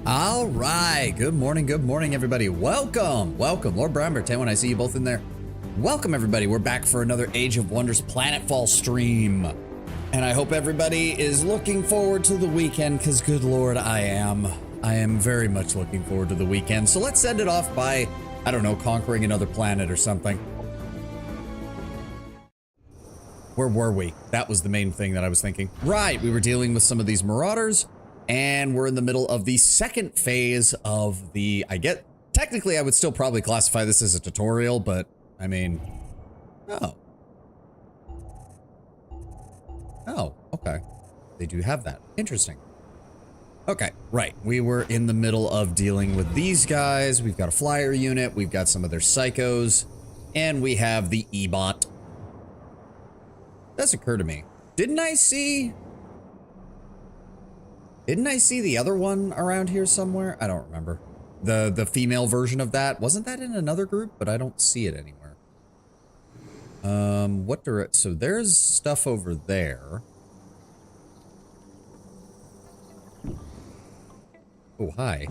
All right. Good morning, everybody. Welcome. Lord Brownbear, 10 when I see you both in there. Welcome, everybody. We're back for another Age of Wonders Planetfall stream. And I hope everybody is looking forward to the weekend, because good Lord, I am. I am very much looking forward to the weekend. So let's send it off by, I don't know, conquering another planet or something. Where were we? That was the main thing that I was thinking. Right, we were dealing with some of these marauders. And we're in the middle of the second phase of the, technically I would still probably classify this as a tutorial, but I mean, oh, okay. They do have that. Interesting. Okay, right. We were in the middle of dealing with these guys. We've got a flyer unit. We've got some of their psychos, and we have the E-bot. That's occurred to me. Didn't I see the other one around here somewhere? I don't remember. The female version of that. Wasn't that in another group? But I don't see it anywhere. So there's stuff over there. Oh, hi.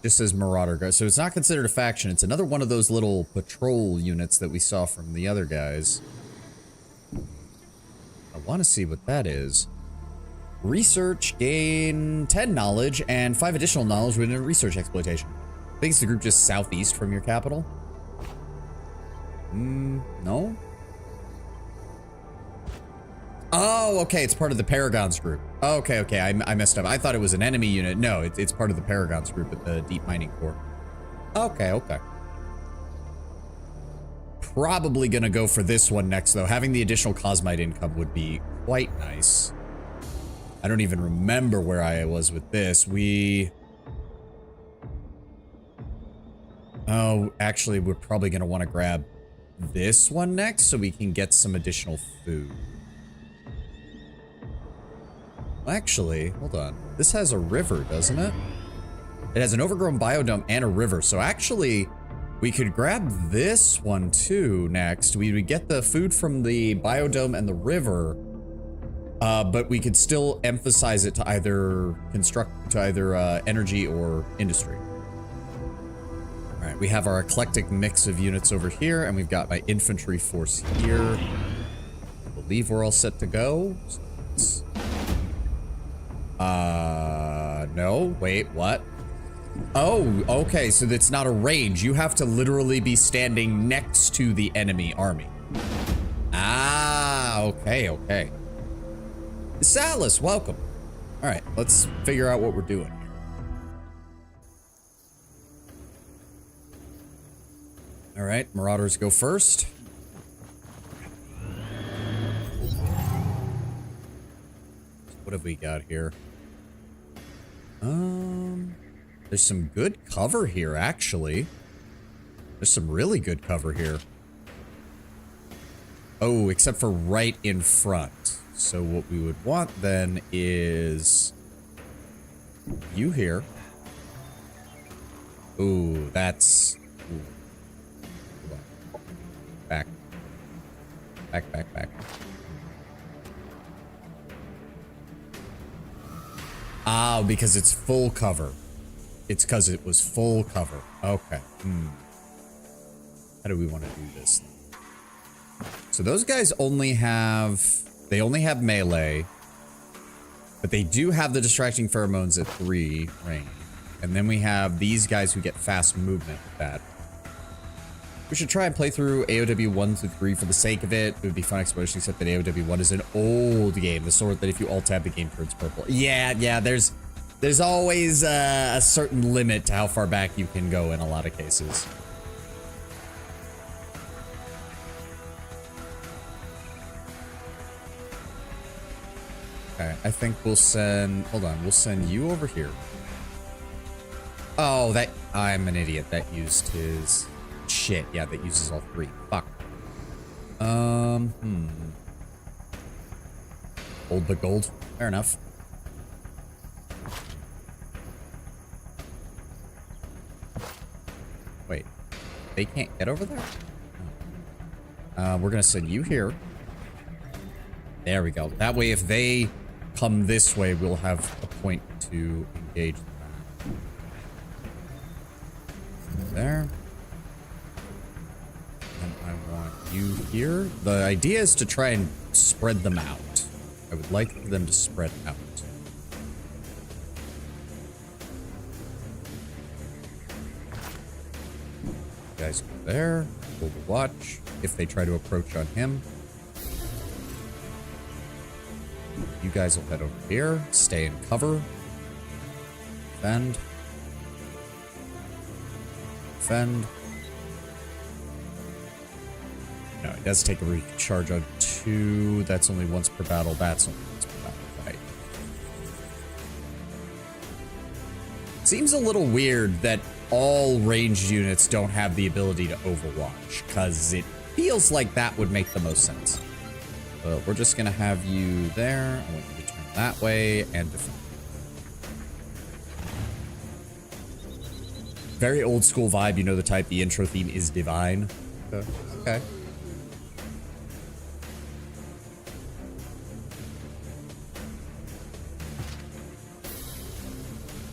Just says Marauder guys. So it's not considered a faction. It's another one of those little patrol units that we saw from the other guys. I want to see what that is. Research, gain 10 knowledge and 5 additional knowledge within research exploitation. I think it's the group just southeast from your capital. No? Oh, okay, it's part of the Paragons group. Okay, I messed up. I thought it was an enemy unit. No, it's part of the Paragons group at the Deep Mining Corps. Okay. Probably gonna go for this one next, though. Having the additional Cosmite income would be quite nice. I don't even remember where I was with this. Oh, actually, we're probably going to want to grab this one next so we can get some additional food. Actually, hold on. This has a river, doesn't it? It has an overgrown biodome and a river. So actually, we could grab this one too next. We would get the food from the biodome and the river. But we could still emphasize it to either energy or industry. All right, we have our eclectic mix of units over here, and we've got my infantry force here. I believe we're all set to go. No, wait, what? Oh, okay, so that's not a range. You have to literally be standing next to the enemy army. Ah, okay. Salas, welcome. All right, let's figure out what we're doing here. All right, Marauders go first. What have we got here? There's some good cover here, actually. There's some really good cover here. Oh, except for right in front. So what we would want then is you here. Ooh, that's... Ooh. Hold on. Back. Ah, because it's full cover. It's because it was full cover. Okay. How do we want to do this then? So those guys only have... They only have melee, but they do have the distracting pheromones at 3 range. And then we have these guys who get fast movement with that. We should try and play through AOW 1 through 3 for the sake of it. It would be fun exploration, except that AOW 1 is an old game. The sort that if you alt-tab the game turns purple. Yeah, there's always a certain limit to how far back you can go in a lot of cases. Okay, I think we'll send... Hold on, we'll send you over here. Oh, I'm an idiot. That used his... Shit, yeah, that uses all 3. Fuck. Old but gold. Fair enough. Wait. They can't get over there? Oh. We're gonna send you here. There we go. That way, if they come this way, we'll have a point to engage there. And I want you here. The idea is to try and spread them out. I would like for them to spread out. You guys go there. Hold the watch if they try to approach on him. You guys will head over here. Stay in cover. Defend. Defend. No, it does take a recharge on 2. That's only once per battle. That's only once per battle. Right. Seems a little weird that all ranged units don't have the ability to overwatch, because it feels like that would make the most sense. But we're just going to have you there. I want you to turn that way and defend. Very old school vibe. You know the type. The intro theme is divine. Okay.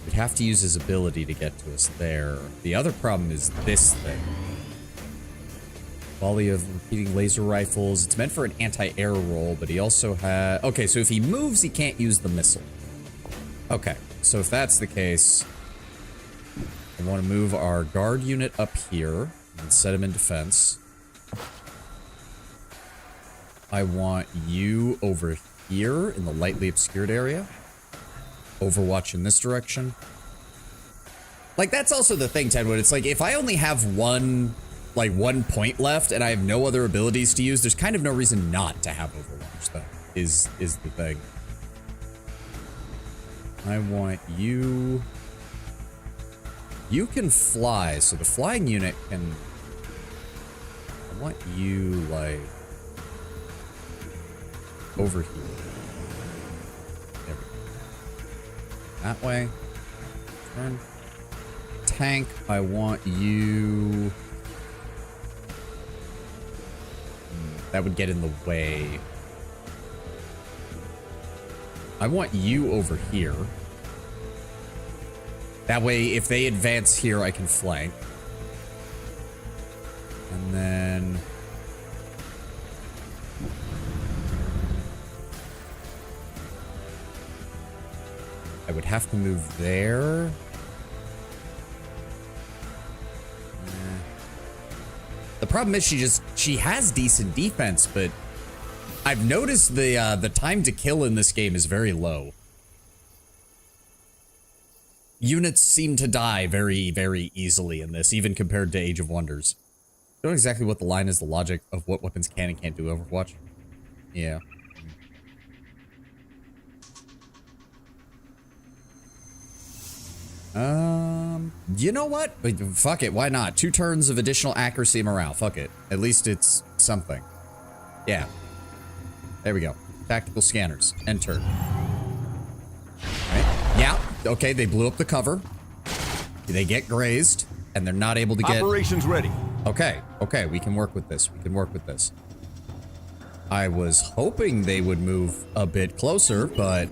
We'd have to use his ability to get to us there. The other problem is this thing. Volley of repeating laser rifles. It's meant for an anti-air roll, but he also has... Okay, so if he moves, he can't use the missile. Okay, so if that's the case, I want to move our guard unit up here and set him in defense. I want you over here in the lightly obscured area. Overwatch in this direction. Like, that's also the thing, Tedwood. It's like, if I only have one point left and I have no other abilities to use, there's kind of no reason not to have Overwatch, though, is the thing. I want you... You can fly, so the flying unit can... I want you, like... over here. There we go. That way. Turn. Tank, I want you... That would get in the way. I want you over here. That way, if they advance here, I can flank. And then... I would have to move there. The problem is she has decent defense, but I've noticed the time to kill in this game is very low. Units seem to die very, very easily in this, even compared to Age of Wonders. Don't know exactly what the line is, the logic of what weapons can and can't do Overwatch. Yeah. You know what? Fuck it, why not? 2 turns of additional accuracy and morale. Fuck it. At least it's something. Yeah. There we go. Tactical scanners. Enter. Right. Yeah. Okay, they blew up the cover. They get grazed, and they're not able to get... Operations ready. Okay. Okay, we can work with this. We can work with this. I was hoping they would move a bit closer, but...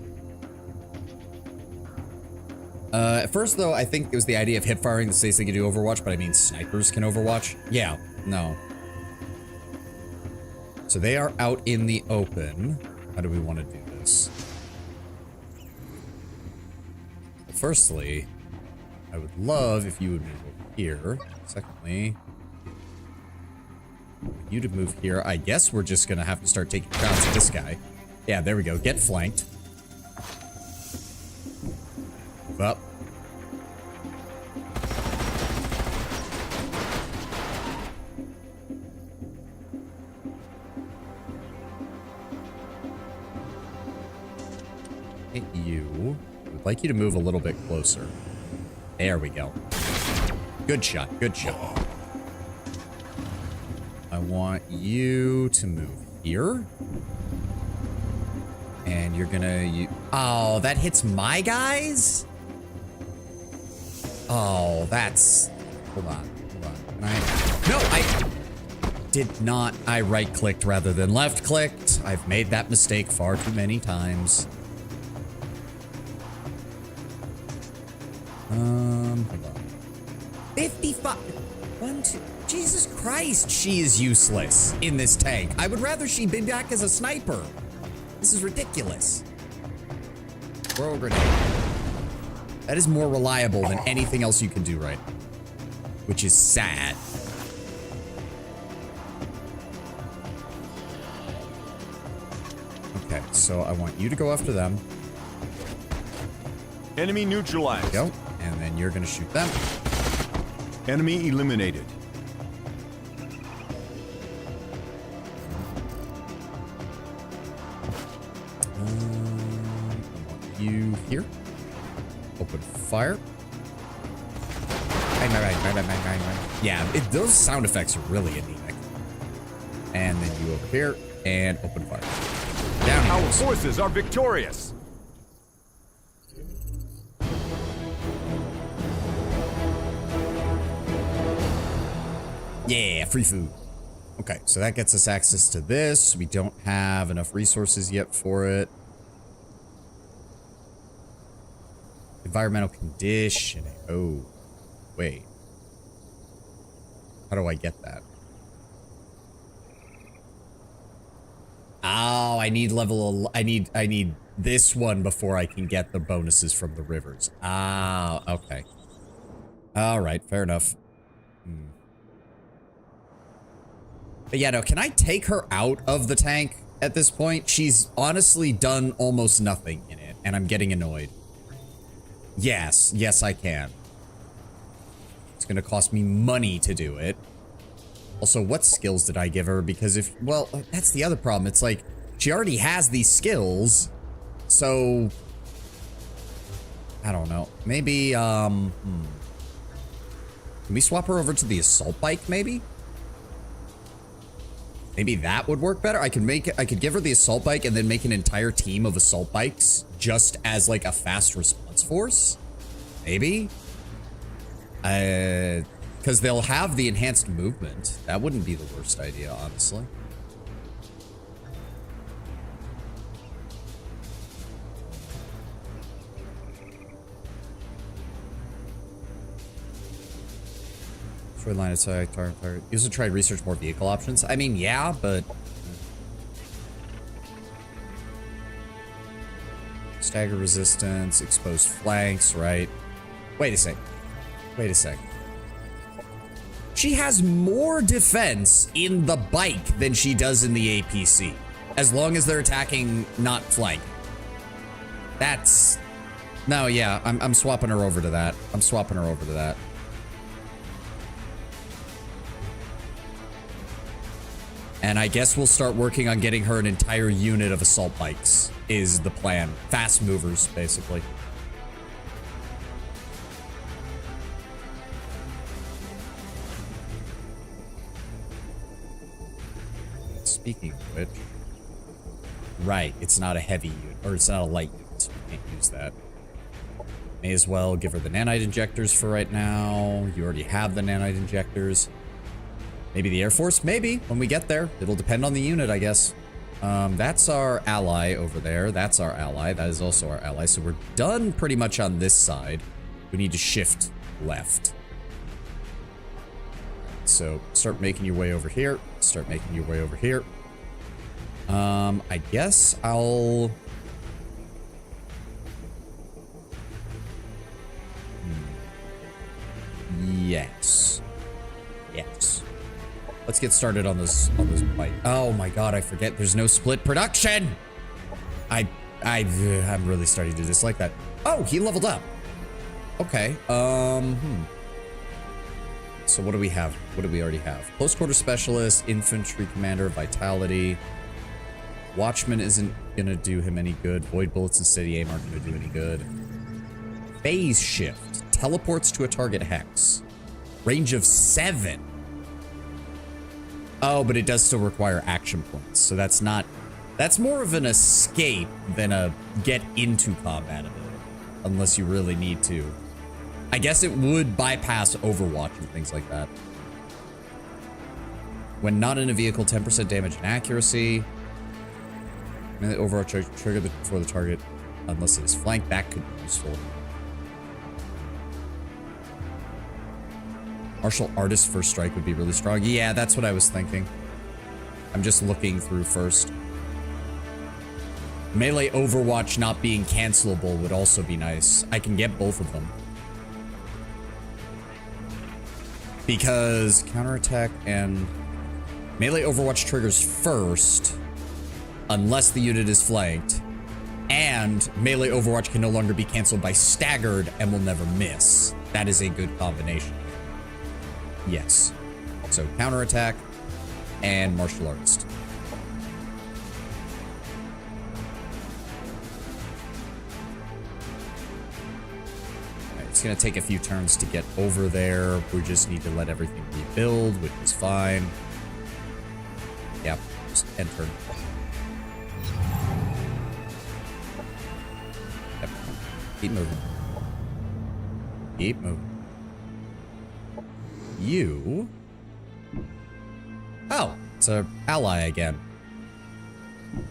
at first, though, I think it was the idea of hip firing that states they can do Overwatch, but I mean snipers can Overwatch. Yeah, no. So they are out in the open. How do we want to do this? Well, firstly, I would love if you would move over here. Secondly, you to move here. I guess we're just going to have to start taking shots at this guy. Yeah, there we go. Get flanked. Move up. Hit you. I would like you to move a little bit closer. There we go. Good shot. Good shot. I want you to move here. And you're gonna... Oh, that hits my guys? Oh, that's... Hold on. Hold on. No, I did not. I right-clicked rather than left-clicked. I've made that mistake far too many times. 55. 1, 2. Jesus Christ, she is useless in this tank. I would rather she be back as a sniper. This is ridiculous. Throw a grenade. That is more reliable than anything else you can do right now, which is sad. Okay, so I want you to go after them. Enemy neutralized. Go, and then you're gonna shoot them. Enemy eliminated. You here. Open fire. Bang, bang, bang, bang, bang, bang, bang. Yeah, those sound effects are really anemic. And then you over here and open fire. Down he Our goes. forces are victorious. Yeah, free food. Okay, so that gets us access to this. We don't have enough resources yet for it. Environmental conditioning. Oh, wait. How do I get that? Oh, I need I need this one before I can get the bonuses from the rivers. Ah, okay. All right, fair enough. But yeah, no, can I take her out of the tank at this point? She's honestly done almost nothing in it, and I'm getting annoyed. Yes, yes, I can. It's gonna cost me money to do it. Also, what skills did I give her? Because if, well, that's the other problem. It's like, she already has these skills, so... I don't know. Maybe, Can we swap her over to the assault bike, maybe? Maybe that would work better. I could give her the assault bike and then make an entire team of assault bikes just as like a fast response force. Maybe. Because they'll have the enhanced movement. That wouldn't be the worst idea, honestly. Line attack, target. You also try to research more vehicle options. I mean, yeah, but stagger resistance, exposed flanks, right? Wait a sec. Wait a sec. She has more defense in the bike than she does in the APC, as long as they're attacking, not flank. That's no, yeah. I'm swapping her over to that. I'm swapping her over to that. And I guess we'll start working on getting her an entire unit of assault bikes, is the plan. Fast movers, basically. Speaking of which... Right, it's not a heavy unit, or it's not a light unit. We can't use that. May as well give her the nanite injectors for right now. You already have the nanite injectors. Maybe the Air Force? Maybe, when we get there. It'll depend on the unit, I guess. That's our ally over there. That's our ally. That is also our ally. So we're done pretty much on this side. We need to shift left. So start making your way over here. Start making your way over here. I guess I'll... Yes. Yes. Let's get started on this bike. Oh my god, I forget there's no split production. I'm really starting to dislike that. Oh, he leveled up. Okay. So what do we have? What do we already have? Close quarter specialist, infantry commander, vitality. Watchman isn't gonna do him any good. Void bullets and steady aim aren't gonna do any good. Phase shift. Teleports to a target hex. Range of 7. Oh, but it does still require action points. So that's not... That's more of an escape than a get into combat ability. Unless you really need to. I guess it would bypass Overwatch and things like that. When not in a vehicle, 10% damage and accuracy. And the Overwatch trigger before the target, unless it is flanked. That could be useful. Martial artist first strike would be really strong. Yeah, that's what I was thinking. I'm just looking through first. Melee Overwatch not being cancelable would also be nice. I can get both of them. Because counterattack and melee Overwatch triggers first, unless the unit is flanked, and melee Overwatch can no longer be canceled by staggered and will never miss. That is a good combination. Yes. So counterattack and martial artist. It's going to take a few turns to get over there. We just need to let everything rebuild, which is fine. Yep, just end turn. Yep. Keep moving. Keep moving. You... Oh, it's an ally again.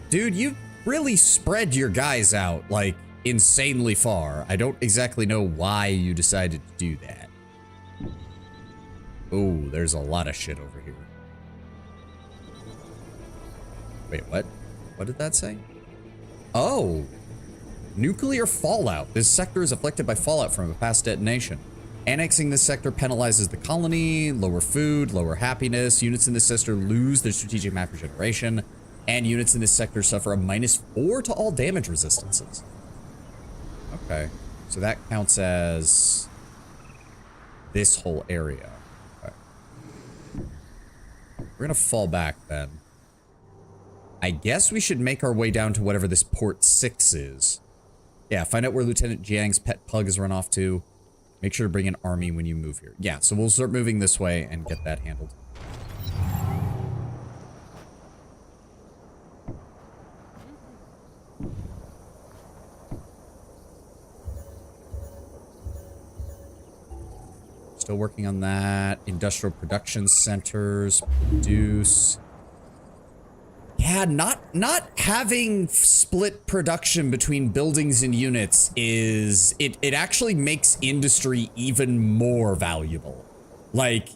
Dude, you really spread your guys out, like, insanely far. I don't exactly know why you decided to do that. Oh, there's a lot of shit over here. Wait, what? What did that say? Oh, nuclear fallout. This sector is afflicted by fallout from a past detonation. Annexing this sector penalizes the colony, lower food, lower happiness. Units in this sector lose their strategic map regeneration, and units in this sector suffer a -4 to all damage resistances. Okay, so that counts as this whole area. Okay. We're gonna fall back then. I guess we should make our way down to whatever this port 6 is. Yeah, find out where Lieutenant Jiang's pet pug is run off to. Make sure to bring an army when you move here. Yeah, so we'll start moving this way and get that handled. Still working on that. Industrial production centers. Produce. Yeah, not having split production between buildings and units is... It actually makes industry even more valuable. Like,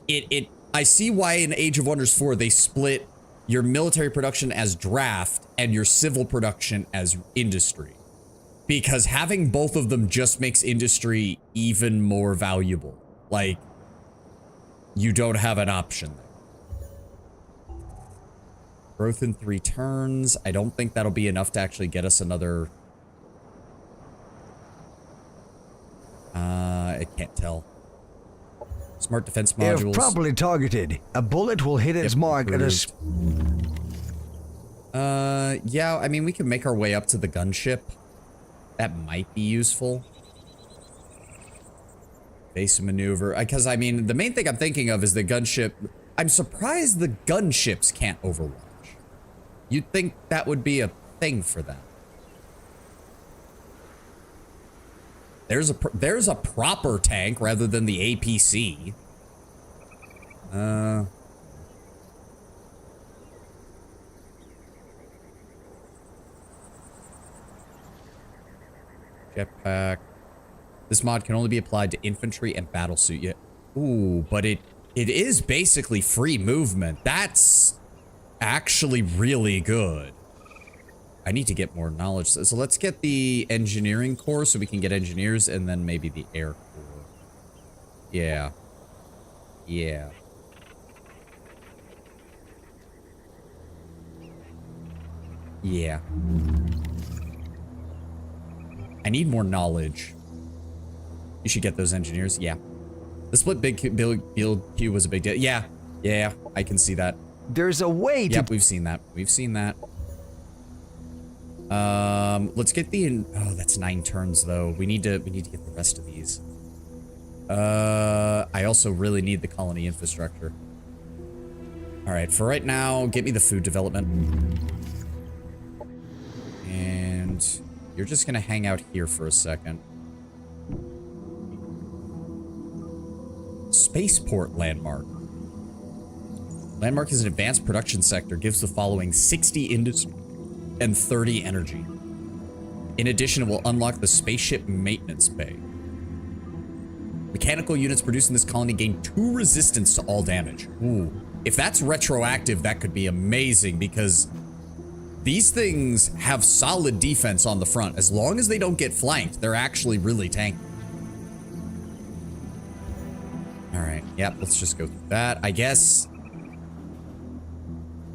I see why in Age of Wonders 4 they split your military production as draft and your civil production as industry. Because having both of them just makes industry even more valuable. Like, you don't have an option there. Growth in 3 turns. I don't think that'll be enough to actually get us another... I can't tell. Smart defense modules. If properly targeted, a bullet will hit its mark at a... Yeah, I mean, we can make our way up to the gunship. That might be useful. Base maneuver. Because, I mean, the main thing I'm thinking of is the gunship. I'm surprised the gunships can't overwatch. You'd think that would be a thing for them. There's a proper tank rather than the APC. Jetpack. This mod can only be applied to infantry and battlesuit. Yeah. Ooh, but it is basically free movement. That's actually really good. I need to get more knowledge. So let's get the engineering core so we can get engineers, and then maybe the air core. Yeah. Yeah. Yeah. I need more knowledge. You should get those engineers. Yeah. The split build queue was a big deal. Yeah. Yeah, I can see that. There's a way to... Yep, we've seen that. We've seen that. Let's get the... Oh, that's 9 turns, though. We need to get the rest of these. I also really need the colony infrastructure. All right, for right now, get me the food development. And you're just gonna hang out here for a second. Spaceport landmark. Landmark is an advanced production sector, gives the following 60 industry and 30 energy. In addition, it will unlock the spaceship maintenance bay. Mechanical units produced in this colony gain 2 resistance to all damage. Ooh. If that's retroactive, that could be amazing because these things have solid defense on the front. As long as they don't get flanked, they're actually really tanky. All right, yep, let's just go through that. I guess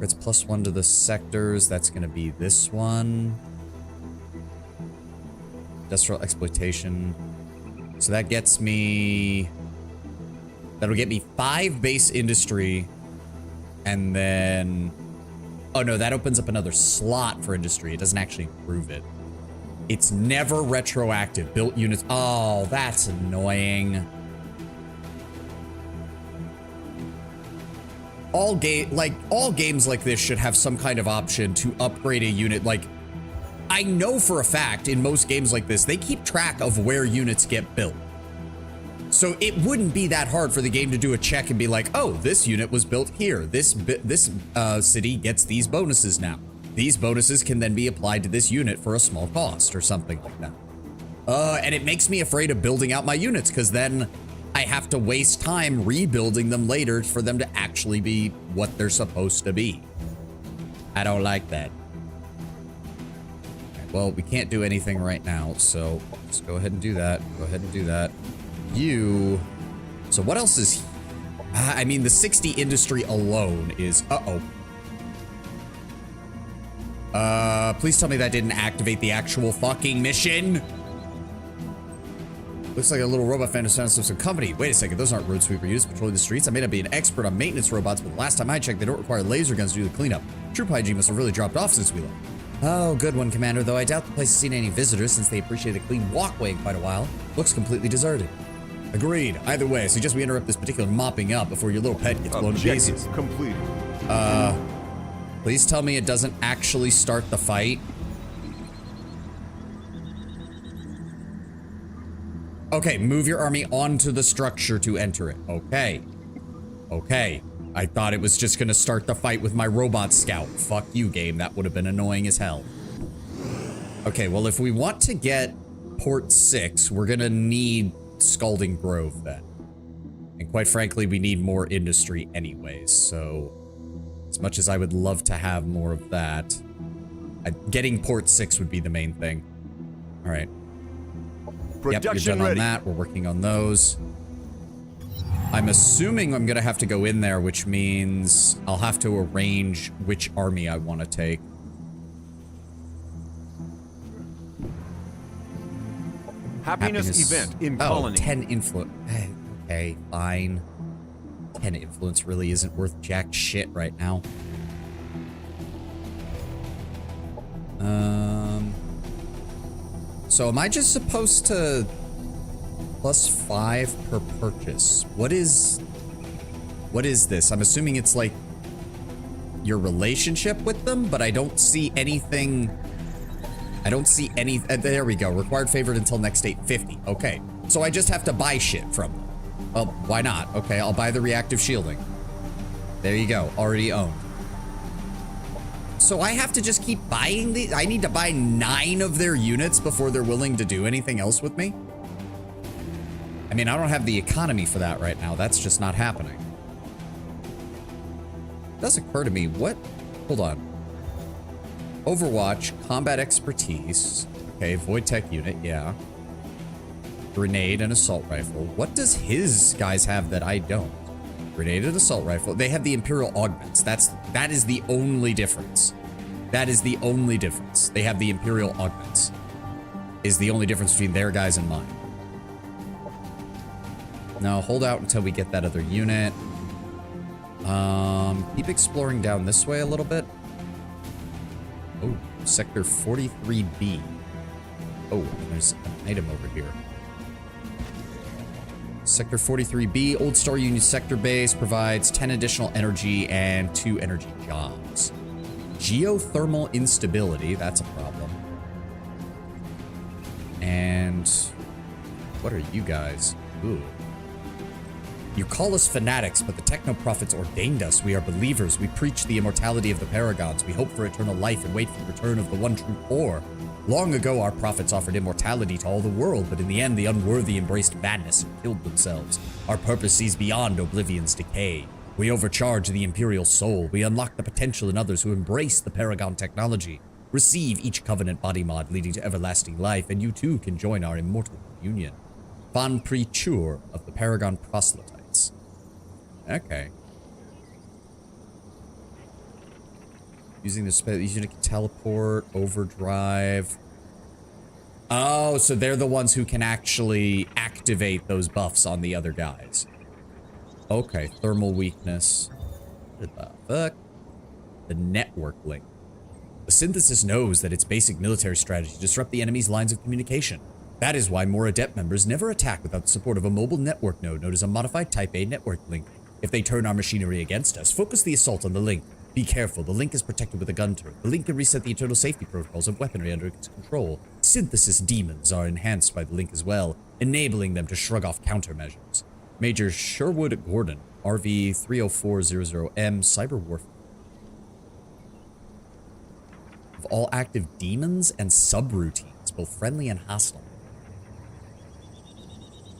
it's +1 to the sectors. That's gonna be this one. Industrial exploitation. So that gets me, that'll get me 5 base industry. And then, oh no, that opens up another slot for industry. It doesn't actually improve it. It's never retroactive. Built units, oh, that's annoying. All games like this should have some kind of option to upgrade a unit. Like, I know for a fact in most games like this, they keep track of where units get built. So it wouldn't be that hard for the game to do a check and be like, oh, this unit was built here. This city gets these bonuses now. These bonuses can then be applied to this unit for a small cost or something like that. And it makes me afraid of building out my units because then I have to waste time rebuilding them later for them to actually be what they're supposed to be. I don't like that. Well, we can't do anything right now, so let's go ahead and do that. Go ahead and do that. You. So what else is? I mean, the 60 industry alone is. Please tell me that didn't activate the actual fucking mission. Looks like a little robot fan has found some company. Wait a second, those aren't road sweeper units patrolling the streets. I may not be an expert on maintenance robots, but the last time I checked, they don't require laser guns to do the cleanup. Troop hygiene must have really dropped off since we left. Oh, good one, Commander, though I doubt the place has seen any visitors since they appreciate a clean walkway in quite a while. Looks completely deserted. Agreed. Either way, I suggest we interrupt this particular mopping up before your little pet gets blown to pieces. Completed. Please tell me it doesn't actually start the fight. Okay, move your army onto the structure to enter it. Okay. Okay. I thought it was just gonna start the fight with my robot scout. Fuck you, game. That would have been annoying as hell. Okay, well, if we want to get Port 6, we're gonna need Scalding Grove then. And quite frankly, we need more industry anyways, so as much as I would love to have more of that, getting Port 6 would be the main thing. All right. Yep, you're done on that. We're working on those. I'm assuming I'm gonna have to go in there, which means I'll have to arrange which army I want to take. Happiness event in colony. 10 influence. Okay, fine. 10 influence really isn't worth jack shit right now. So am I just supposed to +5 per purchase? What is this? I'm assuming it's like your relationship with them, but I don't see anything. I don't see any. There we go. Required favorite until next date 50. Okay. So I just have to buy shit from them. Well, why not? Okay, I'll buy the reactive shielding. There you go. Already owned. So I have to just keep buying these? I need to buy 9 of their units before they're willing to do anything else with me? I mean, I don't have the economy for that right now. That's just not happening. It does occur to me, what? Hold on. Overwatch, combat expertise. Okay, void tech unit, yeah. Grenade and assault rifle. What does his guys have that I don't? Grenade and assault rifle. They have the Imperial augments. That is the only difference. That is the only difference. They have the Imperial augments. Is the only difference between their guys and mine. Now hold out until we get that other unit. Keep exploring down this way a little bit. Oh, sector 43B. Oh, there's an item over here. Sector 43B, Old Star Union sector base, provides 10 additional energy and 2 energy jobs. Geothermal instability, that's a problem. And what are you guys? Ooh. You call us fanatics, but the techno-prophets ordained us. We are believers. We preach the immortality of the paragons. We hope for eternal life and wait for the return of the one true core. Long ago, our prophets offered immortality to all the world, but in the end, the unworthy embraced madness and killed themselves. Our purpose sees beyond oblivion's decay. We overcharge the imperial soul. We unlock the potential in others who embrace the Paragon technology. Receive each covenant body mod leading to everlasting life, and you too can join our immortal union. Von Preature of the Paragon proselytes. Okay. Using the using to teleport, overdrive. Oh, so they're the ones who can actually activate those buffs on the other guys. Okay, thermal weakness. What the fuck? The network link. The synthesis knows that its basic military strategy to disrupt the enemy's lines of communication. That is why more adept members never attack without the support of a mobile network node known as a modified Type A network link. If they turn our machinery against us, focus the assault on the link. Be careful, the link is protected with a gun turret. The link can reset the internal safety protocols of weaponry under its control. Synthesis demons are enhanced by the link as well, enabling them to shrug off countermeasures. Major Sherwood Gordon, RV 30400M, Cyber Warfare. Of all active demons and subroutines, both friendly and hostile.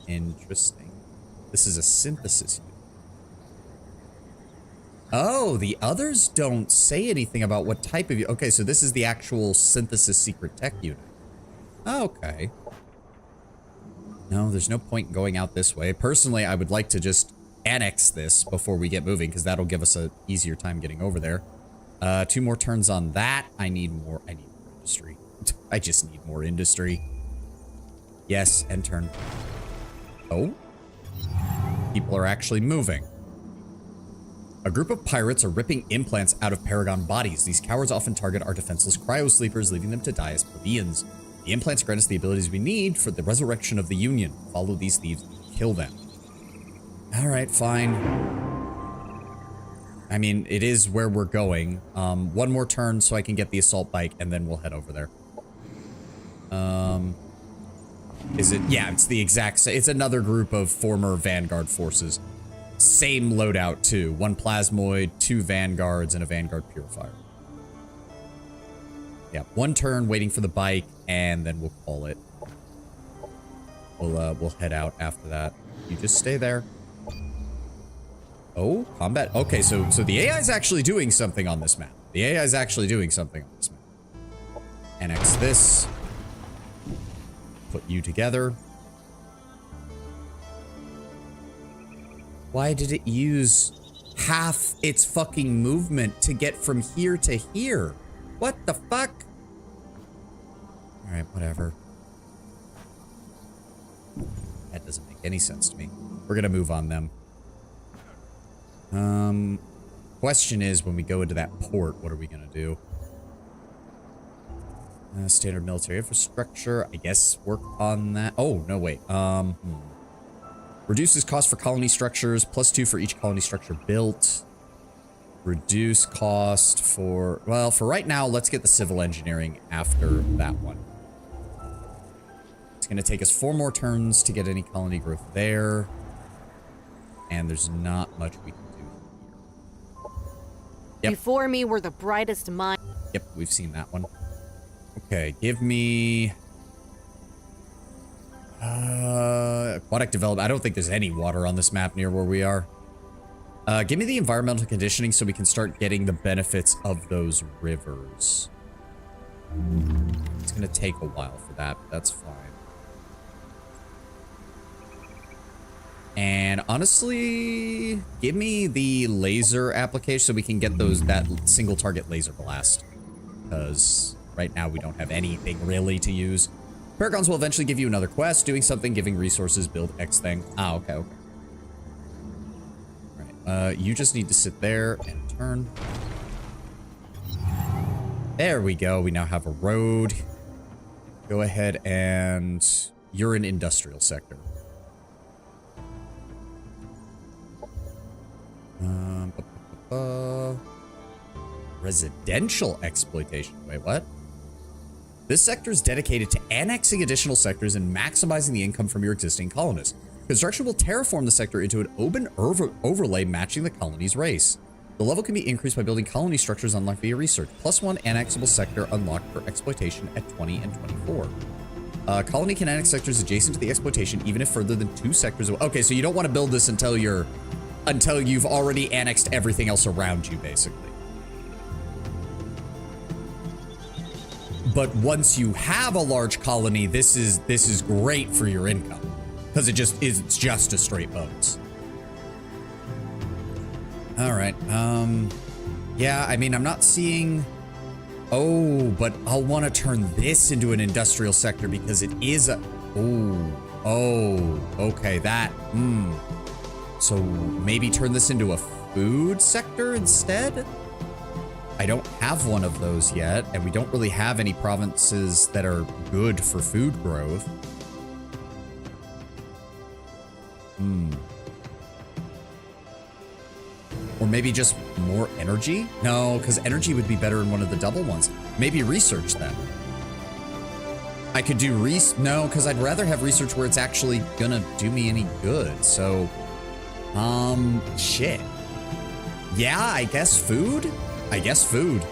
Interesting. This is a synthesis unit. Oh, the others don't say anything about what type of... Okay, so this is the actual synthesis secret tech unit. Okay. No, there's no point in going out this way. Personally, I would like to just annex this before we get moving, because that'll give us an easier time getting over there. 2 more turns on that. I need more industry. I just need more industry. Yes, end turn. Oh. People are actually moving. A group of pirates are ripping implants out of Paragon bodies. These cowards often target our defenseless cryo-sleepers, leaving them to die as plebeians. The implants grant us the abilities we need for the resurrection of the Union. Follow these thieves and kill them. Alright, fine. I mean, it is where we're going. 1 more turn so I can get the assault bike, and then we'll head over there. Is it? Yeah, it's the exact same. It's another group of former Vanguard forces. Same loadout, too. 1 plasmoid, 2 Vanguards, and a Vanguard purifier. Yeah, 1 turn waiting for the bike, and then we'll call it. We'll head out after that. You just stay there. Oh, combat. Okay, so the AI is actually doing something on this map. The AI is actually doing something on this map. Annex this. Put you together. Why did it use half its fucking movement to get from here to here? What the fuck? Alright, whatever. That doesn't make any sense to me. We're gonna move on them. Question is, when we go into that port, what are we gonna do? Standard military infrastructure. I guess work on that. Oh, no, wait. Reduces cost for colony structures. +2 for each colony structure built. Reduce cost for... Well, for right now, let's get the civil engineering after that one. It's going to take us 4 more turns to get any colony growth there. And there's not much we can do here. Yep. Before me were the brightest minds. Yep, we've seen that one. Okay, give me... aquatic development. I don't think there's any water on this map near where we are. Give me the environmental conditioning so we can start getting the benefits of those rivers. It's gonna take a while for that, but that's fine. And honestly, give me the laser application so we can get that single target laser blast. Because right now we don't have anything really to use. Paragons will eventually give you another quest, doing something, giving resources, build X thing. Ah, okay, okay. Right, you just need to sit there and turn. There we go. We now have a road. Go ahead and... You're in industrial sector. Residential exploitation. Wait, what? This sector is dedicated to annexing additional sectors and maximizing the income from your existing colonists. Construction will terraform the sector into an open overlay matching the colony's race. The level can be increased by building colony structures unlocked via research. +1 annexable sector unlocked for exploitation at 20 and 24. Colony can annex sectors adjacent to the exploitation, even if further than 2 sectors away. Okay, so you don't want to build this until you've already annexed everything else around you, basically. But once you have a large colony, this is great for your income, because it's just a straight bonus. All right. Yeah, I mean, I'm not seeing. Oh, but I'll want to turn this into an industrial sector because it is a. Oh, okay. That. So maybe turn this into a food sector instead? I don't have one of those yet, and we don't really have any provinces that are good for food growth. Or maybe just more energy? No, because energy would be better in one of the double ones. Maybe research then. I could do no, because I'd rather have research where it's actually gonna do me any good. So, shit. Yeah, I guess food? I guess food.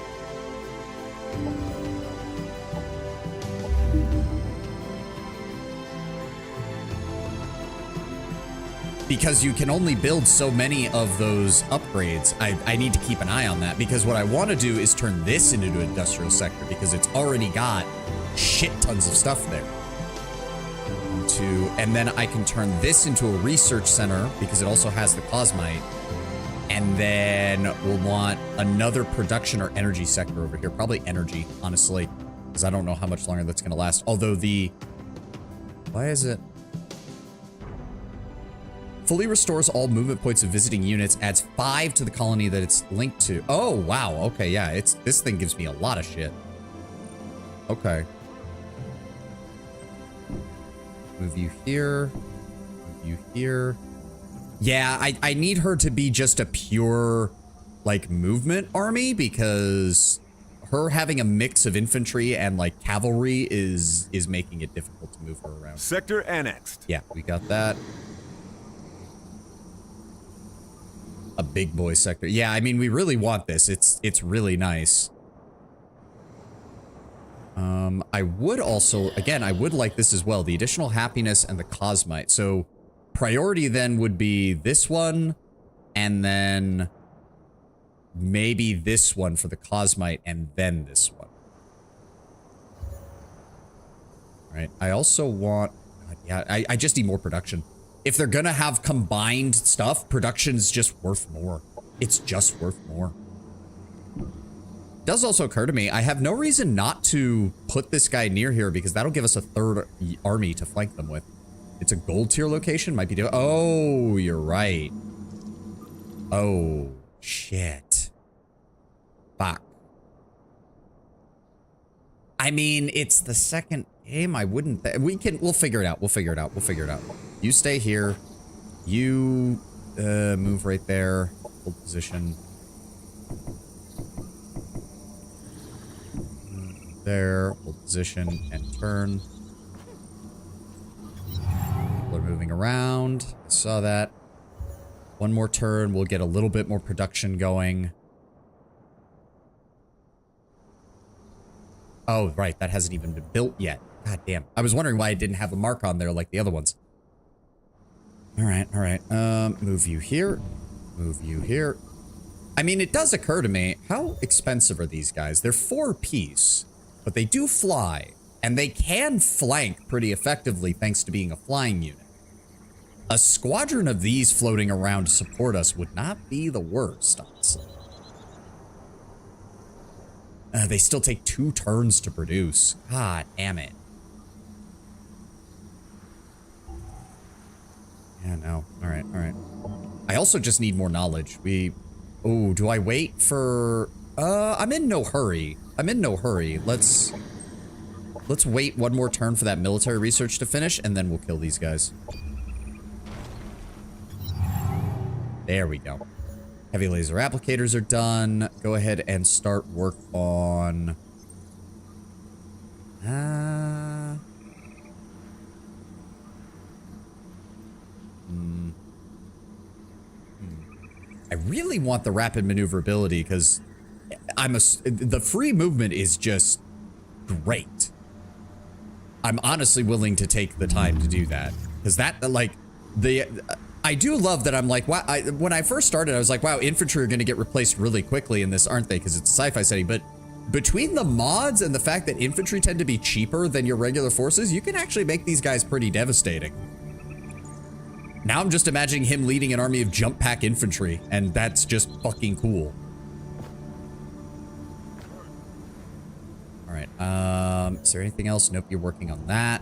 Because you can only build so many of those upgrades. I need to keep an eye on that, because what I want to do is turn this into an industrial sector, because it's already got shit tons of stuff there. And then I can turn this into a research center, because it also has the Cosmite. And then we'll want another production or energy sector over here. Probably energy, honestly, because I don't know how much longer that's going to last. Although why is it? Fully restores all movement points of visiting units, adds 5 to the colony that it's linked to. Oh, wow. Okay, yeah, this thing gives me a lot of shit. Okay. Move you here. Move you here. Yeah, I need her to be just a pure, like, movement army, because her having a mix of infantry and, like, cavalry is making it difficult to move her around. Sector annexed. Yeah, we got that. A big boy sector. Yeah, I mean, we really want this. It's really nice. I would also, again, I would like this as well. The additional happiness and the Cosmite. So priority then would be this one, and then maybe this one for the Cosmite, and then this one. All right. I also want, yeah, I just need more production. If they're gonna have combined stuff, production's just worth more. It's just worth more. Does also occur to me, I have no reason not to put this guy near here, because that'll give us a 3rd army to flank them with. It's a gold tier location, might be doing. Oh, you're right. Oh, shit. Fuck. I mean, it's the second game. I wouldn't. We'll figure it out. We'll figure it out. We'll figure it out. You stay here. You move right there. Hold position. There. Hold position and turn. People are moving around. I saw that. One more turn. We'll get a little bit more production going. Oh, right. That hasn't even been built yet. God damn. I was wondering why I didn't have a mark on there like the other ones. All right. All right. Move you here. Move you here. I mean, it does occur to me, how expensive are these guys? They're 4 apiece, but they do fly, and they can flank pretty effectively thanks to being a flying unit. A squadron of these floating around to support us would not be the worst, honestly. They still take 2 turns to produce. God damn it. Yeah, no. All right, all right. I also just need more knowledge. Oh, do I wait for... I'm in no hurry. I'm in no hurry. Let's wait one more turn for that military research to finish, and then we'll kill these guys. There we go. Heavy laser applicators are done. Go ahead and start work on... I really want the rapid maneuverability because the free movement is just great. I'm honestly willing to take the time to do that because that I do love that. I'm like, wow. When I first started, I was like, wow, infantry are going to get replaced really quickly in this, aren't they? Because it's a sci-fi setting. But between the mods and the fact that infantry tend to be cheaper than your regular forces, you can actually make these guys pretty devastating. Now I'm just imagining him leading an army of jump pack infantry, and that's just fucking cool. All right. Is there anything else? Nope. You're working on that.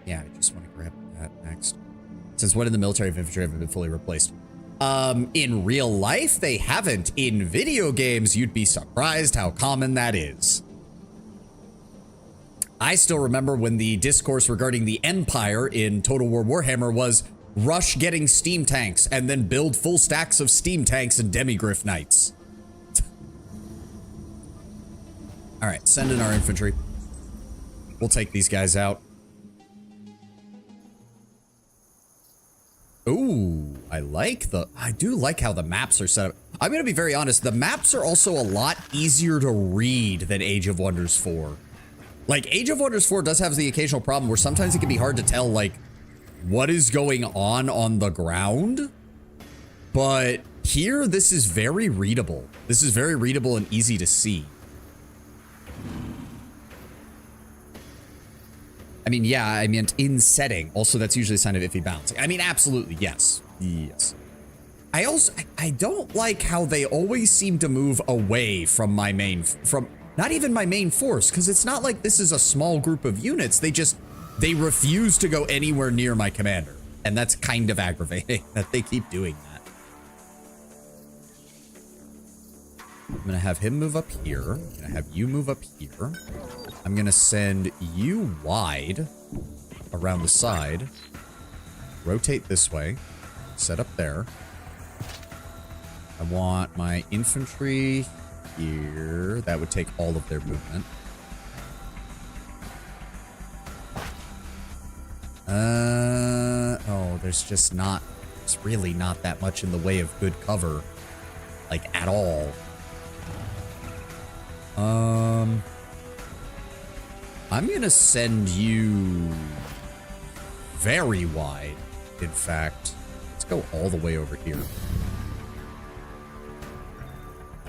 Yeah, I just want to grab that next. Since when in the military of infantry haven't been fully replaced? In real life, they haven't. In video games, you'd be surprised how common that is. I still remember when the discourse regarding the Empire in Total War Warhammer was rush getting steam tanks and then build full stacks of steam tanks and demigriff knights. All right, send in our infantry. We'll take these guys out. Ooh, I do like how the maps are set up. I'm going to be very honest. The maps are also a lot easier to read than Age of Wonders 4. Like, Age of Wonders 4 does have the occasional problem where sometimes it can be hard to tell, like, what is going on the ground. But here, this is very readable. This is very readable and easy to see. I mean, yeah, I meant in setting. Also, that's usually a sign of iffy balancing. I mean, absolutely, yes. Yes. I don't like how they always seem to move away from my main, not even my main force, because it's not like this is a small group of units. They refuse to go anywhere near my commander. And that's kind of aggravating that they keep doing that. I'm going to have him move up here. I'm going to have you move up here. I'm going to send you wide around the side. Rotate this way. Set up there. I want my infantry here. That would take all of their movement. Oh, there's really not that much in the way of good cover. Like, at all. I'm gonna send you very wide, in fact. Let's go all the way over here.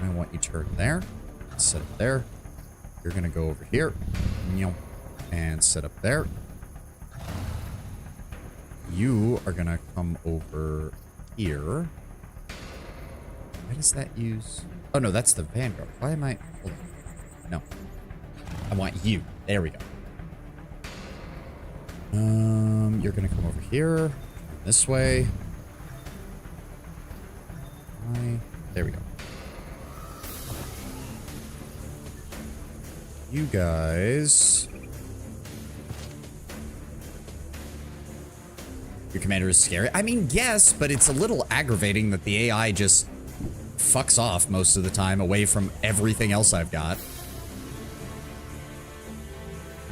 I want you turned there. Set up there. You're gonna go over here. And set up there. You are gonna come over here. Why does that use... Oh, no, that's the Vanguard. Why am I... Hold on. No. I want you. There we go. You're gonna come over here. This way. There we go. You guys... Your commander is scary? I mean, yes, but it's a little aggravating that the AI just fucks off most of the time away from everything else I've got.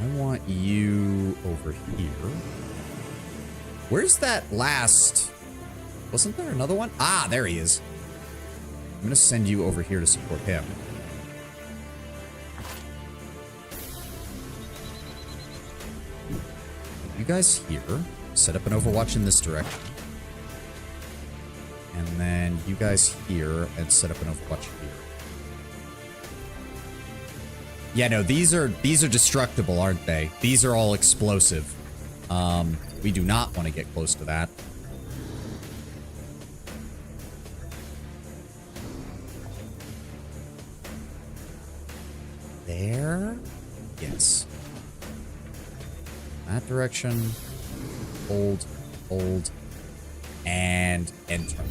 I want you over here. Where's that last... Wasn't there another one? Ah, there he is. I'm going to send you over here to support him. You guys here. Set up an Overwatch in this direction. And then you guys here and set up an Overwatch here. Yeah, no, these are destructible, aren't they? These are all explosive. We do not want to get close to that. There? Yes. That direction. Hold, and enter.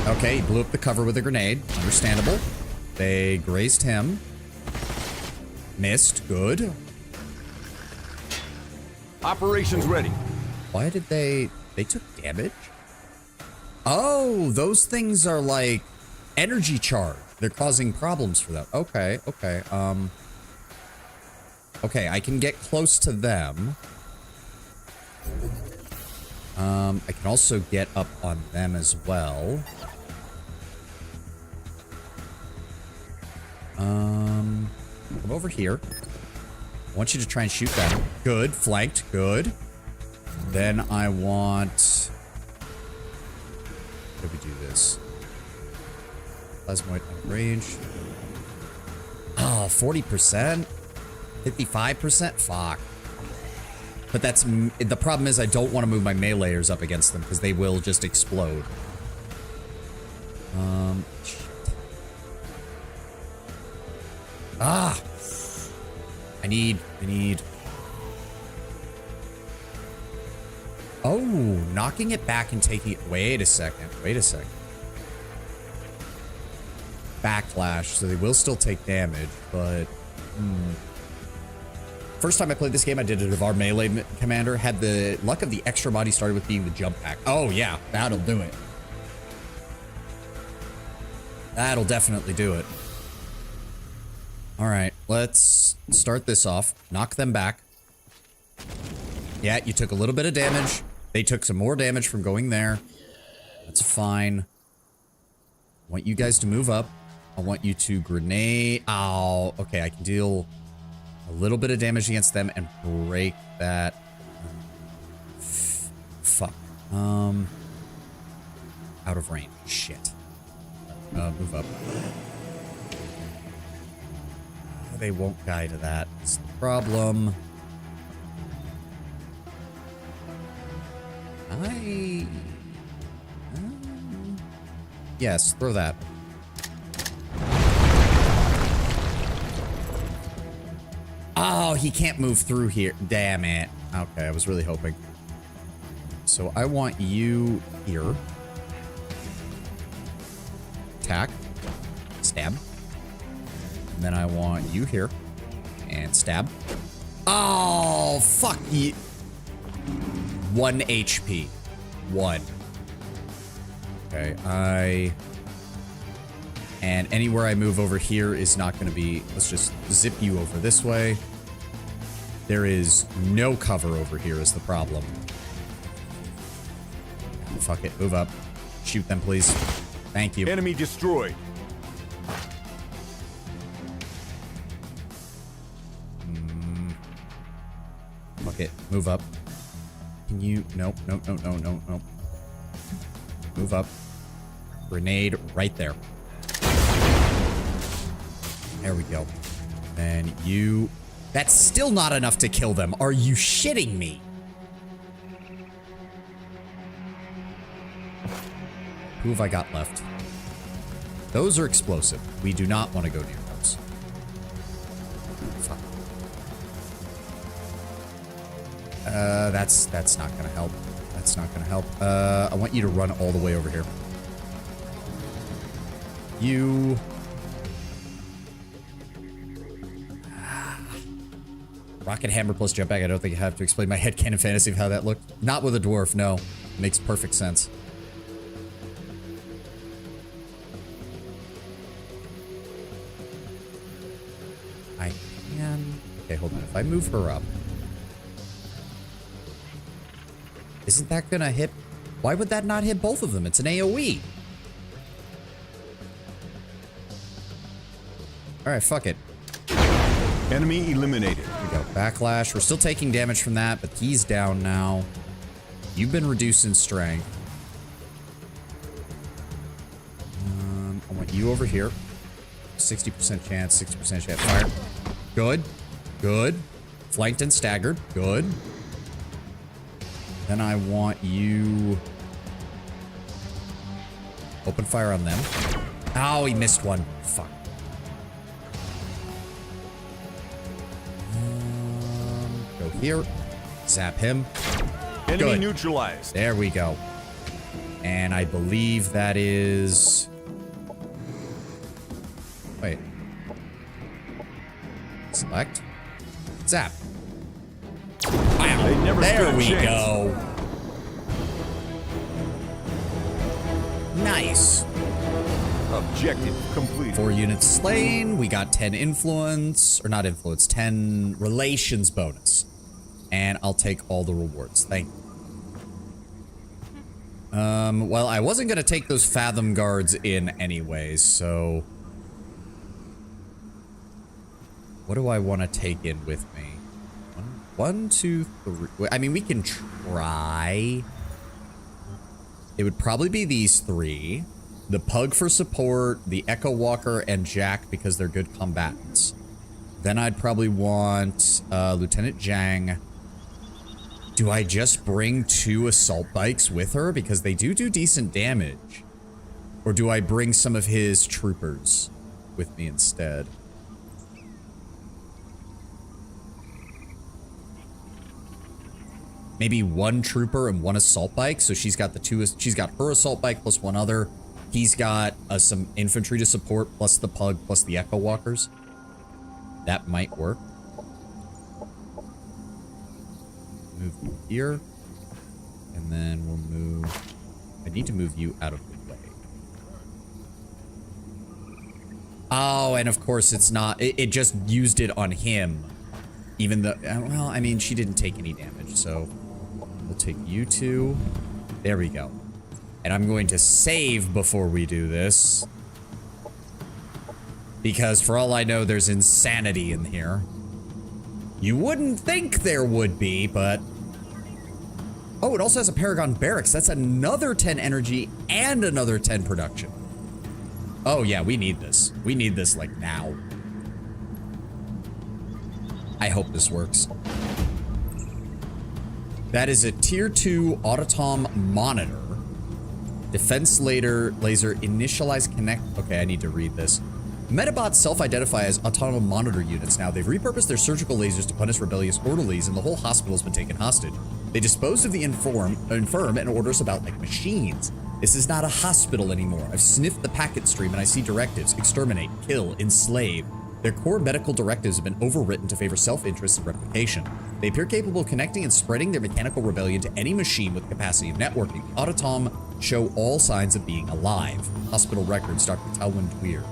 Okay, he blew up the cover with a grenade. Understandable. They grazed him. Missed. Good. Operations ready. Why did they took damage? Oh, those things are like energy charge. They're causing problems for them. Okay, okay. Okay, I can get close to them. I can also get up on them as well. Come over here. I want you to try and shoot them. Good. Flanked. Good. Then I want... How do we do this? Plasmoid range. Oh, 40%? 55%? Fuck. But that's... The problem is I don't want to move my meleeers up against them because they will just explode. Shit. Ah! I need... Oh, knocking it back and taking it... Wait a second. Backlash, so they will still take damage, but... First time I played this game, I did it of our melee commander. Had the luck of the extra mod he started with being the jump pack. Oh, yeah, that'll do it. That'll definitely do it. All right, let's start this off. Knock them back. Yeah, you took a little bit of damage. They took some more damage from going there. That's fine. I want you guys to move up. I want you to grenade. Oh, okay, I can deal a little bit of damage against them and break that. Fuck. Out of range. Shit. Move up. They won't guide to that. It's the problem. Yes, throw that. Oh, he can't move through here. Damn it. Okay, I was really hoping. So I want you here. Attack. Stab. And then I want you here. And stab. Oh, fuck you. 1 HP. 1. Okay, and anywhere I move over here is not going to be... Let's just zip you over this way. There is no cover over here is the problem. Fuck it. Move up. Shoot them, please. Thank you. Enemy destroyed. Fuck it. Move up. Can you... Nope. Move up. Grenade right there. There we go. And you... That's still not enough to kill them. Are you shitting me? Who have I got left? Those are explosive. We do not want to go near those. Fuck. That's not gonna help. That's not gonna help. I want you to run all the way over here. You... Rocket hammer plus jump back. I don't think I have to explain my headcanon fantasy of how that looked. Not with a dwarf, no. Makes perfect sense. I can... Okay, hold on. If I move her up... Isn't that gonna hit... Why would that not hit both of them? It's an AoE. Alright, fuck it. Enemy eliminated. We go. Backlash. We're still taking damage from that, but he's down now. You've been reduced in strength. I want you over here. 60% chance, 60% chance. Fire. Good. Good. Flanked and staggered. Good. Then I want you... Open fire on them. Oh, he missed one. Fuck. Go here. Zap him. Enemy Good. neutralized. There we go. And I believe that is... Wait. Select. Zap. Wow. They never stood There a we chance. go. Nice. Objective complete. 4 units slain. We got 10 influence, or not influence, 10 relations bonus. And I'll take all the rewards. Thank you. Well, I wasn't going to take those Fathom guards in anyways, so... What do I want to take in with me? One, two, three... I mean, we can try. It would probably be these three. The Pug for support, the Echo Walker, and Jack because they're good combatants. Then I'd probably want Lieutenant Zhang. Do I just bring 2 assault bikes with her? Because they do decent damage. Or do I bring some of his troopers with me instead? Maybe 1 trooper and 1 assault bike. So she's got she's got her assault bike plus 1 other. He's got some infantry to support plus the Pug plus the Echo Walkers. That might work. Move you here. And then we'll move... I need to move you out of the way. Oh, and of course it's not... It just used it on him. Even though... Well, I mean, she didn't take any damage, so... We'll take you 2. There we go. And I'm going to save before we do this. Because for all I know, there's insanity in here. You wouldn't think there would be, but... Oh, it also has a Paragon Barracks. That's another 10 energy and another 10 production. Oh, yeah, we need this. We need this, like, now. I hope this works. That is a Tier 2 Autotom Monitor. Defense laser initialize connect. Okay, I need to read this. Metabots self-identify as autonomous monitor units now. They've repurposed their surgical lasers to punish rebellious orderlies, and the whole hospital's been taken hostage. They disposed of the infirm and order us about like machines. This is not a hospital anymore. I've sniffed the packet stream and I see directives: exterminate, kill, enslave. Their core medical directives have been overwritten to favor self-interest and replication. They appear capable of connecting and spreading their mechanical rebellion to any machine with capacity of networking. Autotom show all signs of being alive. Hospital records, Dr. Talwyn Weir.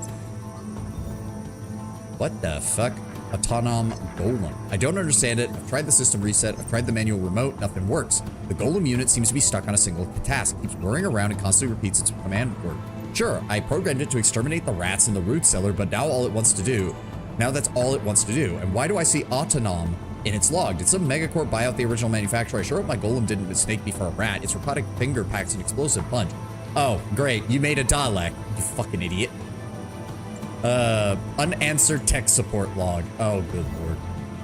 What the fuck? Autonom Golem. I don't understand it. I've tried the system reset. I've tried the manual remote. Nothing works. The Golem unit seems to be stuck on a single task. It keeps whirring around and constantly repeats its command word. Sure, I programmed it to exterminate the rats in the root cellar, but now all it wants to do... Now that's all it wants to do. And why do I see Autonom in its log? Did some megacorp buy out the original manufacturer? I sure hope my Golem didn't mistake me for a rat. Its robotic finger packs an explosive punch. Oh, great. You made a Dalek. You fucking idiot. Unanswered tech support log. Oh, good lord.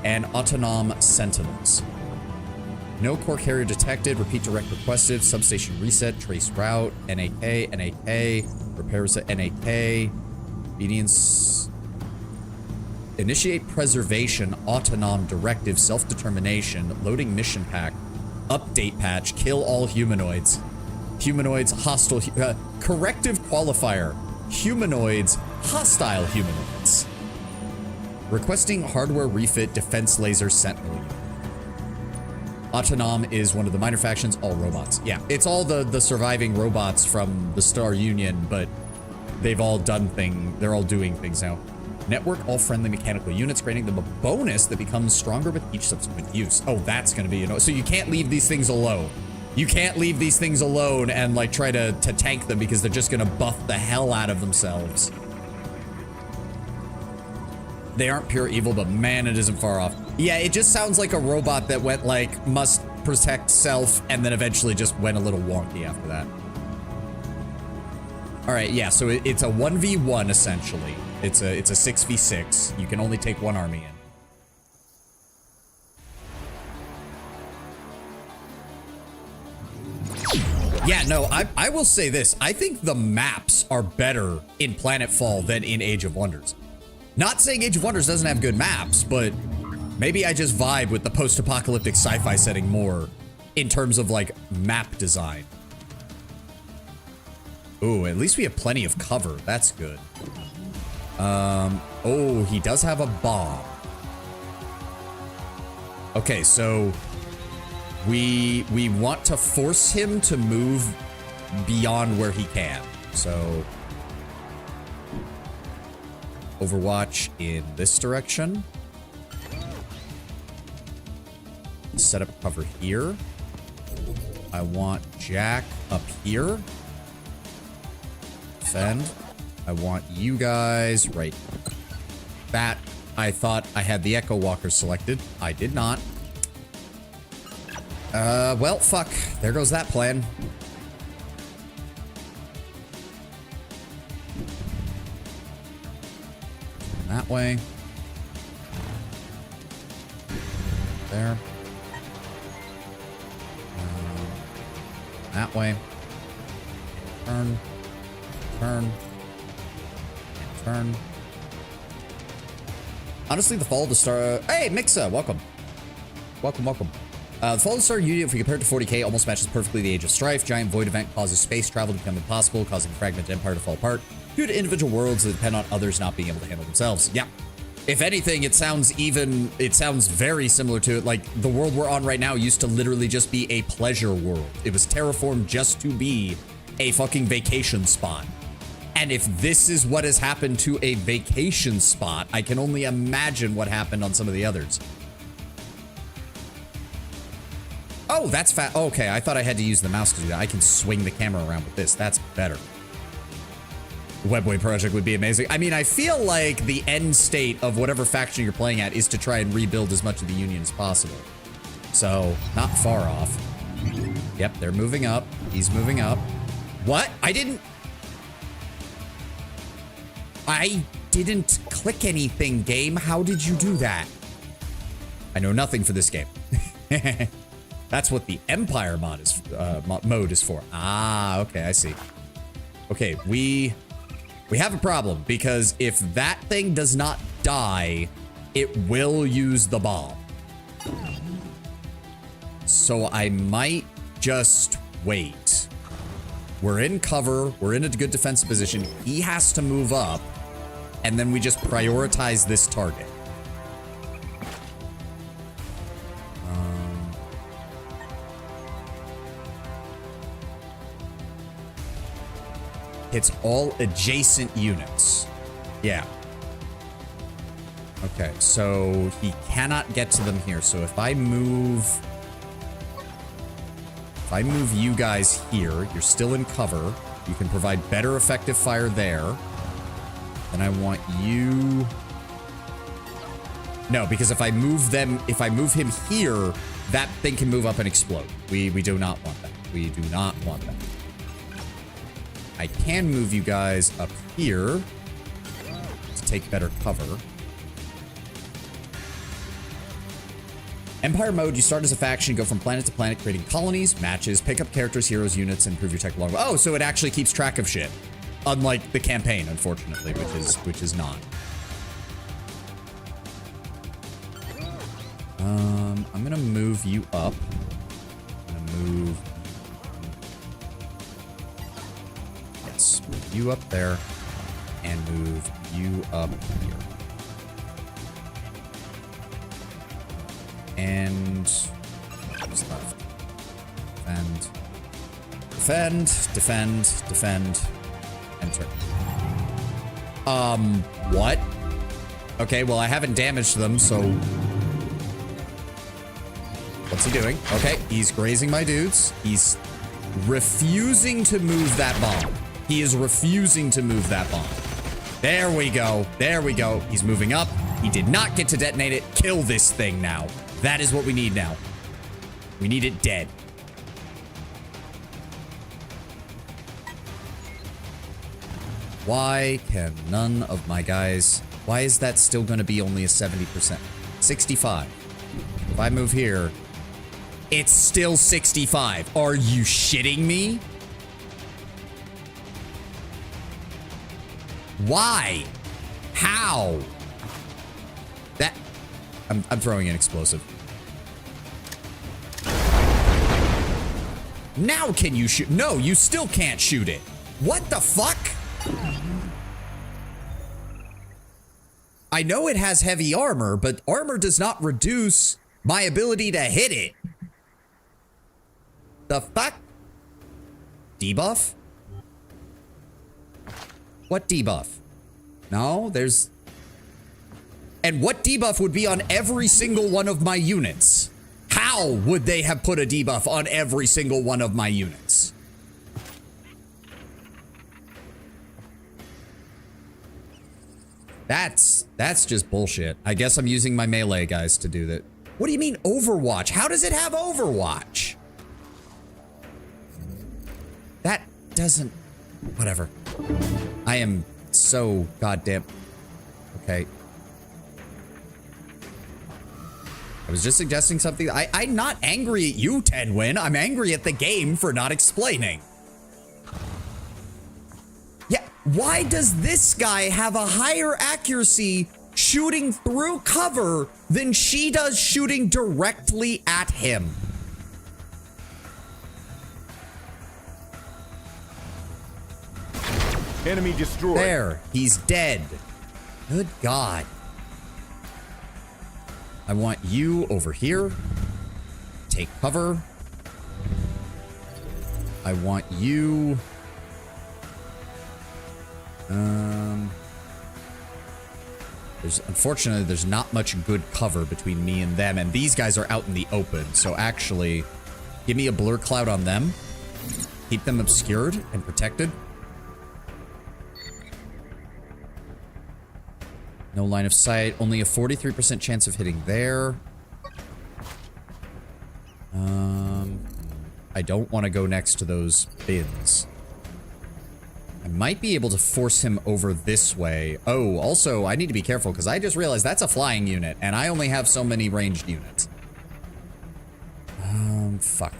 And Autonom Sentinels. No core carrier detected. Repeat direct requested. Substation reset. Trace route. NAK. NAK. Repair reset. NAK. Obedience. Initiate preservation. Autonom directive. Self-determination. Loading mission pack. Update patch. Kill all humanoids. Humanoids. Hostile. Corrective qualifier. Humanoids. Hostile humanoids. Requesting hardware refit. Defense laser sentinel unit. Autonom is one of the minor factions, all robots. Yeah, it's all the surviving robots from the Star Union, but they've all they're all doing things now. Network all friendly mechanical units, granting them a bonus that becomes stronger with each subsequent use. Oh, that's gonna be, so you can't leave these things alone. You can't leave these things alone and like try to tank them because they're just gonna buff the hell out of themselves. They aren't pure evil, but man, it isn't far off. Yeah, it just sounds like a robot that went like, must protect self, and then eventually just went a little wonky after that. All right, yeah, so it's a 1v1 essentially. It's a 6v6. You can only take one army in. Yeah, no, I will say this. I think the maps are better in Planetfall than in Age of Wonders. Not saying Age of Wonders doesn't have good maps, but maybe I just vibe with the post-apocalyptic sci-fi setting more in terms of like map design. Ooh, at least we have plenty of cover. That's good. Oh, he does have a bomb. Okay, so we want to force him to move beyond where he can. So Overwatch in this direction. set up cover here. I want Jack up here. Defend. I want you guys right. That, I thought I had the Echo Walker selected. I did not. Well, fuck. There goes that plan. That way. There. That way. Turn. Turn. Turn. Honestly, the Fall of the Star... Hey, Mixa, welcome. Welcome, welcome. The Fall of the Star Union, if we compare it to 40k, almost matches perfectly the Age of Strife. Giant void event causes space travel to become impossible, causing a fragmented empire to fall apart due to individual worlds that depend on others not being able to handle themselves. Yeah. If anything, it sounds very similar to it. Like, the world we're on right now used to literally just be a pleasure world. It was terraformed just to be a fucking vacation spot. And if this is what has happened to a vacation spot, I can only imagine what happened on some of the others. Oh, that's fat. Okay, I thought I had to use the mouse to do that. I can swing the camera around with this. That's better. Webway project would be amazing. I mean, I feel like the end state of whatever faction you're playing at is to try and rebuild as much of the Union as possible. So, not far off. Yep, they're moving up. He's moving up. What? I didn't click anything, game. How did you do that? I know nothing for this game. That's what the Empire mode is for. Ah, okay, I see. Okay, we have a problem because if that thing does not die, it will use the bomb. So I might just wait. We're in cover. We're in a good defensive position. He has to move up, and then we just prioritize this target. Hits all adjacent units. Yeah. Okay, so he cannot get to them here. So if I move you guys here, you're still in cover. You can provide better effective fire there. Then I want you... No, because if I move him here, that thing can move up and explode. We do not want that. We do not want that. I can move you guys up here to take better cover. Empire mode, you start as a faction, go from planet to planet, creating colonies, matches, pick up characters, heroes, units, and improve your tech along. Oh, so it actually keeps track of shit. Unlike the campaign, unfortunately, which is not. I'm gonna move you up. I'm gonna move... Yes, move you up there. And move you up here. And... what's left? Defend. Defend. Defend. Enter. What? Okay, well, I haven't damaged them, so... What's he doing? Okay, he's grazing my dudes. He's refusing to move that bomb. He is refusing to move that bomb. There we go. There we go. He's moving up. He did not get to detonate it. Kill this thing now. That is what we need now. We need it dead. Why can none of my guys... Why is that still going to be only a 70%? 65. If I move here, it's still 65. Are you shitting me? Why? How? That... I'm throwing an explosive. Now can you shoot? No, you still can't shoot it. What the fuck? I know it has heavy armor, but armor does not reduce my ability to hit it. The fuck? Debuff? What debuff? No, there's... And what debuff would be on every single one of my units? How? How would they have put a debuff on every single one of my units? That's just bullshit. I guess I'm using my melee guys to do that. What do you mean Overwatch? How does it have Overwatch? That doesn't... Whatever. I am so goddamn... Okay. I was just suggesting something. I'm not angry at you, Tenwin. I'm angry at the game for not explaining. Yeah, why does this guy have a higher accuracy shooting through cover than she does shooting directly at him? Enemy destroyed. There, he's dead. Good God. I want you over here. Take cover. I want you... Unfortunately, there's not much good cover between me and them, and these guys are out in the open, so actually, give me a blur cloud on them. Keep them obscured and protected. No line of sight, only a 43% chance of hitting there. I don't want to go next to those bins. I might be able to force him over this way. Oh, also, I need to be careful because I just realized that's a flying unit, and I only have so many ranged units. Fuck.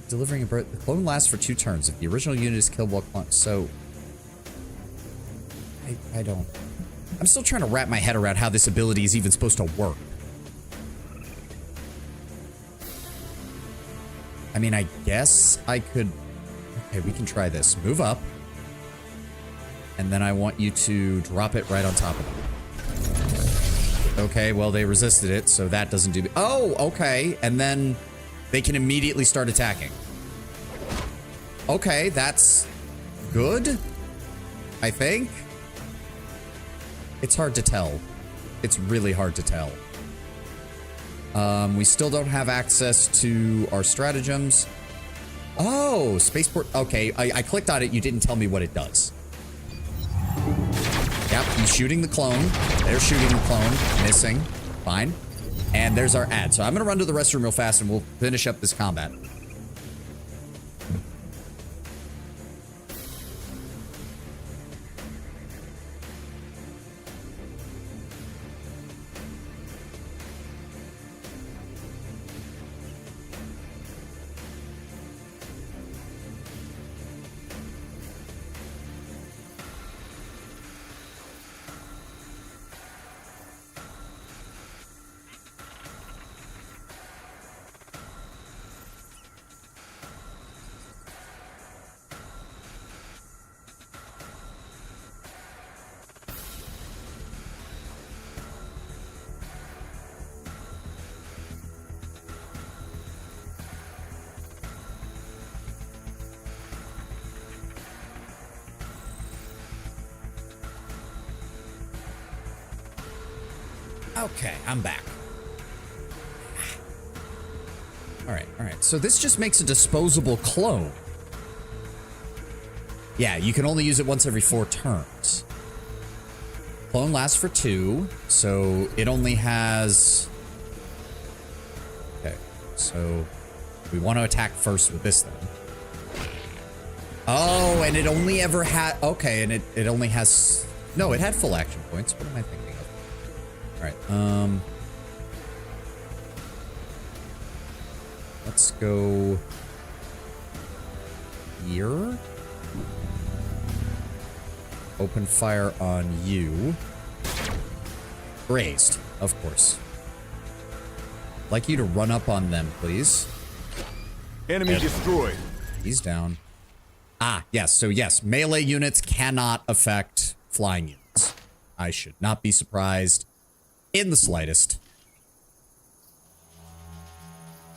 Delivering a bird. The clone lasts for 2 turns. If the original unit is killed while clone, so I don't. I'm still trying to wrap my head around how this ability is even supposed to work. I mean, I guess I could. Okay, we can try this. Move up, and then I want you to drop it right on top of them. Okay, well they resisted it, so that doesn't do. Oh, okay, and then they can immediately start attacking. Okay, that's good, I think. It's hard to tell. It's really hard to tell. We still don't have access to our stratagems. Oh, spaceport. Okay, I clicked on it. You didn't tell me what it does. Yep, he's shooting the clone. They're shooting the clone. Missing. Fine. And there's our ad. So I'm going to run to the restroom real fast and we'll finish up this combat. Okay, I'm back. All right. So this just makes a disposable clone. Yeah, you can only use it once every 4 turns. Clone lasts for 2, so it only has... Okay, so we want to attack first with this then. Oh, and it only ever had... Okay, and it only has... No, it had full action points. What am I thinking of? All right, let's go here. Open fire on you. Grazed, of course. I'd like you to run up on them, please. Enemy destroyed. He's down. Ah, yes. So yes, melee units cannot affect flying units. I should not be surprised in the slightest.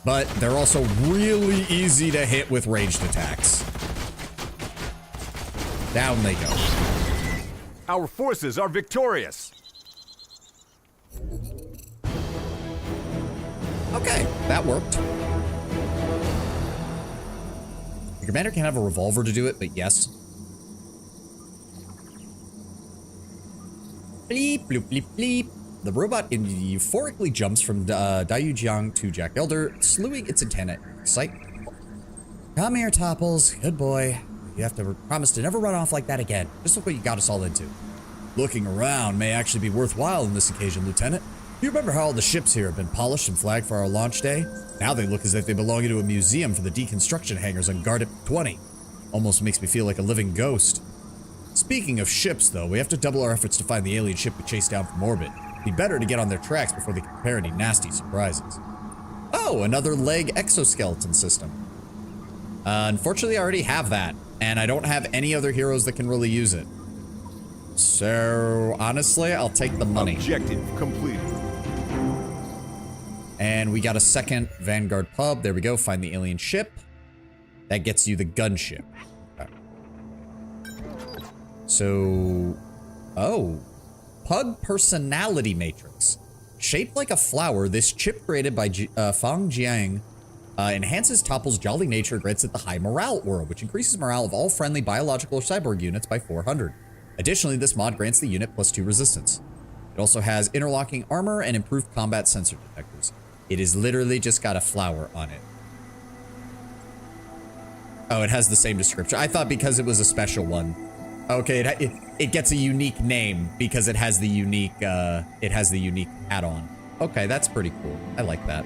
But they're also really easy to hit with ranged attacks. Down they go. Our forces are victorious. Okay, that worked. The commander can have a revolver to do it, but yes. Bleep, bloop, bleep, bleep. The robot euphorically jumps from Dayu Jiang to Jack Elder, slewing its antenna in sight. Come here, Topples. Good boy. You have to promise to never run off like that again. Just look what you got us all into. Looking around may actually be worthwhile on this occasion, Lieutenant. You remember how all the ships here have been polished and flagged for our launch day? Now they look as if they belong into a museum for the deconstruction hangars on Guard 20. Almost makes me feel like a living ghost. Speaking of ships, though, we have to double our efforts to find the alien ship we chased down from orbit. It'd be better to get on their tracks before they prepare any nasty surprises. Oh, another leg exoskeleton system. Unfortunately, I already have that, and I don't have any other heroes that can really use it. So, honestly, I'll take the money. Objective completed. And we got a second Vanguard pub. There we go. Find the alien ship. That gets you the gunship. Okay. So, oh. Pug personality matrix. Shaped like a flower, this chip created by Fang Jiang enhances Topple's jolly nature, grants it the high morale aura, which increases morale of all friendly biological or cyborg units by 400. Additionally, this mod grants the unit +2 resistance. It also has interlocking armor and improved combat sensor detectors. It is literally just got a flower on it. Oh, it has the same description. I thought because it was a special one. Okay, it gets a unique name because it has the unique add-on. Okay, that's pretty cool. I like that.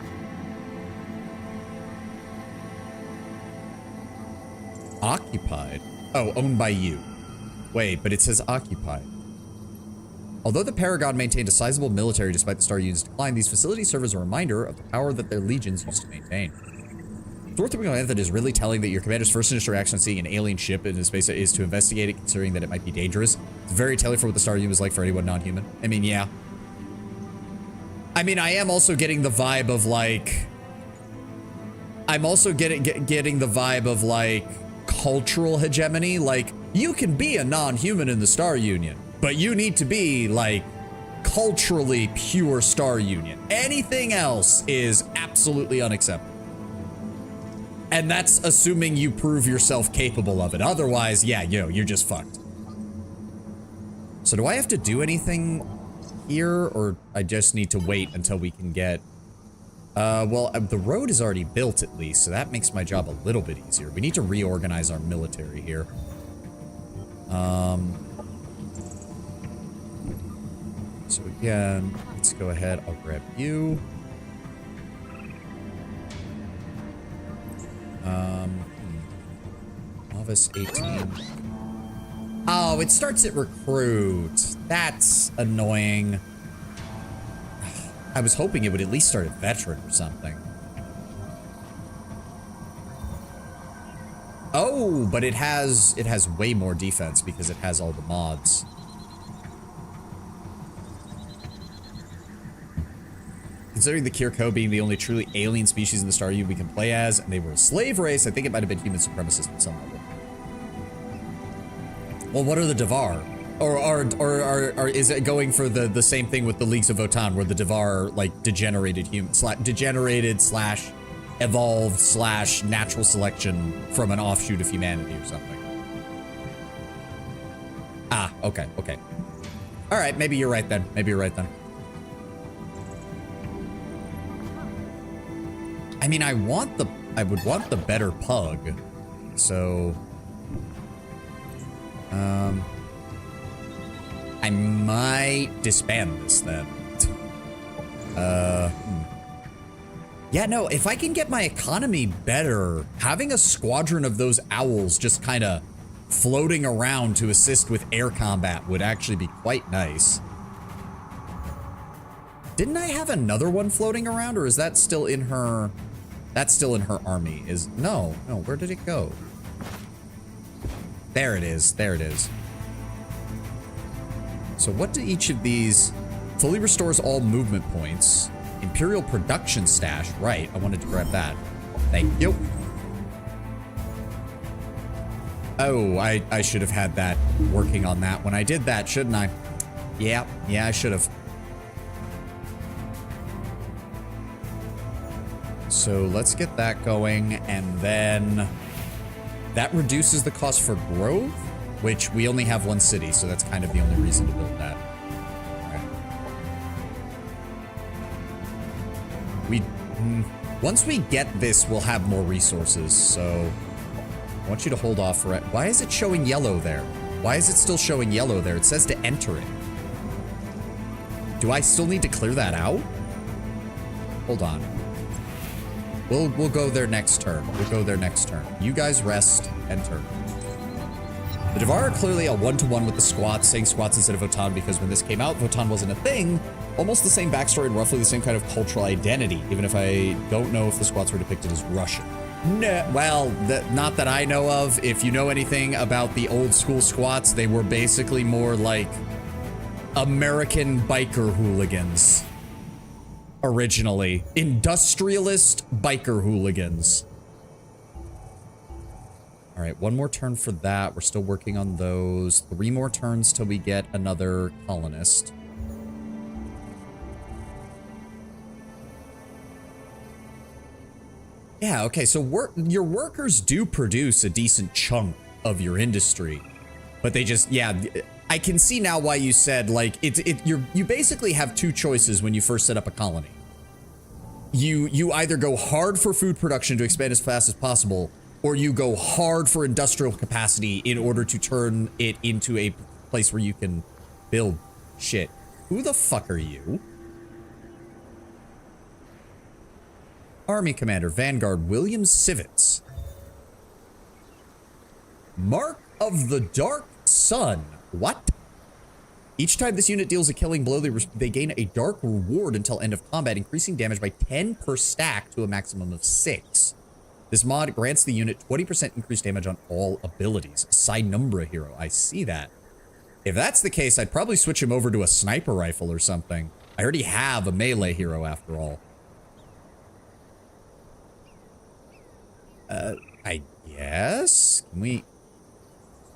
Occupied. Oh, owned by you. Wait, but it says occupied. Although the Paragon maintained a sizable military despite the Star Union's decline, these facilities serve as a reminder of the power that their legions used to maintain. It's worth pointing out that is really telling that your commander's first initial reaction on seeing an alien ship in space is to investigate it, considering that it might be dangerous. It's very telling for what the Star Union was like for anyone non-human. I mean, yeah. I mean, I am also getting the vibe of like... I'm also getting the vibe of like cultural hegemony. Like, you can be a non-human in the Star Union, but you need to be like culturally pure Star Union. Anything else is absolutely unacceptable. And that's assuming you prove yourself capable of it. Otherwise, yeah, you're just fucked. So do I have to do anything here, or I just need to wait until we can get... well, the road is already built at least, so that makes my job a little bit easier. We need to reorganize our military here. So again, let's go ahead. I'll grab you. Novice 18. Oh, it starts at recruit. That's annoying. I was hoping it would at least start at veteran or something. Oh, but it has way more defense because it has all the mods. Considering the Kirko being the only truly alien species in the Star Union we can play as, and they were a slave race, I think it might have been human supremacists at some level. Well, what are the Devar? Or is it going for the same thing with the Leagues of Votan, where the Devar are like degenerated slash evolved slash natural selection from an offshoot of humanity or something? Ah, okay. All right, maybe you're right then. I mean, I would want the better pug, so, I might disband this then. Yeah, no, if I can get my economy better, having a squadron of those owls just kind of floating around to assist with air combat would actually be quite nice. Didn't I have another one floating around, or is that still in her... That's still in her army. No, where did it go? There it is. So what do each of these... Fully restores all movement points. Imperial production stash. Right, I wanted to grab that. Thank you. Oh, I should have had that working on that when I did that, shouldn't I? Yeah, I should have. So let's get that going, and then that reduces the cost for growth, which we only have one city, so that's kind of the only reason to build that. Once we get this, we'll have more resources, so I want you to hold off for it. Why is it showing yellow there? Why is it still showing yellow there? It says to enter it. Do I still need to clear that out? Hold on. We'll go there next turn. We'll go there next turn. You guys rest and turn. The Devar are clearly a one-to-one with the Squats, saying Squats instead of Votan because when this came out, Votan wasn't a thing. Almost the same backstory and roughly the same kind of cultural identity, even if I don't know if the Squats were depicted as Russian. No, well, not that I know of. If you know anything about the old school Squats, they were basically more like American biker hooligans. Originally. Industrialist biker hooligans. All right, one more turn for that. We're still working on those. 3 more turns till we get another colonist. Yeah, okay, so your workers do produce a decent chunk of your industry, but they just, yeah, I can see now why you said, like, you basically have 2 choices when you first set up a colony. You either go hard for food production to expand as fast as possible, or you go hard for industrial capacity in order to turn it into a place where you can build shit. Who the fuck are you? Army Commander, Vanguard, William Civets. Mark of the Dark Sun. What? Each time this unit deals a killing blow, they gain a dark reward until end of combat, increasing damage by 10 per stack to a maximum of 6. This mod grants the unit 20% increased damage on all abilities. Synumbra hero. I see that. If that's the case, I'd probably switch him over to a sniper rifle or something. I already have a melee hero after all. I guess? Can we...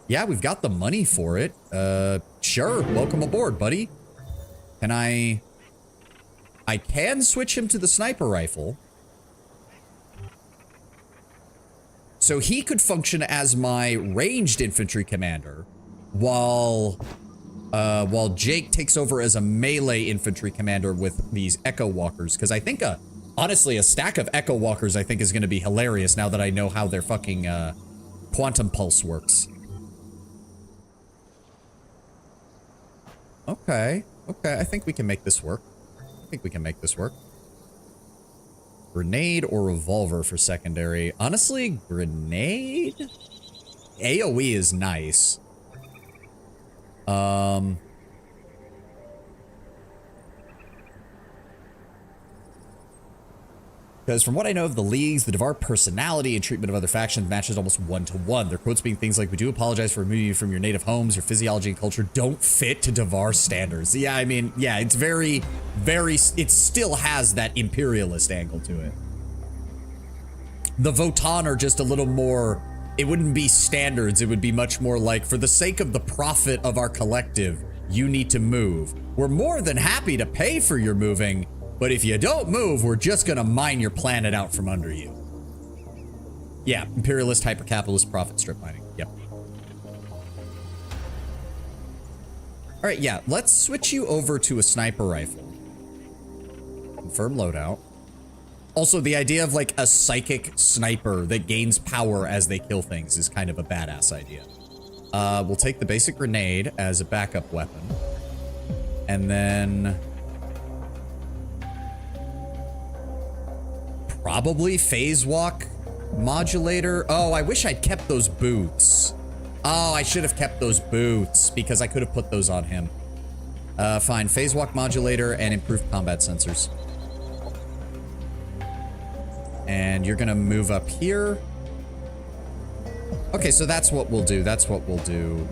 Yeah, we've got the money for it. Sure. Welcome aboard, buddy. Can I can switch him to the sniper rifle. So he could function as my ranged infantry commander while Jake takes over as a melee infantry commander with these Echo Walkers. Because I think honestly, a stack of Echo Walkers I think is going to be hilarious now that I know how their fucking quantum pulse works. Okay, I think we can make this work. Grenade or revolver for secondary. Honestly, grenade? AoE is nice. Because from what I know of the leagues, the Devar personality and treatment of other factions matches almost 1-to-1. Their quotes being things like, "We do apologize for removing you from your native homes. Your physiology and culture don't fit to Devar standards." Yeah, I mean, yeah, it's very, it still has that imperialist angle to it. The Votan are just a little more, it wouldn't be standards. It would be much more like, for the sake of the profit of our collective, you need to move. We're more than happy to pay for your moving, but if you don't move, we're just gonna mine your planet out from under you. Yeah, imperialist, hyper-capitalist, profit strip mining. Yep. All right, yeah, let's switch you over to a sniper rifle. Confirm loadout. Also, the idea of like a psychic sniper that gains power as they kill things is kind of a badass idea. We'll take the basic grenade as a backup weapon. And then... probably phase walk modulator. Oh, I wish I'd kept those boots. Oh, I should have kept those boots because I could have put those on him. Fine. Phase walk modulator and improved combat sensors. And you're gonna move up here. Okay, so that's what we'll do.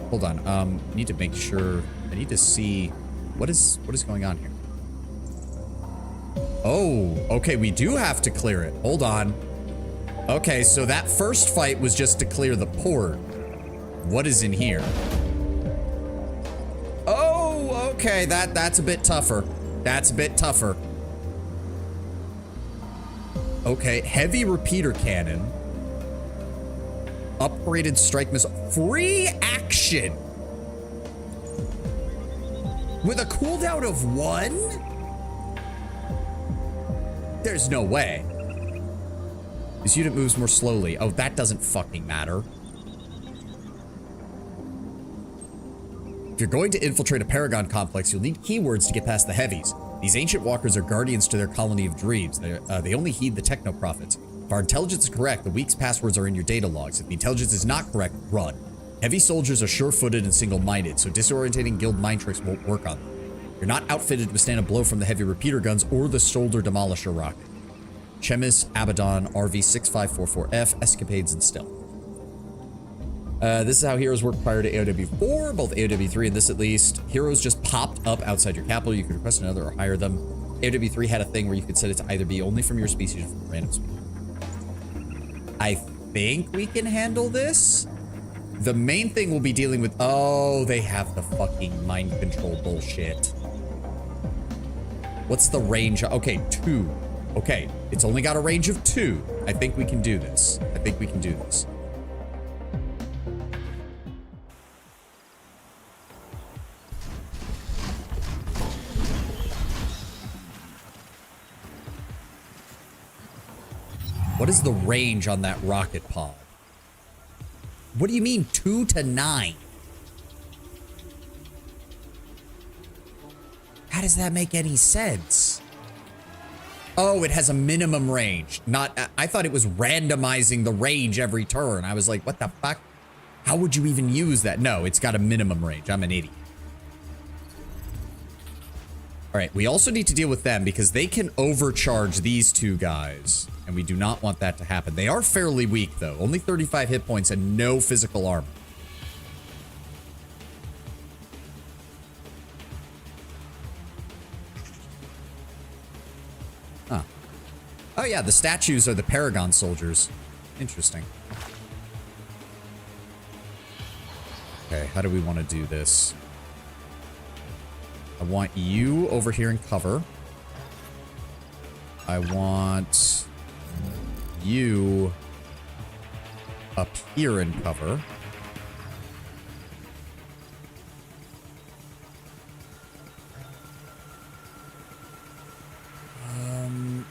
Hold on. Need to make sure. I need to see what is going on here. Oh, okay, we do have to clear it. Hold on. Okay, so that first fight was just to clear the port. What is in here? Oh, okay. That's a bit tougher. That's a bit tougher. Okay, heavy repeater cannon. Upgraded strike missile. Free action! With a cooldown of 1? There's no way. This unit moves more slowly. Oh, that doesn't fucking matter. If you're going to infiltrate a Paragon complex, you'll need keywords to get past the heavies. These ancient walkers are guardians to their colony of dreams. They only heed the techno prophets. If our intelligence is correct, the week's passwords are in your data logs. If the intelligence is not correct, run. Heavy soldiers are sure-footed and single-minded, so disorientating guild mind tricks won't work on them. You're not outfitted to withstand a blow from the heavy repeater guns or the shoulder demolisher rocket. Chemis, Abaddon, RV6544F, escapades, and stealth. This is how heroes work prior to AOW4, both AOW3 and this at least. Heroes just popped up outside your capital. You could request another or hire them. AOW3 had a thing where you could set it to either be only from your species or from a random species. I think we can handle this. The main thing we'll be dealing with... Oh, they have the fucking mind control bullshit. What's the range? Okay, 2. Okay, it's only got a range of 2. I think we can do this. I think we can do this. What is the range on that rocket pod? What do you mean 2 to 9? How does that make any sense? Oh, it has a minimum range. Not, I thought it was randomizing the range every turn. I was like, what the fuck? How would you even use that? No, it's got a minimum range. I'm an idiot. All right, we also need to deal with them because they can overcharge these two guys. And we do not want that to happen. They are fairly weak, though. Only 35 hit points and no physical armor. Huh. Oh, yeah, the statues are the Paragon soldiers. Interesting. Okay, how do we want to do this? I want you over here in cover. I want... you up here in cover.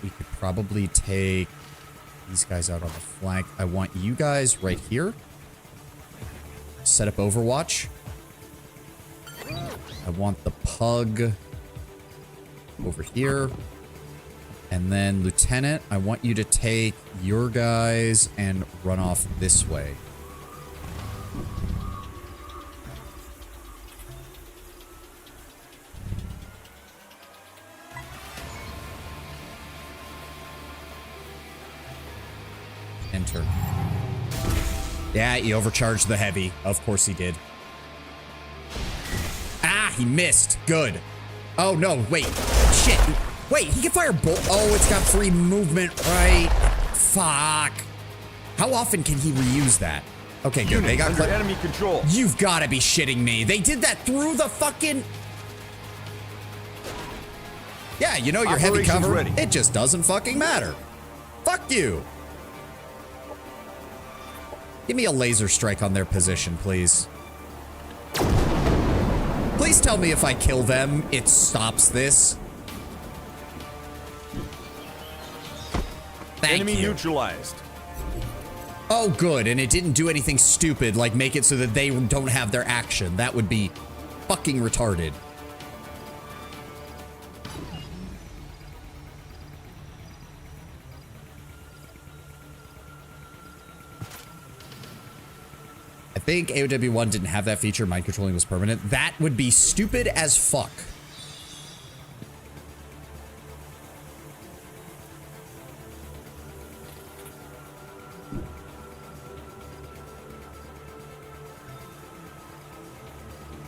We could probably take these guys out on the flank. I want you guys right here. Set up Overwatch. I want the pug over here. And then, Lieutenant, I want you to take your guys and run off this way. Enter. Yeah, he overcharged the heavy. Of course he did. Ah, he missed. Good. Oh, no, wait. Shit. Wait, he can fire bolt. Oh, it's got free movement, right? Fuck. How often can he reuse that? Okay, good. They got under enemy control. You've got to be shitting me. They did that through the fucking... Yeah, you know your heavy cover. Ready. It just doesn't fucking matter. Fuck you. Give me a laser strike on their position, please. Please tell me if I kill them, it stops this. Thank Enemy you. neutralized. Oh, good. And it didn't do anything stupid like make it so that they don't have their action. That would be fucking retarded. I think AOW1 didn't have that feature. Mind controlling was permanent. That would be stupid as fuck.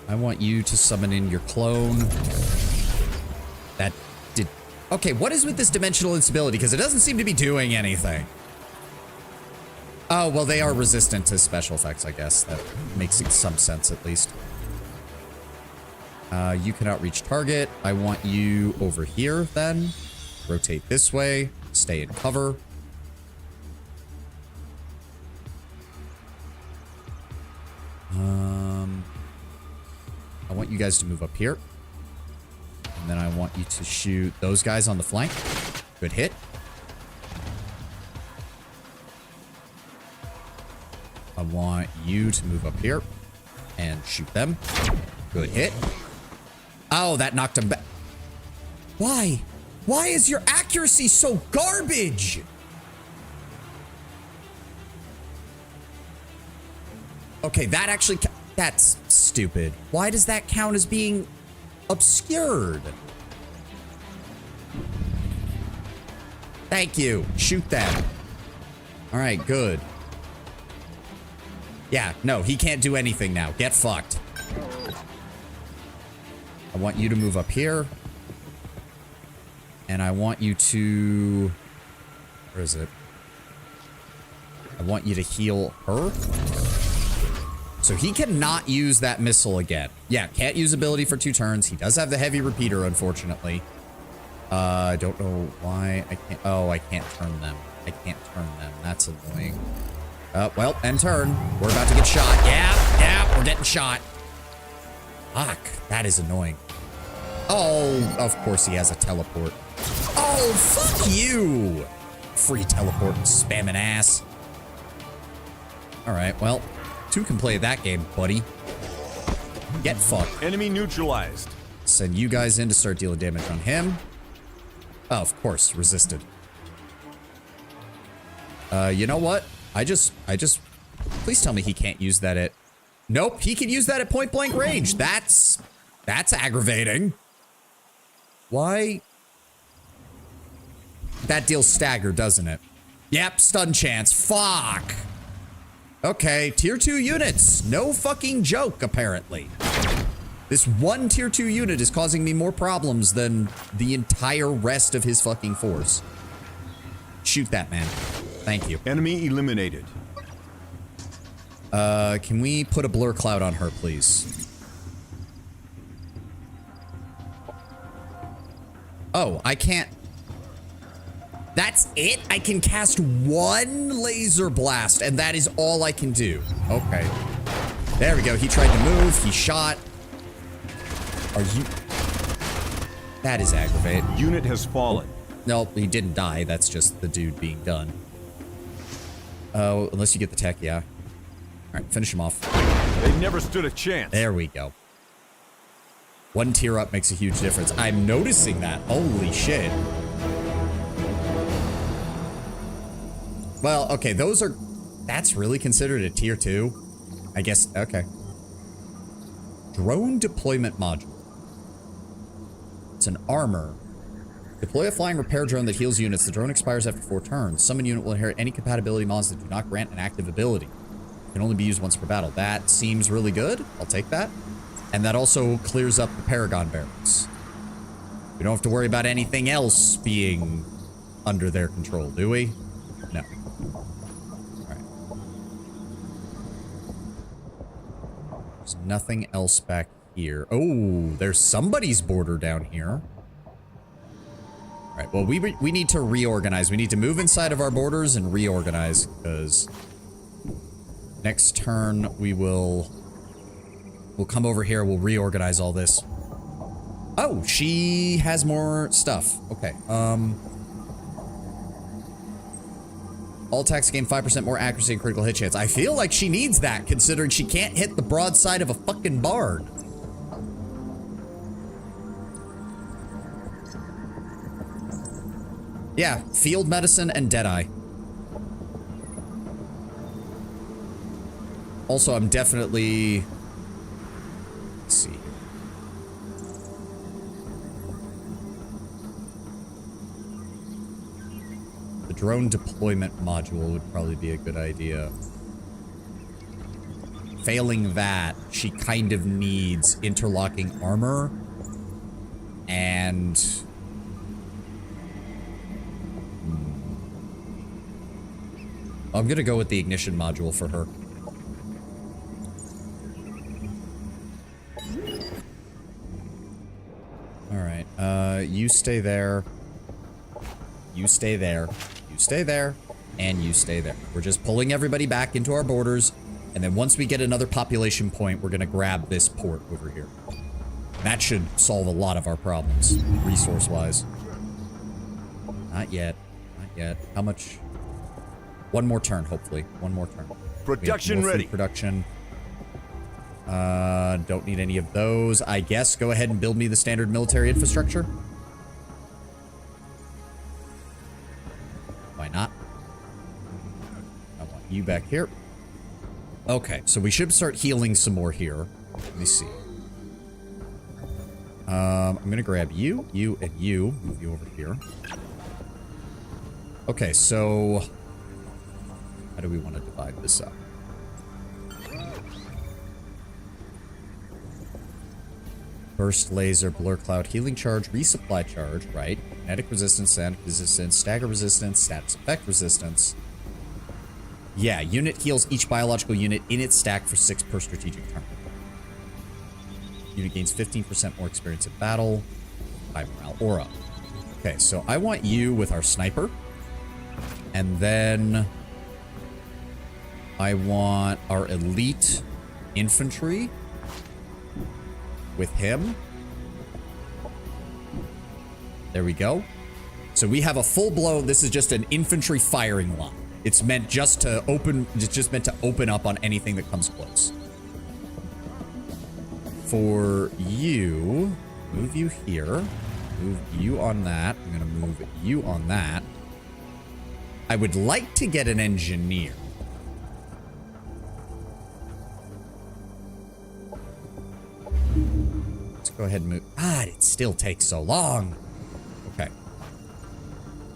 I want you to summon in your clone. That did... Okay, what is with this dimensional instability? Because it doesn't seem to be doing anything. Oh, well, they are resistant to special effects, I guess. That makes some sense, at least. You cannot reach target. I want you over here, then. Rotate this way. Stay in cover. I want you guys to move up here. And then I want you to shoot those guys on the flank. Good hit. I want you to move up here and shoot them. Good hit. Oh, that knocked him back. Why? Why is your accuracy so garbage? Okay, that actually... That's stupid. Why does that count as being obscured? Thank you. Shoot them. All right, good. Yeah, no, he can't do anything now. Get fucked. I want you to move up here. And I want you to... Where is it? I want you to heal her. So he cannot use that missile again. Yeah, can't use ability for 2 turns. He does have the heavy repeater, unfortunately. I don't know why I can't... Oh, I can't turn them. I can't turn them. That's annoying. Well, end turn. We're about to get shot. Yeah, we're getting shot. Fuck, that is annoying. Oh, of course he has a teleport. Oh, fuck you. Free teleport and spamming ass. All right, well, 2 can play that game, buddy. Get fucked. Enemy neutralized. Send you guys in to start dealing damage on him. Oh, of course, resisted. You know what? I just, please tell me he can't use that at, nope, he can use that at point blank range. That's aggravating. Why? That deals stagger, doesn't it? Yep, stun chance. Fuck. Okay, tier 2 units. No fucking joke, apparently. This one tier 2 unit is causing me more problems than the entire rest of his fucking force. Shoot that man. Thank you. Enemy eliminated. Can we put a blur cloud on her, please? Oh, I can't. That's it? I can cast 1 laser blast, and that is all I can do. Okay. There we go. He tried to move. He shot. Are you... That is aggravating. Unit has fallen. Nope, he didn't die. That's just the dude being done. Oh, unless you get the tech, yeah. All right, finish him off. They never stood a chance. There we go. 1 tier up makes a huge difference. I'm noticing that. Holy shit. Well, okay, those are... That's really considered a tier 2? I guess, okay. Drone deployment module. It's an armor. Deploy a flying repair drone that heals units. The drone expires after 4 turns. Summon unit will inherit any compatibility mods that do not grant an active ability. It can only be used once per battle. That seems really good. I'll take that. And that also clears up the Paragon barracks. We don't have to worry about anything else being under their control, do we? No. Alright. There's nothing else back here. Oh, there's somebody's border down here. Alright, well, we need to reorganize. We need to move inside of our borders and reorganize, because next turn we'll come over here, we'll reorganize all this. Oh, she has more stuff. Okay, all attacks gain 5% more accuracy and critical hit chance. I feel like she needs that, considering she can't hit the broadside of a fucking bard. Yeah, field medicine and Deadeye. Also, I'm definitely... Let's see. The drone deployment module would probably be a good idea. Failing that, she kind of needs interlocking armor and... I'm gonna go with the ignition module for her. Alright, you stay there. You stay there. You stay there. And you stay there. We're just pulling everybody back into our borders. And then once we get another population point, we're gonna grab this port over here. That should solve a lot of our problems, resource-wise. Not yet. Not yet. How much? One more turn, hopefully. One more turn. Production ready. Production. Don't need any of those. I guess go ahead and build me the standard military infrastructure. Why not? I want you back here. Okay, so we should start healing some more here. Let me see. I'm gonna grab you, you, and you. Move you over here. Okay, so how do we want to divide this up? Burst laser, blur cloud, healing charge, resupply charge, right? Kinetic resistance, static resistance, stagger resistance, status effect resistance. Yeah, unit heals each biological unit in its stack for 6 per strategic turn. Unit gains 15% more experience in battle. High morale aura. Okay, so I want you with our sniper. And then I want our elite infantry with him. There we go. So we have a full blown, this is just an infantry firing line. It's meant just to open, it's just meant to open up on anything that comes close. For you, move you here. Move you on that. I'm gonna move you on that. I would like to get an engineer. Let's go ahead and move. God, it still takes so long. Okay.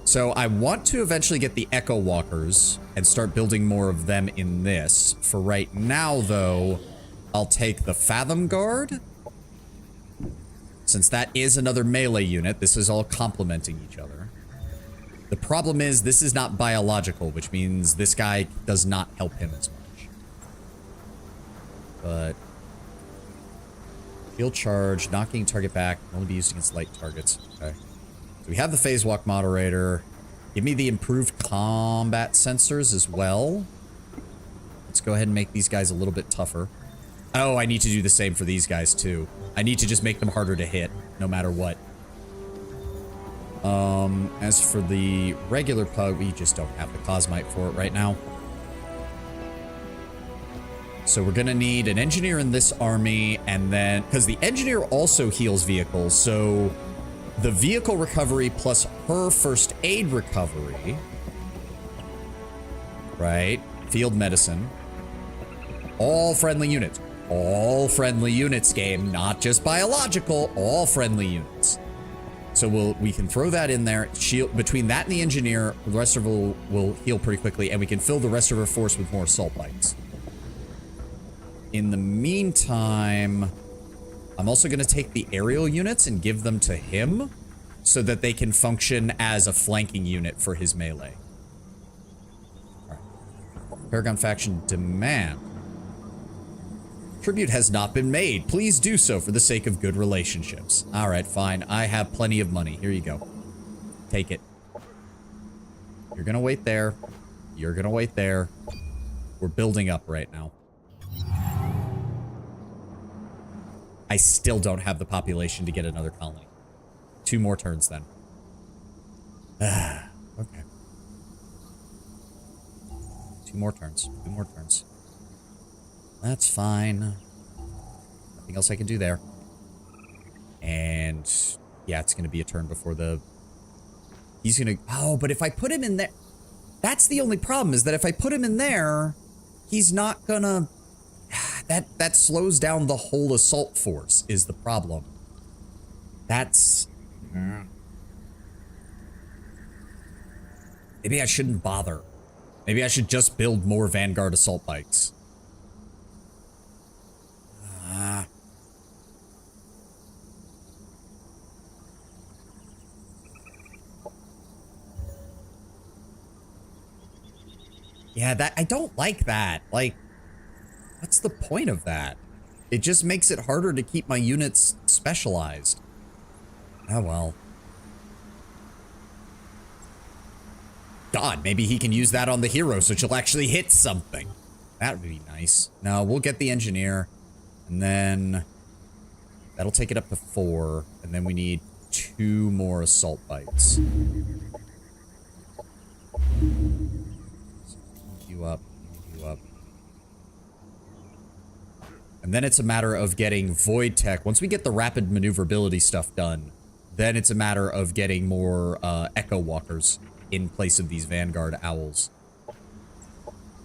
So I want to eventually get the Echo Walkers and start building more of them in this. For right now, though, I'll take the Fathom Guard. Since that is another melee unit, this is all complementing each other. The problem is this is not biological, which means this guy does not help him as much. But field charge, knocking target back, can only be used against light targets. Okay. So we have the phase walk moderator. Give me the improved combat sensors as well. Let's go ahead and make these guys a little bit tougher. Oh, I need to do the same for these guys too. I need to just make them harder to hit, no matter what. As for the regular pug, we just don't have the Cosmite for it right now. So we're gonna need an engineer in this army, and then, because the engineer also heals vehicles, so the vehicle recovery plus her first aid recovery, right? Field medicine. All friendly units. All friendly units, game, not just biological, all friendly units. So we can throw that in there. Shield between that and the engineer, the rest of it will heal pretty quickly, and we can fill the rest of our force with more assault bikes. In the meantime, I'm also going to take the aerial units and give them to him so that they can function as a flanking unit for his melee. All right. Paragon faction demand. Tribute has not been made. Please do so for the sake of good relationships. All right, fine. I have plenty of money. Here you go. Take it. You're gonna wait there. You're gonna wait there. We're building up right now. I still don't have the population to get another colony. 2 more turns then. Okay. 2 more turns. 2 more turns. That's fine. Nothing else I can do there. And yeah, it's going to be a turn before the... He's going to... Oh, but if I put him in there... That's the only problem, is that if I put him in there, he's not going to... That slows down the whole assault force, is the problem. That's... Maybe I shouldn't bother. Maybe I should just build more Vanguard assault bikes. Yeah, that I don't like that. Like, what's the point of that? It just makes it harder to keep my units specialized. Oh, well. God, maybe he can use that on the hero so she'll actually hit something. That would be nice. No, we'll get the engineer. And then that'll take it up to 4. And then we need 2 more assault bites. You up. You up. And then it's a matter of getting void tech. Once we get the rapid maneuverability stuff done, then it's a matter of getting more echo walkers in place of these vanguard owls.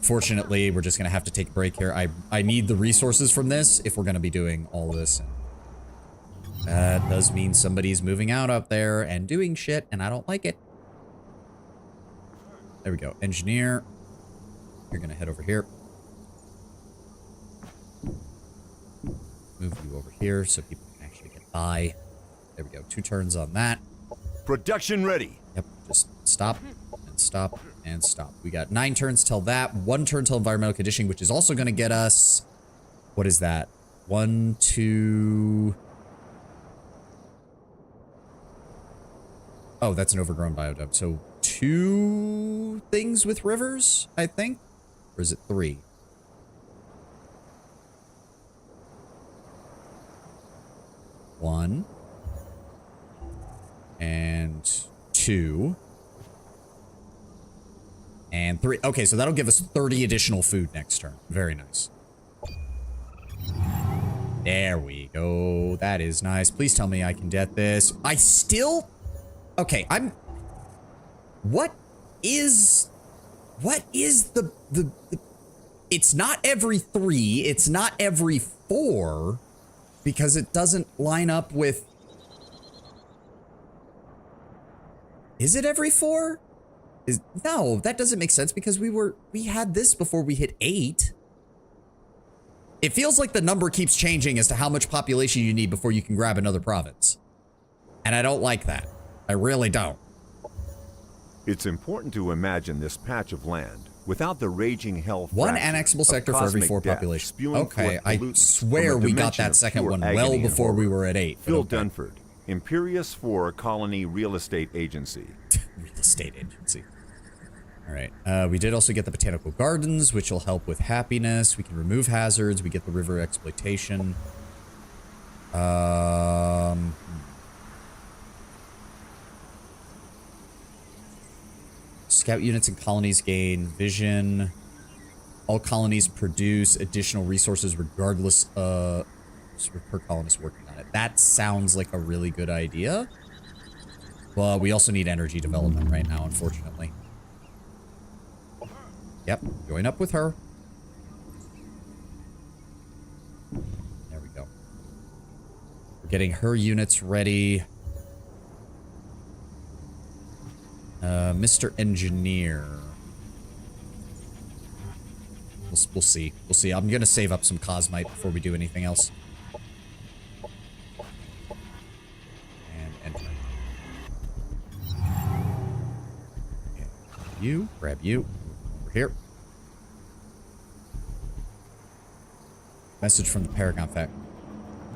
Fortunately, we're just gonna have to take a break here. I need the resources from this if we're gonna be doing all this. That does mean somebody's moving out up there and doing shit, and I don't like it. There we go. Engineer, you're gonna head over here. Move you over here so people can actually get by. There we go. 2 turns on that. Production ready. Yep. Just stop and stop and stop. We got 9 turns till that. 1 turn till environmental conditioning, which is also going to get us... What is that? 1, 2... Oh, that's an overgrown biodome. So 2 things with rivers, I think? Or is it 3? One. And 2. And 3. Okay, so that'll give us 30 additional food next turn. Very nice. There we go. That is nice. Please tell me I can get this. I still... Okay, I'm... What is the... It's not every 3. It's not every 4. Because it doesn't line up with... Is it every 4? No, that doesn't make sense because we had this before we hit 8. It feels like the number keeps changing as to how much population you need before you can grab another province. And I don't like that. I really don't. It's important to imagine this patch of land without the raging hell. 1 annexable sector for every 4 population. Okay, I swear we got that second one well before we were at 8. Phil Dunford, Imperius 4 Colony Real Estate Agency. Real Estate Agency. All right. We did also get the botanical gardens, which will help with happiness. We can remove hazards. We get the river exploitation. Scout units and colonies gain vision. All colonies produce additional resources regardless per colonist working on it. That sounds like a really good idea. Well, we also need energy development right now, unfortunately. Yep, join up with her. There we go. We're getting her units ready. Mr. Engineer. We'll see. We'll see. I'm gonna save up some cosmite before we do anything else. And enter. Okay. You, grab you. Over here. Message from the Paragon Fact.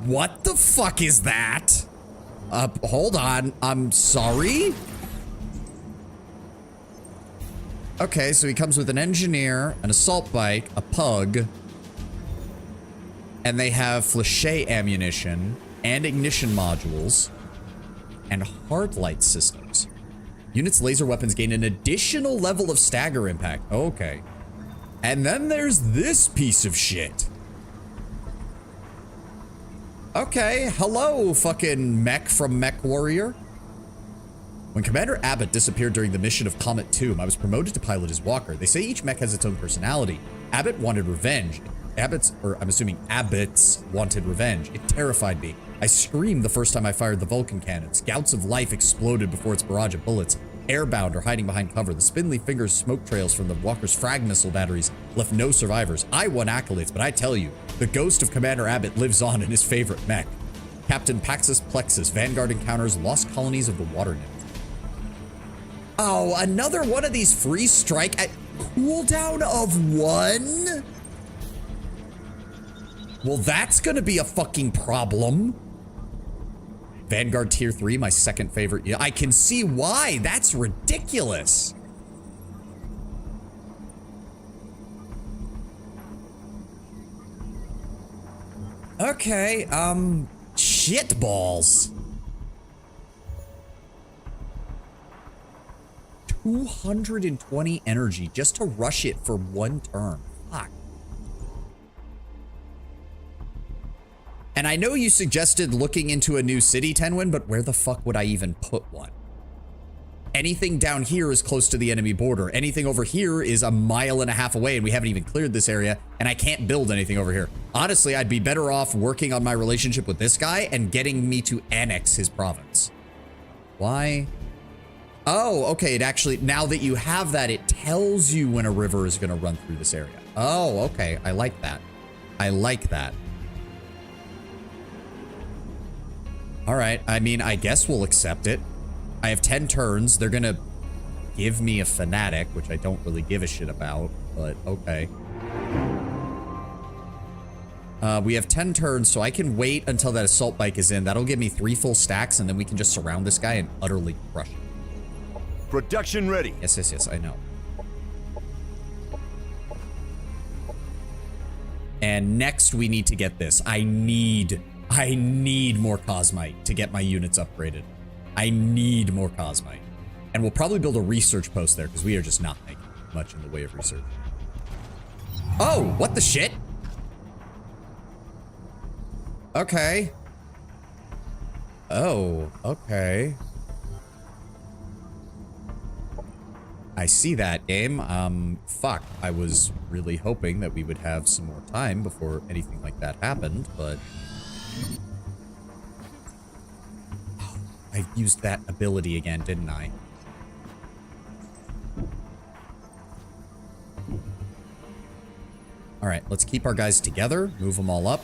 What the fuck is that? Hold on. I'm sorry? Okay, so he comes with an engineer, an assault bike, a pug, and they have flèche ammunition and ignition modules and hard light systems. Units' laser weapons gain an additional level of stagger impact. Okay. And then there's this piece of shit. Okay, hello, fucking mech from Mech Warrior. When Commander Abbott disappeared during the mission of Comet Tomb, I was promoted to pilot his walker. They say each mech has its own personality. Abbott wanted revenge. Abbott's wanted revenge. It terrified me. I screamed the first time I fired the Vulcan cannons. Gouts of life exploded before its barrage of bullets. Airbound or hiding behind cover, the spindly fingers smoke trails from the walker's frag missile batteries left no survivors. I won accolades, but I tell you, the ghost of Commander Abbott lives on in his favorite mech. Captain Paxus Plexus, Vanguard encounters lost colonies of the water nymph. Oh, another one of these free strike. cooldown of 1? Well, that's gonna be a fucking problem. Vanguard tier 3, my second favorite. Yeah, I can see why. That's ridiculous. Okay, shit balls. 220 energy just to rush it for 1 turn. Fuck. And I know you suggested looking into a new city, Tenwin, but where the fuck would I even put one? Anything down here is close to the enemy border. Anything over here is 1.5 miles away, and we haven't even cleared this area, and I can't build anything over here. Honestly, I'd be better off working on my relationship with this guy and getting me to annex his province. Why? Oh, okay, it actually, now that you have that, it tells you when a river is gonna run through this area. Oh, okay, I like that. I like that. All right, I mean, I guess we'll accept it. I have 10 turns. They're gonna give me a fanatic, which I don't really give a shit about, but okay. We have 10 turns, so I can wait until that assault bike is in. That'll give me 3 full stacks, and then we can just surround this guy and utterly crush him. Production ready. Yes, yes, yes, I know. And next we need to get this. I need more Cosmite to get my units upgraded. I need more Cosmite. And we'll probably build a research post there because we are just not making much in the way of research. Oh, what the shit? Okay. Oh, okay. I see that, game. Fuck. I was really hoping that we would have some more time before anything like that happened, but... Oh, I used that ability again, didn't I? Alright, let's keep our guys together. Move them all up.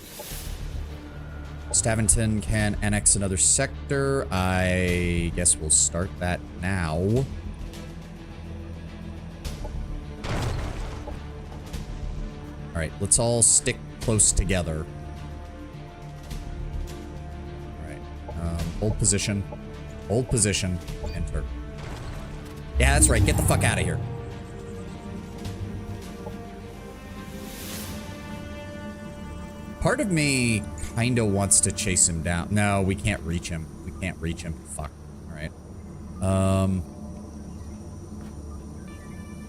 Stavington can annex another sector. I guess we'll start that now. Alright, let's all stick close together. Alright, hold position. Hold position. Enter. Yeah, that's right. Get the fuck out of here. Part of me kind of wants to chase him down. No, we can't reach him. We can't reach him. Fuck. Alright.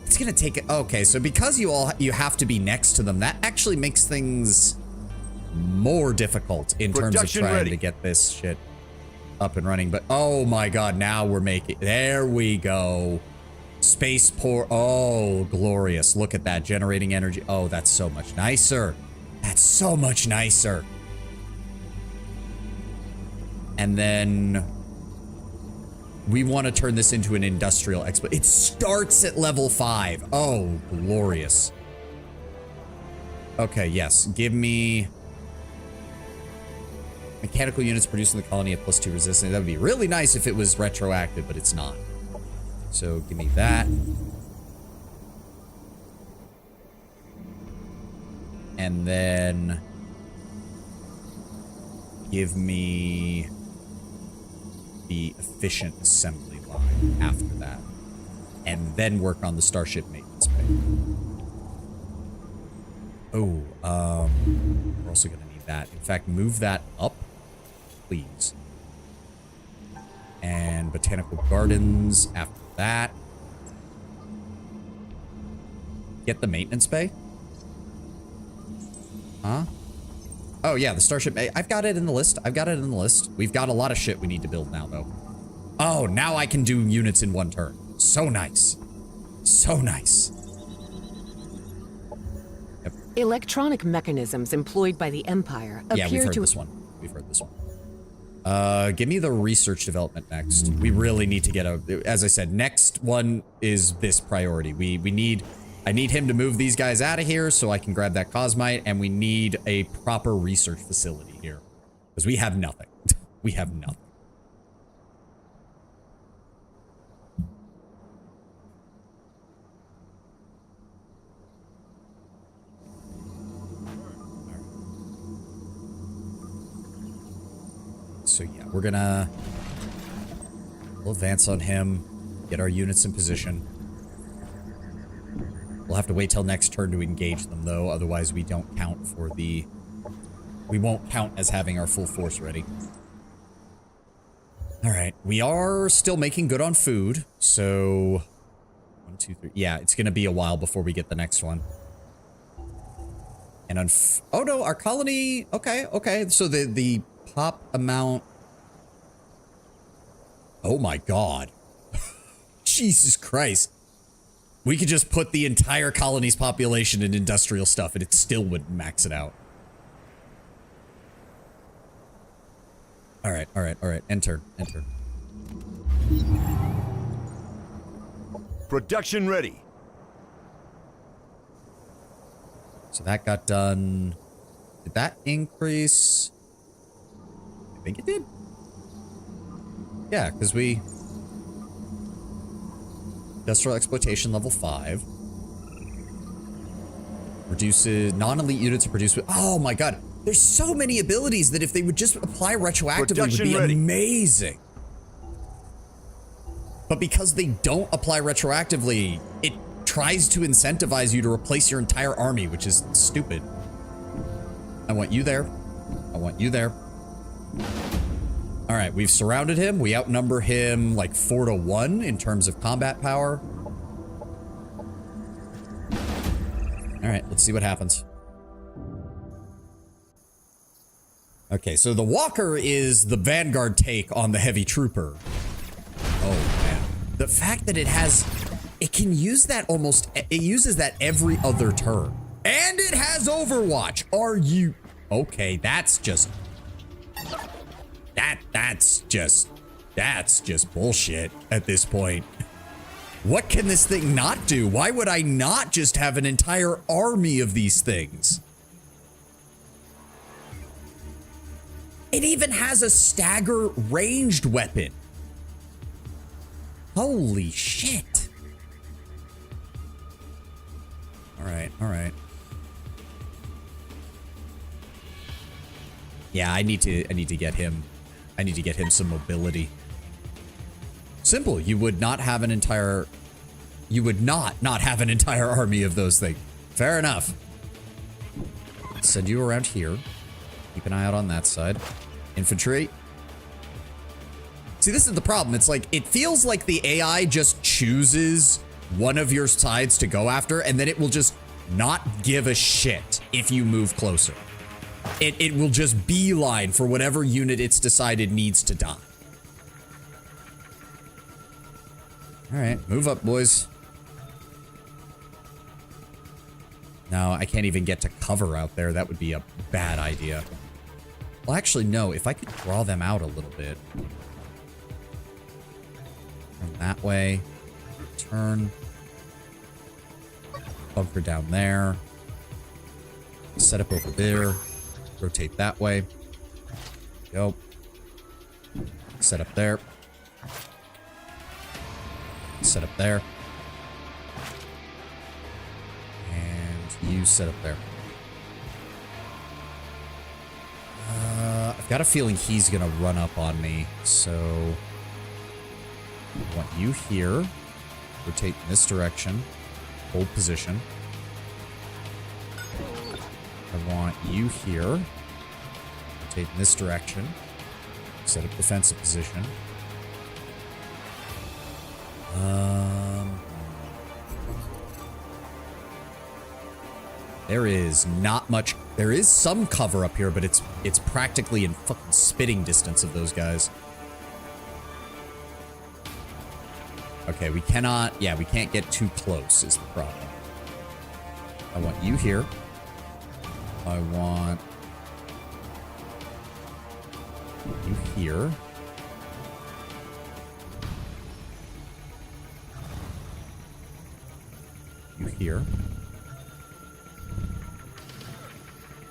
It's gonna take it. Okay, so because you have to be next to them, that actually makes things more difficult in terms of trying to get this shit up and running. But oh my god, now we're making. There we go. Spaceport. Oh, glorious! Look at that, generating energy. Oh, that's so much nicer. That's so much nicer. And then we want to turn this into an industrial expo. It starts at level 5. Oh, glorious. Okay, yes. Give me mechanical units produced in the colony at +2 resistance. That would be really nice if it was retroactive, but it's not. So give me that. And then give me the efficient assembly line after that. And then work on the starship maintenance bay. Oh, we're also gonna need that. In fact, move that up, please. And botanical gardens after that. Get the maintenance bay? Huh? Oh, yeah, the starship bay. I've got it in the list. I've got it in the list. We've got a lot of shit we need to build now, though. Oh, now I can do units in 1 turn. So nice. So nice. Yep. Electronic mechanisms employed by the Empire appear Yeah, we've heard to... this one. We've heard this one. Give me the research development next. We really need to get a... As I said, next one is this priority. We need... I need him to move these guys out of here so I can grab that Cosmite, and we need a proper research facility here. Because we have nothing. We have nothing. So yeah, we'll advance on him, get our units in position. We'll have to wait till next turn to engage them, though. Otherwise, we don't count for the... We won't count as having our full force ready. Alright, we are still making good on food, so... 1, 2, 3... Yeah, it's gonna be a while before we get the next one. And oh no, our colony... Okay, okay, so the pop amount... Oh my god. Jesus Christ. We could just put the entire colony's population in industrial stuff and it still wouldn't max it out. Alright, alright, alright. Enter, enter. Production ready. So that got done. Did that increase? I think it did. Yeah, because we... Industrial exploitation level 5. Reduces non-elite units to produce with... Oh my god. There's so many abilities that if they would just apply retroactively would be amazing. But because they don't apply retroactively, it tries to incentivize you to replace your entire army, which is stupid. I want you there. I want you there. All right, we've surrounded him. We outnumber him like 4 to 1 in terms of combat power. All right, let's see what happens. Okay, so the Walker is the Vanguard take on the Heavy Trooper. Oh, man. The fact that it can use that it uses that every other turn. And it has Overwatch. Are you... Okay, that's just bullshit at this point. What can this thing not do? Why would I not just have an entire army of these things? It even has a stagger ranged weapon. Holy shit. All right, all right. Yeah, I need to get him. I need to get him some mobility. Simple. You would not have an entire have an entire army of those things. Fair enough. Send you around here. Keep an eye out on that side. Infantry. See, this is the problem. It's like, it feels like the AI just chooses one of your sides to go after, and then it will just not give a shit if you move closer. It will just beeline for whatever unit it's decided needs to die. Alright, move up, boys. No, I can't even get to cover out there. That would be a bad idea. Well, actually, no. If I could draw them out a little bit. Turn that way. Turn. Bunker down there. Set up over there. Rotate that way. Go. Set up there. Set up there. And you set up there. I've got a feeling he's gonna run up on me, so I want you here. Rotate in this direction. Hold position. I want you here. Rotate in this direction. Set up defensive position. There is not much. There is some cover up here, but it's practically in fucking spitting distance of those guys. Okay, we cannot. Yeah, we can't get too close is the problem. I want you here. I want you here. You here.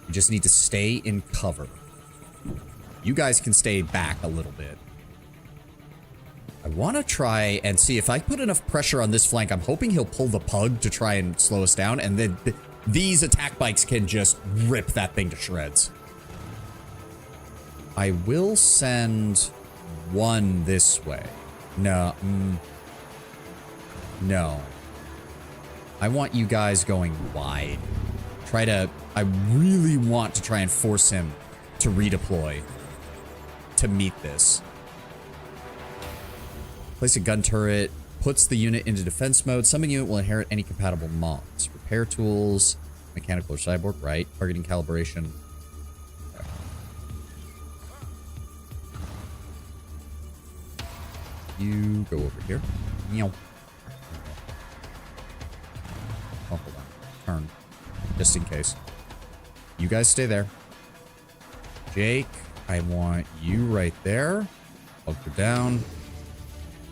You just need to stay in cover. You guys can stay back a little bit. I want to try and see if I put enough pressure on this flank. I'm hoping he'll pull the pug to try and slow us down, and then these attack bikes can just rip that thing to shreds. I will send one this way. No. No. I want you guys going wide. I really want to try and force him to redeploy to meet this. Place a gun turret, puts the unit into defense mode. Summon unit will inherit any compatible mods. Repair tools, mechanical or cyborg, right? Targeting calibration. Okay. You go over here. Meow. Oh, hold on. Turn. Just in case. You guys stay there. Jake, I want you right there. Bunker down.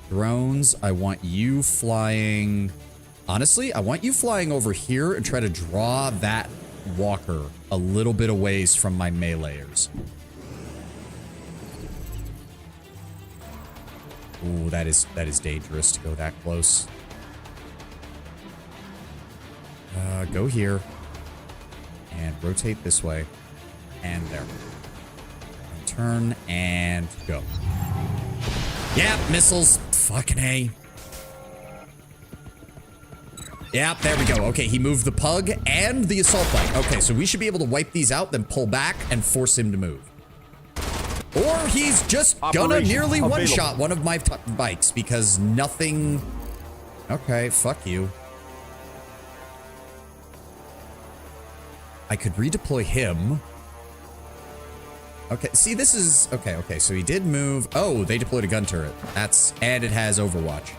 Drones, I want you flying... Honestly, I want you flying over here and try to draw that walker a little bit of ways from my meleeers. Ooh, that is dangerous to go that close. Go here. And rotate this way. And there. And turn and go. Yep, missiles. Fucking A. Yep, there we go. Okay, he moved the pug and the assault bike. Okay, so we should be able to wipe these out, then pull back and force him to move. Or he's just gonna nearly one-shot one of my bikes because nothing... Okay, fuck you. I could redeploy him. Okay, see, this is... Okay, so he did move... Oh, they deployed a gun turret. And it has Overwatch.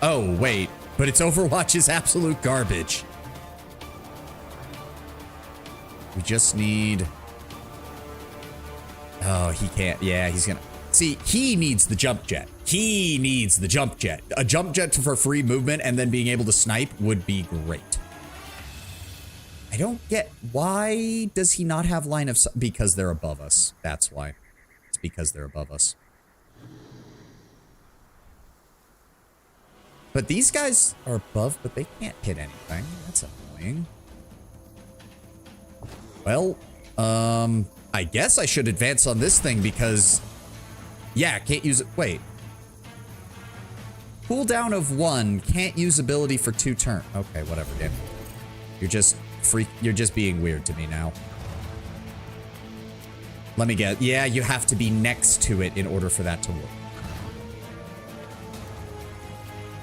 Oh, wait. But its Overwatch is absolute garbage. We just need... Oh, he can't... Yeah, he's gonna... See, he needs the jump jet. He needs the jump jet. A jump jet for free movement and then being able to snipe would be great. I don't get... Why does he not have line of sight? Because they're above us. That's why. It's because they're above us. But these guys are above, but they can't hit anything. That's annoying. Well, I guess I should advance on this thing because... Yeah, can't use it... Wait. Cooldown of 1, can't use ability for 2 turns. Okay, whatever, dude. You're just... You're just being weird to me now. Let me get... Yeah, you have to be next to it in order for that to work.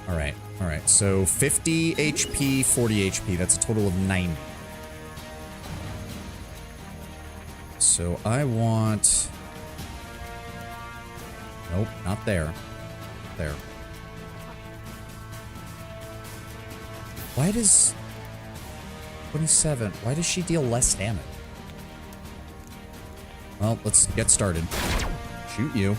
Alright. So 50 HP, 40 HP. That's a total of 90. So I want... Nope, not there. There. Why does... 27. Why does she deal less damage? Well, let's get started. Shoot you.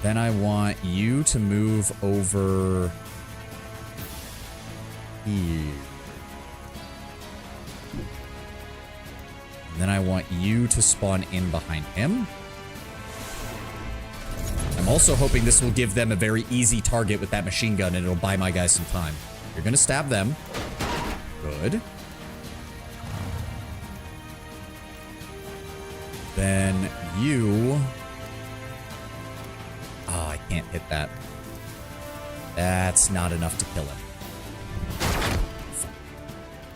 Then I want you to move over here. And then I want you to spawn in behind him. I'm also hoping this will give them a very easy target with that machine gun and it'll buy my guys some time. You're gonna stab them. Good. Then you... Oh, I can't hit that. That's not enough to kill him.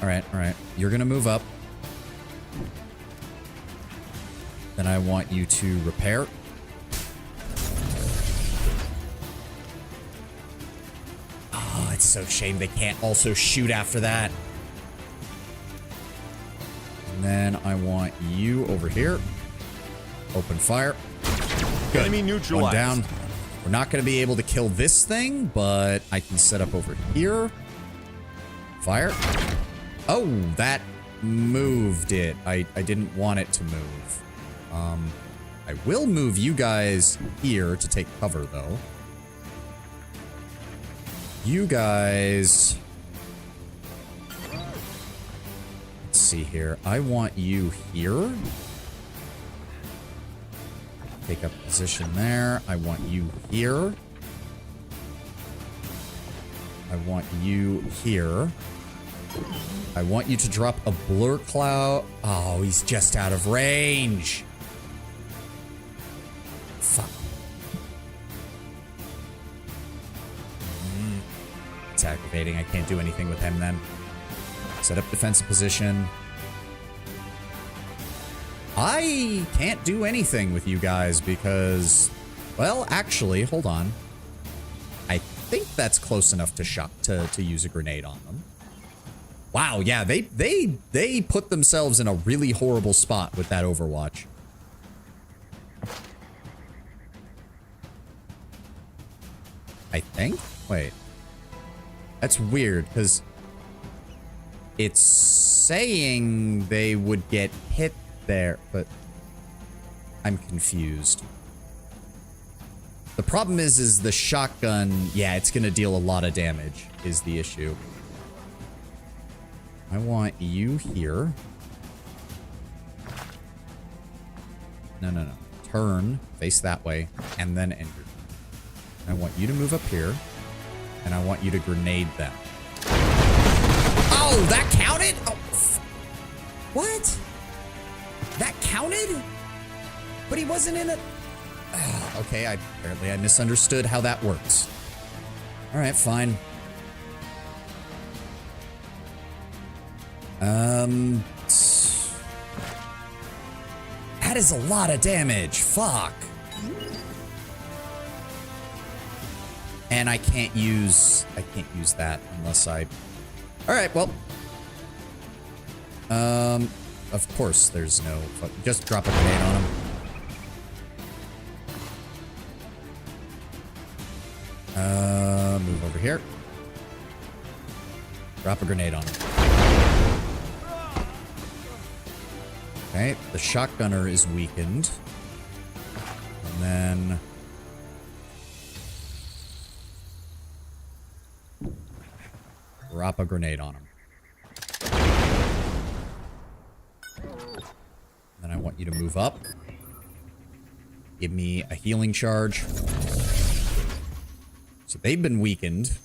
Alright. You're gonna move up. Then I want you to repair. Oh, it's so shame they can't also shoot after that. And then I want you over here. Open fire. Good. Enemy neutralized. One down. We're not going to be able to kill this thing, but I can set up over here. Fire. Oh, that moved it. I didn't want it to move. I will move you guys here to take cover, though. You guys... Let's see here. I want you here. Take up position there. I want you here. I want you here. I want you to drop a blur cloud. Oh, he's just out of range. activating. I can't do anything with him then. Set up defensive position. I can't do anything with you guys because, well, actually, hold on. I think that's close enough to use a grenade on them. Wow, yeah, they put themselves in a really horrible spot with that Overwatch. I think? Wait. That's weird, because it's saying they would get hit there, but I'm confused. The problem is the shotgun, yeah, it's going to deal a lot of damage, is the issue. I want you here. No. Turn, face that way, and then enter. I want you to move up here, and I want you to grenade them. Oh, that counted? Oh, what? That counted? But he wasn't in it. Okay, apparently I misunderstood how that works. All right, fine. That is a lot of damage. Fuck. And I can't use that unless I... All right, well. Of course there's no... Just drop a grenade on him. Move over here. Drop a grenade on him. Okay, the shotgunner is weakened. And then... drop a grenade on him. Then I want you to move up. Give me a healing charge. So they've been weakened.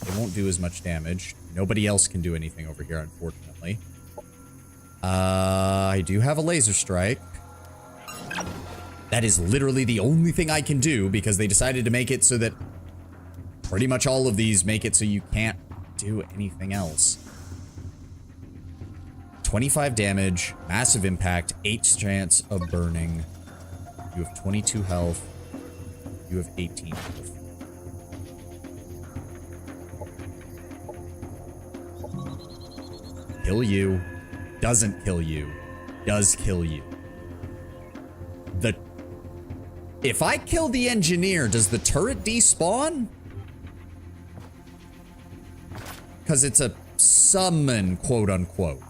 They won't do as much damage. Nobody else can do anything over here, unfortunately. I do have a laser strike. That is literally the only thing I can do because they decided to make it so that pretty much all of these make it so you can't do anything else. 25 damage, massive impact, 8 chance of burning. You have 22 health. You have 18 health. Kill you. Doesn't kill you. Does kill you. If I kill the engineer, does the turret despawn? Because it's a summon, quote unquote.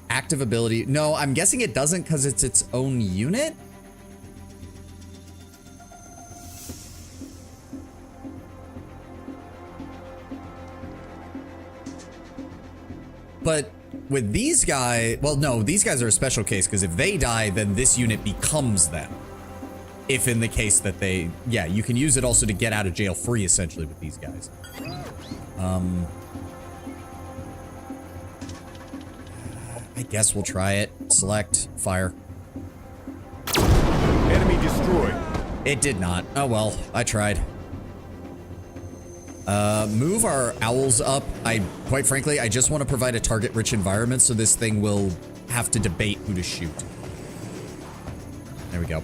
Active ability. No, I'm guessing it doesn't because it's its own unit. But with these guys, well, no, these guys are a special case because if they die, then this unit becomes them. If in the case that they, yeah, you can use it also to get out of jail free, essentially, with these guys. I guess we'll try it. Select, fire. Enemy destroyed. It did not. Oh well, I tried. Move our owls up. Quite frankly, I just want to provide a target-rich environment so this thing will have to debate who to shoot. There we go.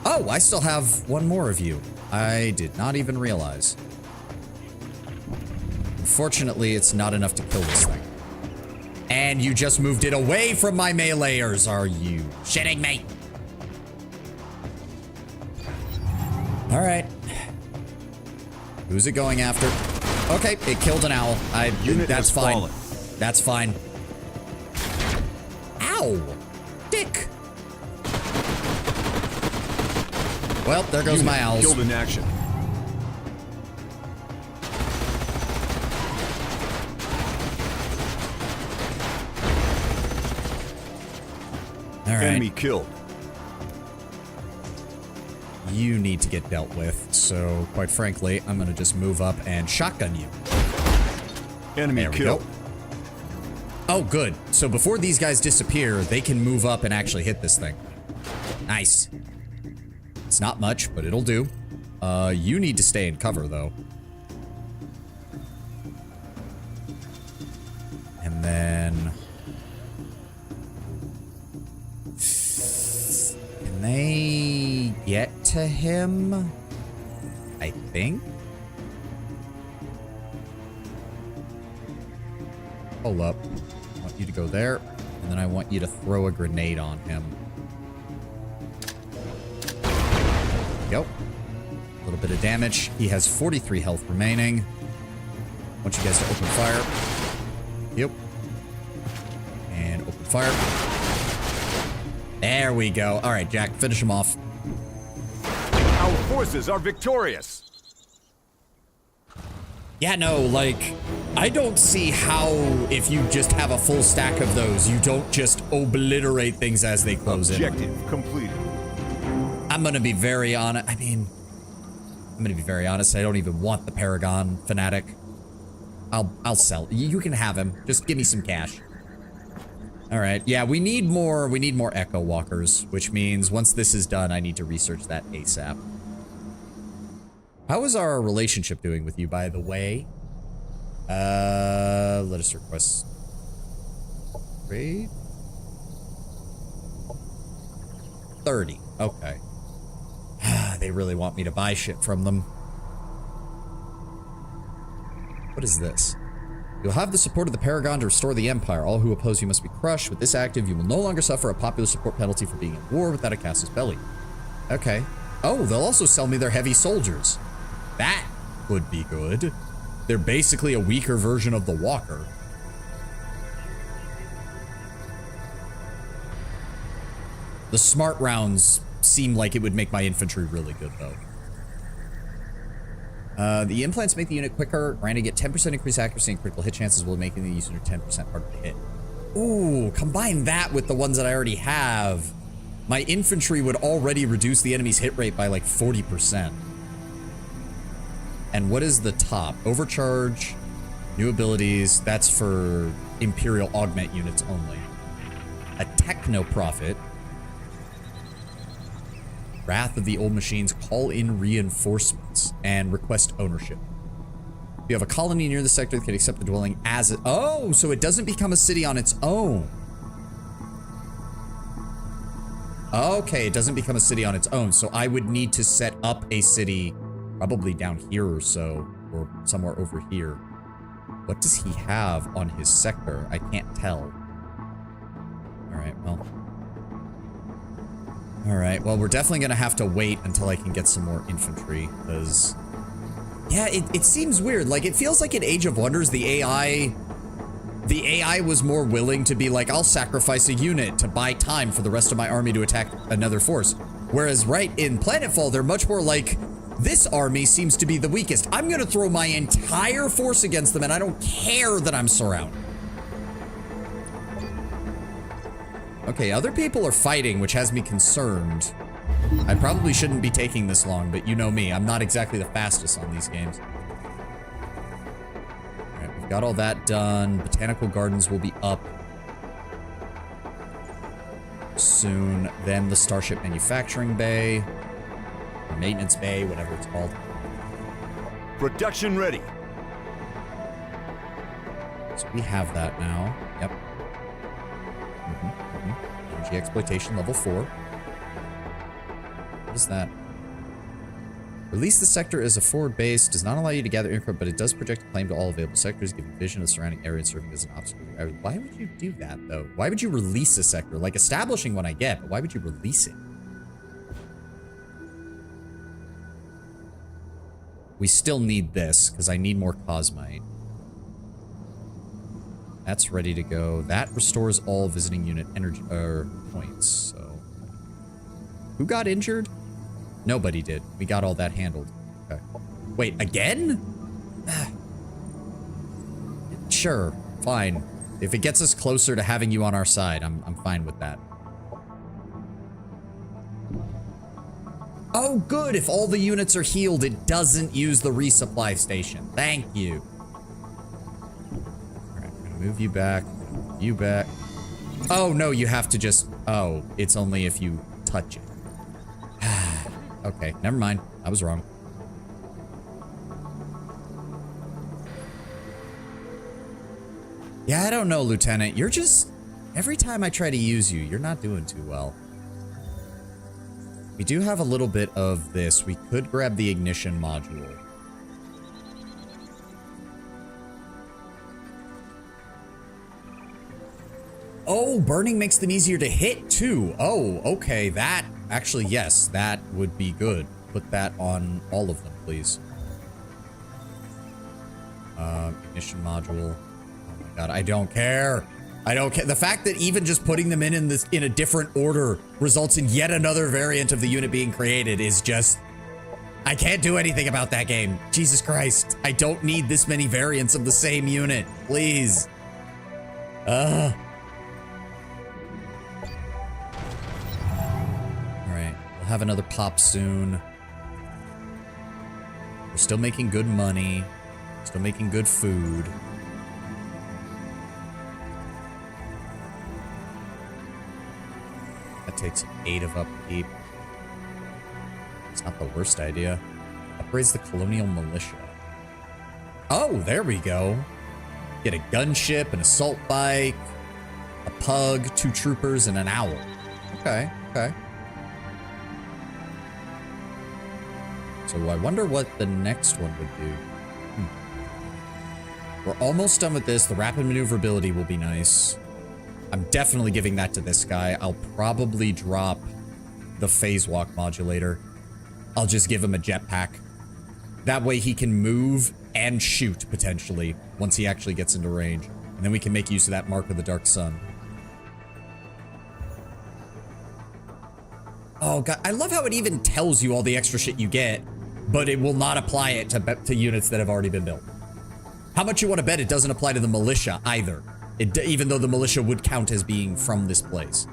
Oh, I still have one more of you. I did not even realize. Unfortunately, it's not enough to kill this thing. And you just moved it away from my meleeers, are you shitting me? All right. Who's it going after? Okay, it killed an owl. That's fine. That's fine. Ow! Dick! Well, there goes my owls. Killed in action. All right. Enemy killed. You need to get dealt with, so quite frankly, I'm gonna just move up and shotgun you. Enemy There we killed. go. Oh, good. So before these guys disappear, they can move up and actually hit this thing. Nice. It's not much, but it'll do. You need to stay in cover, though. then... Can they get to him? I think. Hold up. I want you to go there, and then I want you to throw a grenade on him. Yep. A little bit of damage. He has 43 health remaining. I want you guys to open fire. Yep. And open fire. There we go. All right, Jack, finish him off. Our forces are victorious. Yeah, no, like, I don't see how, if you just have a full stack of those, you don't just obliterate things as they close in. Objective completed. I'm gonna be very honest. I mean, I'm gonna be very honest. I don't even want the Paragon Fanatic. I'll sell. You can have him. Just give me some cash. All right. Yeah, we need more Echo Walkers, which means once this is done, I need to research that ASAP. How is our relationship doing with you, by the way? Let us request trade. 30. Okay. They really want me to buy shit from them. What is this? You'll have the support of the Paragon to restore the Empire. All who oppose you must be crushed. With this active, you will no longer suffer a popular support penalty for being in war without a casus belli. Okay. Oh, they'll also sell me their heavy soldiers. That would be good. They're basically a weaker version of the Walker. The smart rounds seem like it would make my infantry really good, though. The implants make the unit quicker, granting it 10% increased accuracy and critical hit chances while making the user 10% harder to hit. Ooh, combine that with the ones that I already have. My infantry would already reduce the enemy's hit rate by like 40%. And what is the top? Overcharge, new abilities, that's for Imperial Augment units only. A Techno Profit. Wrath of the Old Machines, call in reinforcements and request ownership. You have a colony near the sector that can accept the dwelling as it. Oh, so it doesn't become a city on its own. Okay, it doesn't become a city on its own. So I would need to set up a city probably down here or so, or somewhere over here. What does he have on his sector? I can't tell. All right, well. All right, well, we're definitely gonna have to wait until I can get some more infantry, because, yeah, it seems weird. Like, it feels like in Age of Wonders, the AI was more willing to be like, I'll sacrifice a unit to buy time for the rest of my army to attack another force. Whereas, right, in Planetfall, they're much more like, this army seems to be the weakest. I'm gonna throw my entire force against them, and I don't care that I'm surrounded. Okay, other people are fighting, which has me concerned. I probably shouldn't be taking this long, but you know me. I'm not exactly the fastest on these games. All right, we've got all that done. Botanical Gardens will be up soon. Then the Starship Manufacturing Bay, or Maintenance Bay, whatever it's called. Production ready. So we have that now. Yep. Energy exploitation level 4. What is that? Release the sector as a forward base. Does not allow you to gather increment, but it does project a claim to all available sectors, giving vision of the surrounding area and serving as an obstacle. Why would you do that, though? Why would you release a sector? Like, establishing one I get, but why would you release it? We still need this, because I need more Cosmite. That's ready to go. That restores all visiting unit energy points. So, who got injured? Nobody did. We got all that handled. Okay. Wait, again? Sure, fine. If it gets us closer to having you on our side, I'm fine with that. Oh, good. If all the units are healed, it doesn't use the resupply station. Thank you. Move you back. You back. Oh, no, you have to just... Oh, it's only if you touch it. Okay, never mind. I was wrong. Yeah, I don't know, Lieutenant. You're just... Every time I try to use you, you're not doing too well. We do have a little bit of this. We could grab the ignition module. Oh, burning makes them easier to hit, too. Oh, okay. That... Actually, yes, that would be good. Put that on all of them, please. Ignition module. Oh my god, I don't care. I don't care. The fact that even just putting them in a different order results in yet another variant of the unit being created is just... I can't do anything about that game. Jesus Christ. I don't need this many variants of the same unit. Please. Alright, we'll have another pop soon. We're still making good money. Still making good food. That takes 8 of upkeep. It's not the worst idea. Upgrades the colonial militia. Oh, there we go. Get a gunship, an assault bike, a pug, 2 troopers, and an owl. Okay, okay. So I wonder what the next one would do. We're almost done with this. The rapid maneuverability will be nice. I'm definitely giving that to this guy. I'll probably drop the phase walk modulator. I'll just give him a jetpack. That way he can move and shoot, potentially, once he actually gets into range. And then we can make use of that Mark of the Dark Sun. Oh, God. I love how it even tells you all the extra shit you get, but it will not apply it to units that have already been built. How much you want to bet it doesn't apply to the militia either, even though the militia would count as being from this place.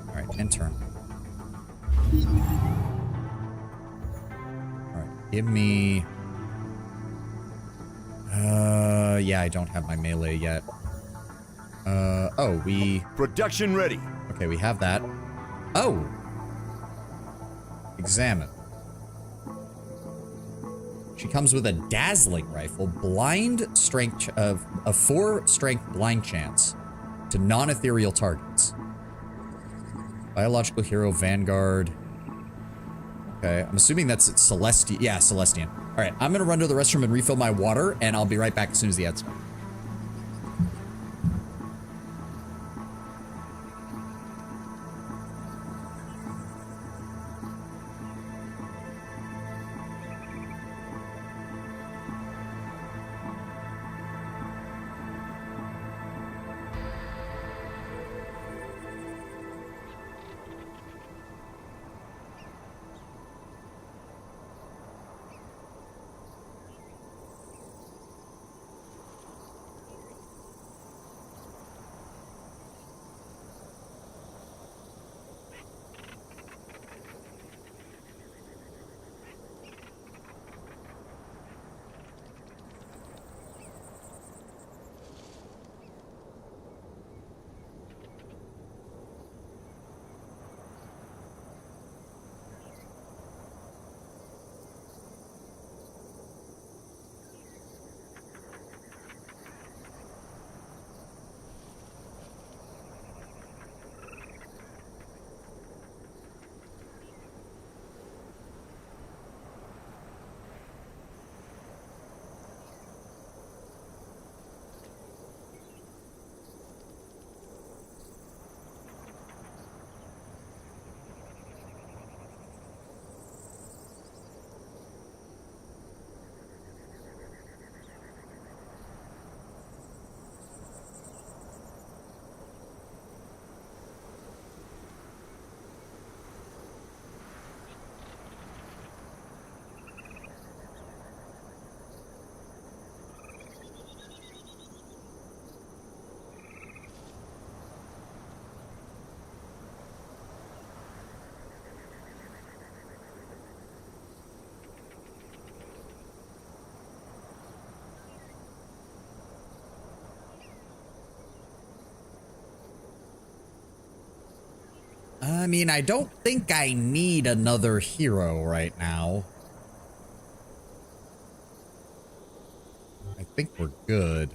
All right, end turn. All right, give me... yeah, I don't have my melee yet. Oh, we... Production ready. Okay, we have that. Oh! Examine. She comes with a dazzling rifle, blind strength of a 4 strength blind chance to non-ethereal targets. Biological hero Vanguard. Okay, I'm assuming that's Celestian. Yeah, Celestian. All right, I'm gonna run to the restroom and refill my water, and I'll be right back as soon as the ads start. I mean, I don't think I need another hero right now. think we're good.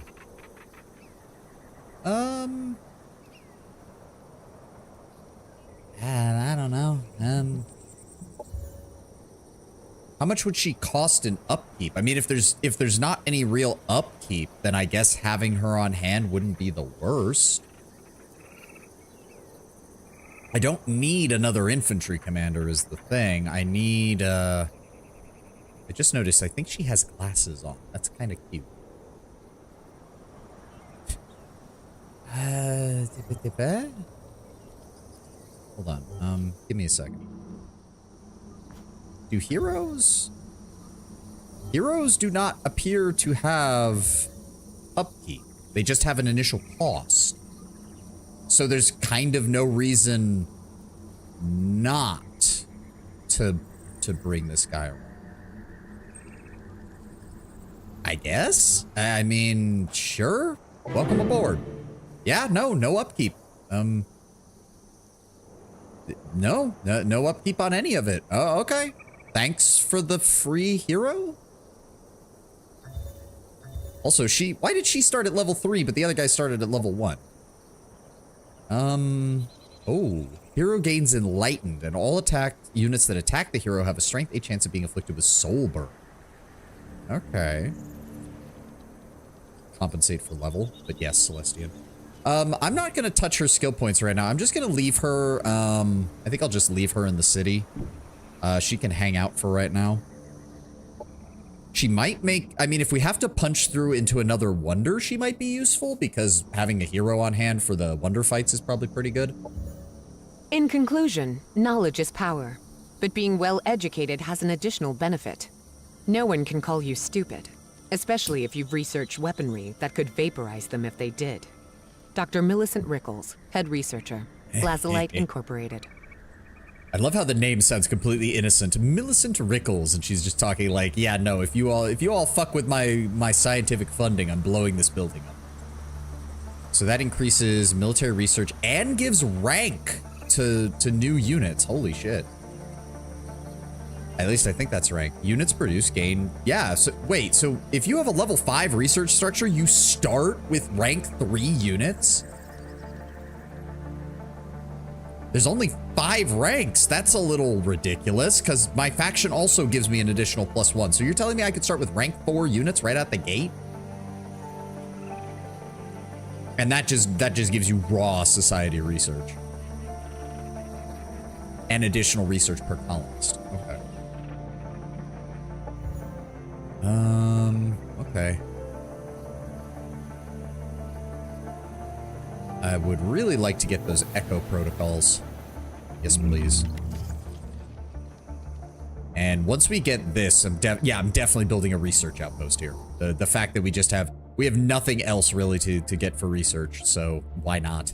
I don't know. How much would she cost in upkeep? I mean, if there's not any real upkeep, then I guess having her on hand wouldn't be the worst. I don't need another infantry commander is the thing. I need, I just noticed, I think she has glasses on. That's kind of cute. Hold on, give me a second. Do heroes do not appear to have upkeep. They just have an initial cost. So there's kind of no reason not to bring this guy around. I guess? I mean, sure. Welcome aboard. Yeah, no upkeep. No upkeep on any of it. Oh, okay. Thanks for the free hero? Also, why did she start at level 3, but the other guy started at level 1? Oh. Hero gains enlightened, and all attacked units that attack the hero have a strength 8 chance of being afflicted with soul burn. Okay. Compensate for level, but yes, Celestian. I'm not gonna touch her skill points right now. I'm just gonna leave her, I think I'll just leave her in the city. She can hang out for right now. She might make, I mean, if we have to punch through into another wonder, she might be useful because having a hero on hand for the wonder fights is probably pretty good. In conclusion, knowledge is power, but being well educated has an additional benefit. No one can call you stupid, especially if you've researched weaponry that could vaporize them if they did. Dr. Millicent Rickles, head researcher, Lazulite Incorporated. I love how the name sounds completely innocent. Millicent Rickles, and she's just talking like, yeah, no, if you all fuck with my scientific funding, I'm blowing this building up. So that increases military research and gives rank to new units. Holy shit. At least I think that's rank. Units produced gain. Yeah, so wait, so if you have a level 5 research structure, you start with rank 3 units? There's only 5 ranks. That's a little ridiculous because my faction also gives me an additional +1. So you're telling me I could start with rank 4 units right out the gate? And that just gives you raw society research. And additional research per colonist. Okay. Okay. I would really like to get those echo protocols. Yes, please. And once we get this, I'm definitely building a research outpost here. The fact that we have nothing else really to get for research, so why not?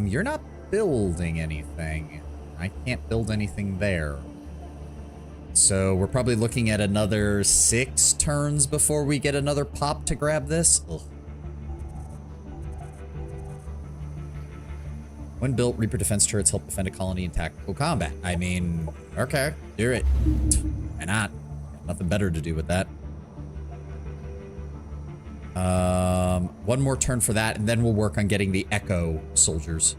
You're not building anything. I can't build anything there. So we're probably looking at another 6 turns before we get another pop to grab this. Ugh. When built, Reaper defense turrets help defend a colony in tactical combat. I mean, okay, do it. Why not? Nothing better to do with that. One more turn for that, and then we'll work on getting the Echo soldiers.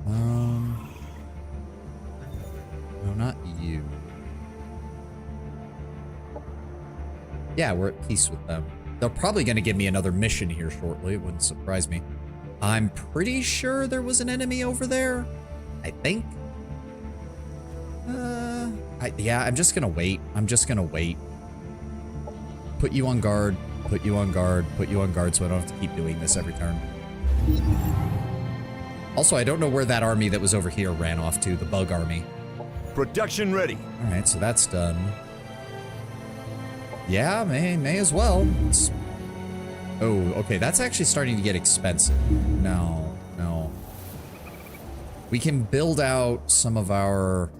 No, not you. Yeah, we're at peace with them. They're probably going to give me another mission here shortly. It wouldn't surprise me. I'm pretty sure there was an enemy over there. I think. Yeah, I'm just going to wait. I'm just going to wait. Put you on guard. Put you on guard. Put you on guard so I don't have to keep doing this every turn. Also, I don't know where that army that was over here ran off to. The bug army. Production ready. All right, so that's done. Yeah, may as well. Oh, okay, that's actually starting to get expensive. No. We can build out some of our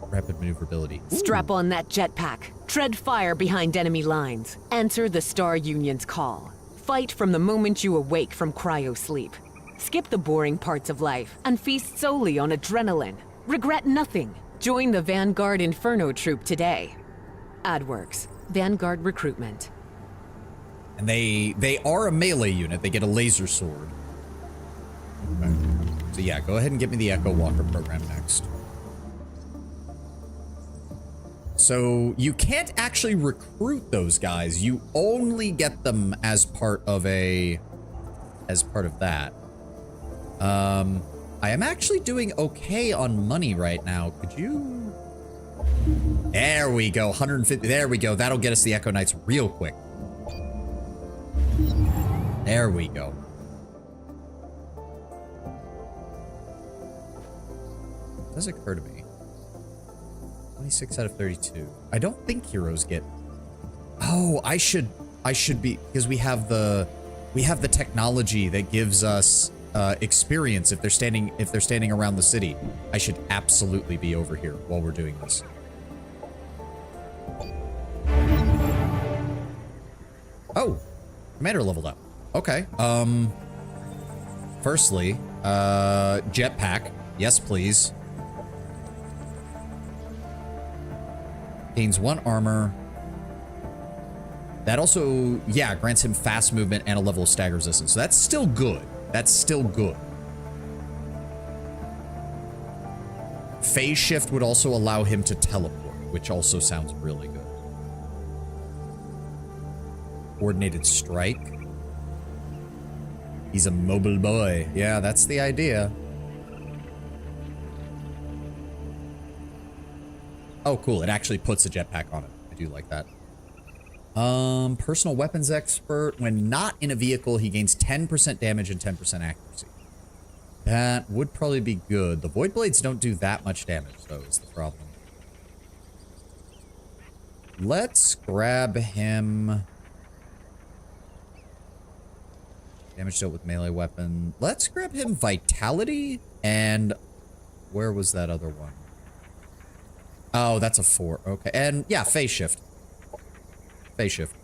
rapid maneuverability. Strap on that jetpack. Tread fire behind enemy lines. Answer the Star Union's call. Fight from the moment you awake from cryo sleep. Skip the boring parts of life and feast solely on adrenaline. Regret nothing. Join the Vanguard Inferno Troop today. AdWorks, Vanguard Recruitment. And they are a melee unit. They get a laser sword. Okay. So yeah, go ahead and get me the Echo Walker program next. So you can't actually recruit those guys. You only get them as part of that. I am actually doing okay on money right now. Could you? There we go, 150. There we go. That'll get us the Echo Knights real quick. There we go. It does occur to me. 26 out of 32. I don't think heroes get. Oh, I should be, because we have the technology that gives us experience if they're standing around the city. I should absolutely be over here while we're doing this. Oh, commander leveled up. Okay. Firstly, jetpack. Yes, please. Gains 1 armor. That also, yeah, grants him fast movement and a level of stagger resistance. So that's still good. That's still good. Phase shift would also allow him to teleport, which also sounds really good. Coordinated strike. He's a mobile boy. Yeah, that's the idea. Oh, cool. It actually puts a jetpack on it. I do like that. Personal weapons expert. When not in a vehicle, he gains 10% damage and 10% accuracy. That would probably be good. The Void Blades don't do that much damage, though, is the problem. Let's grab him. Damage dealt with melee weapon. Let's grab him Vitality. And where was that other one? Oh, that's a 4. Okay. And yeah, phase shift. Phase shift.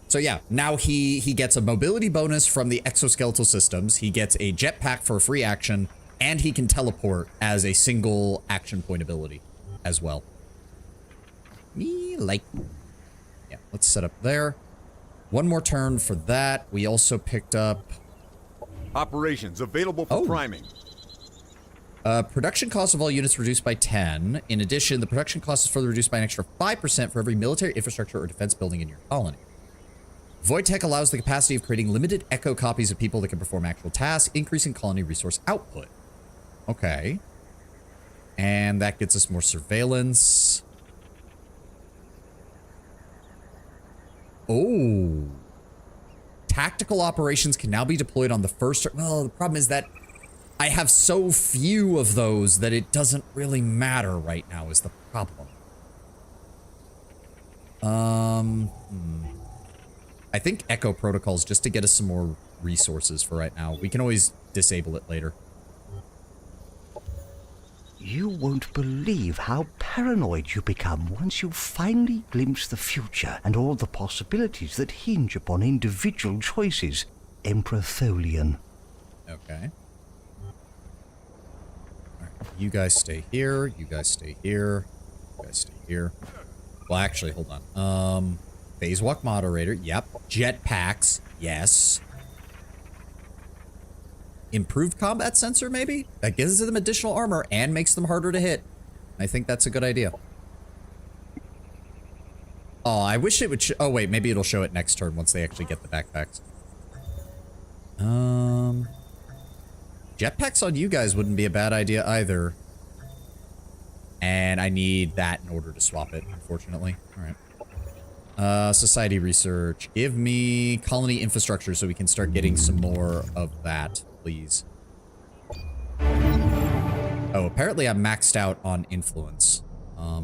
So yeah, now he gets a mobility bonus from the exoskeletal systems. He gets a jetpack for a free action, and he can teleport as a single action point ability as well. Me like. Yeah, let's set up there. One more turn for that. We also picked up Operations available for priming. Production cost of all units reduced by 10. In addition, the production cost is further reduced by an extra 5% for every military infrastructure or defense building in your colony. Void Tech allows the capacity of creating limited echo copies of people that can perform actual tasks, increasing colony resource output. Okay. And that gets us more surveillance. Oh. Tactical operations can now be deployed on the first... Well, the problem is that I have so few of those that it doesn't really matter right now is the problem. I think Echo Protocols just to get us some more resources for right now. We can always disable it later. You won't believe how paranoid you become once you finally glimpse the future and all the possibilities that hinge upon individual choices. Emperor Tholian. Okay. You guys stay here. You guys stay here. You guys stay here. Well, actually, hold on. Phase walk moderator. Yep. Jetpacks. Yes. Improved combat sensor, maybe? That gives them additional armor and makes them harder to hit. I think that's a good idea. Oh, I wish it would oh, wait. Maybe it'll show it next turn once they actually get the backpacks. Jetpacks on you guys wouldn't be a bad idea either. And I need that in order to swap it, unfortunately. All right. Society research. Give me colony infrastructure so we can start getting some more of that, please. Oh, apparently I'm maxed out on influence. I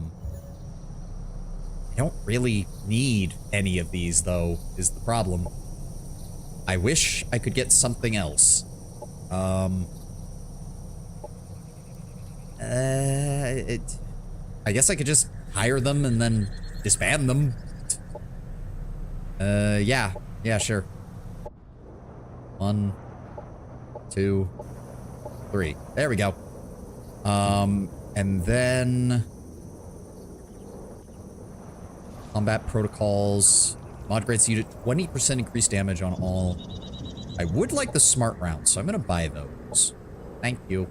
don't really need any of these, though, is the problem. I wish I could get something else. I guess I could just hire them and then disband them. Yeah, sure. 1, 2, 3. There we go. And then combat protocols. Mod grants unit 20% increased damage on all. I would like the smart rounds, so I'm gonna buy those. Thank you.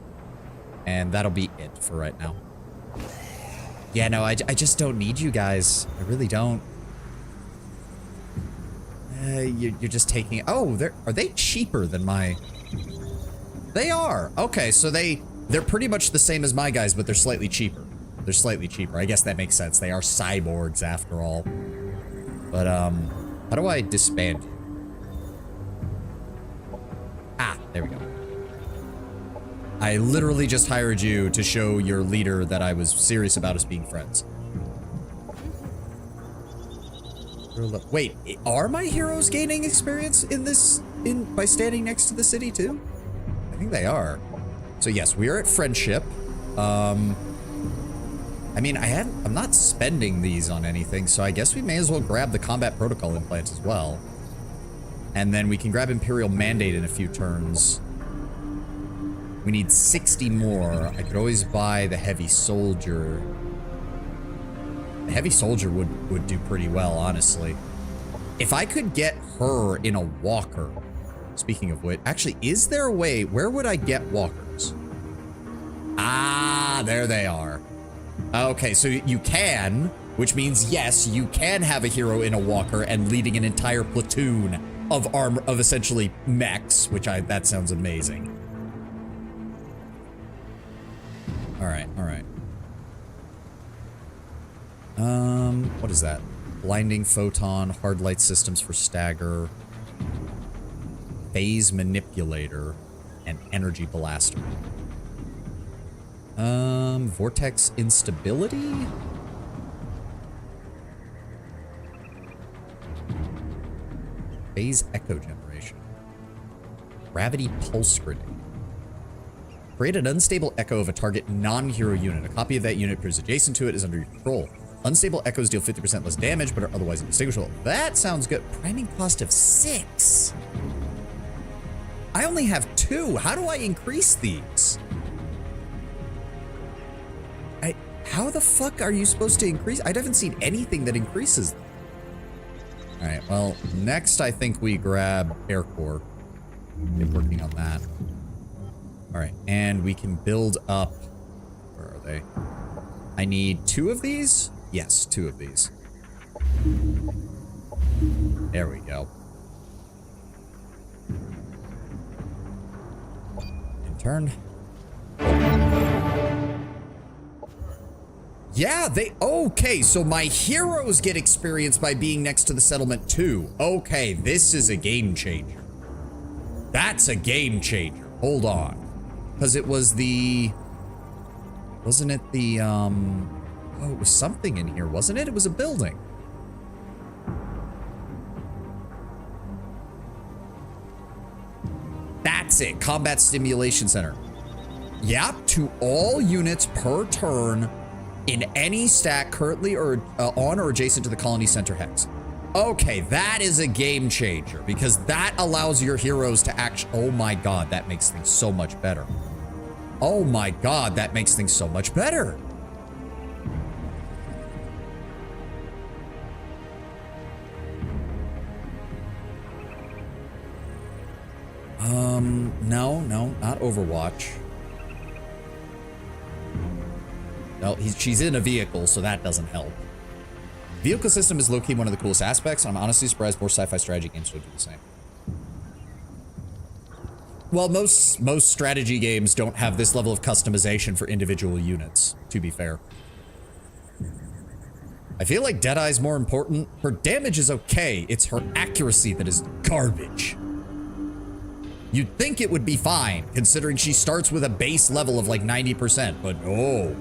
And that'll be it for right now. Yeah, no, I just don't need you guys. I really don't. You're just taking... Oh, are they cheaper than my... They are. Okay, so they're pretty much the same as my guys, but they're slightly cheaper. They're slightly cheaper. I guess that makes sense. They are cyborgs after all. But, how do I disband you? Ah, there we go. I literally just hired you to show your leader that I was serious about us being friends. Wait, are my heroes gaining experience in this, by standing next to the city too? I think they are. So yes, we are at friendship. I mean, I'm not spending these on anything, so I guess we may as well grab the combat protocol implant as well. And then we can grab Imperial Mandate in a few turns. We need 60 more. I could always buy the Heavy Soldier. The Heavy Soldier would do pretty well, honestly. If I could get her in a walker. Speaking of which, actually, is there a way? Where would I get walkers? Ah, there they are. Okay, so you can, which means yes, you can have a hero in a walker and leading an entire platoon of essentially mechs, which that sounds amazing. All right. What is that? Blinding photon, hard light systems for stagger, phase manipulator, and energy blaster. Vortex instability? Phase echo generation. Gravity pulse grenade. Create an unstable echo of a target non-hero unit. A copy of that unit appears adjacent to it is under your control. Unstable echoes deal 50% less damage, but are otherwise indistinguishable. That sounds good. Priming cost of 6. I only have 2. How do I increase these? How the fuck are you supposed to increase? I haven't seen anything that increases them. All right, well, next I think we grab Air Corps. Get working on that. All right, and we can build up. Where are they? I need 2 of these? Yes, 2 of these. There we go. In turn. Yeah, okay, so my heroes get experience by being next to the settlement too. Okay, this is a game changer. That's a game changer. Hold on. Because it was wasn't it the, oh, it was something in here, wasn't it? It was a building. That's it, Combat Stimulation Center. Yep, to all units per turn in any stack currently or on or adjacent to the colony center hex. Okay, that is a game changer because that allows your heroes to oh my god, that makes things so much better. Oh my god, that makes things so much better. No, not Overwatch. No, she's in a vehicle, so that doesn't help. Vehicle system is low-key one of the coolest aspects, and I'm honestly surprised more sci-fi strategy games don't do the same. Well, most strategy games don't have this level of customization for individual units, to be fair. I feel like Deadeye's more important. Her damage is okay, it's her accuracy that is garbage. You'd think it would be fine, considering she starts with a base level of like 90%, but no.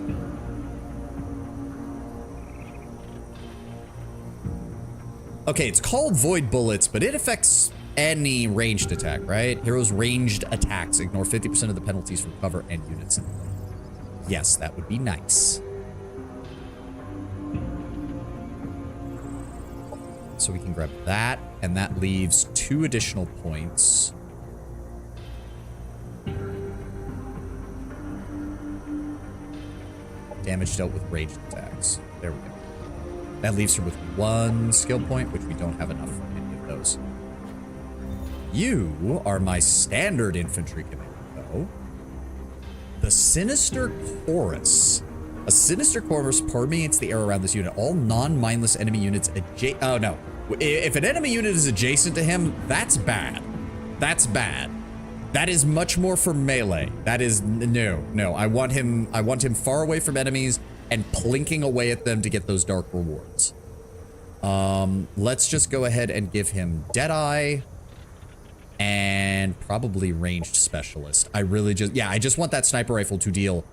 Okay, it's called Void Bullets, but it affects any ranged attack, right? Heroes' ranged attacks ignore 50% of the penalties from cover and units. Yes, that would be nice. So we can grab that, and that leaves 2 additional points. damage dealt with ranged attacks. There we go. That leaves her with 1 skill point, which we don't have enough for any of those. You are my standard infantry commander, though. The Sinister Chorus. A Sinister Chorus permeates the air around this unit. All non-mindless enemy units oh no. If an enemy unit is adjacent to him, that's bad. That's bad. That is much more for melee. That is no. I want him far away from enemies and plinking away at them to get those dark rewards. Let's just go ahead and give him Deadeye and probably ranged specialist. I just want that sniper rifle to deal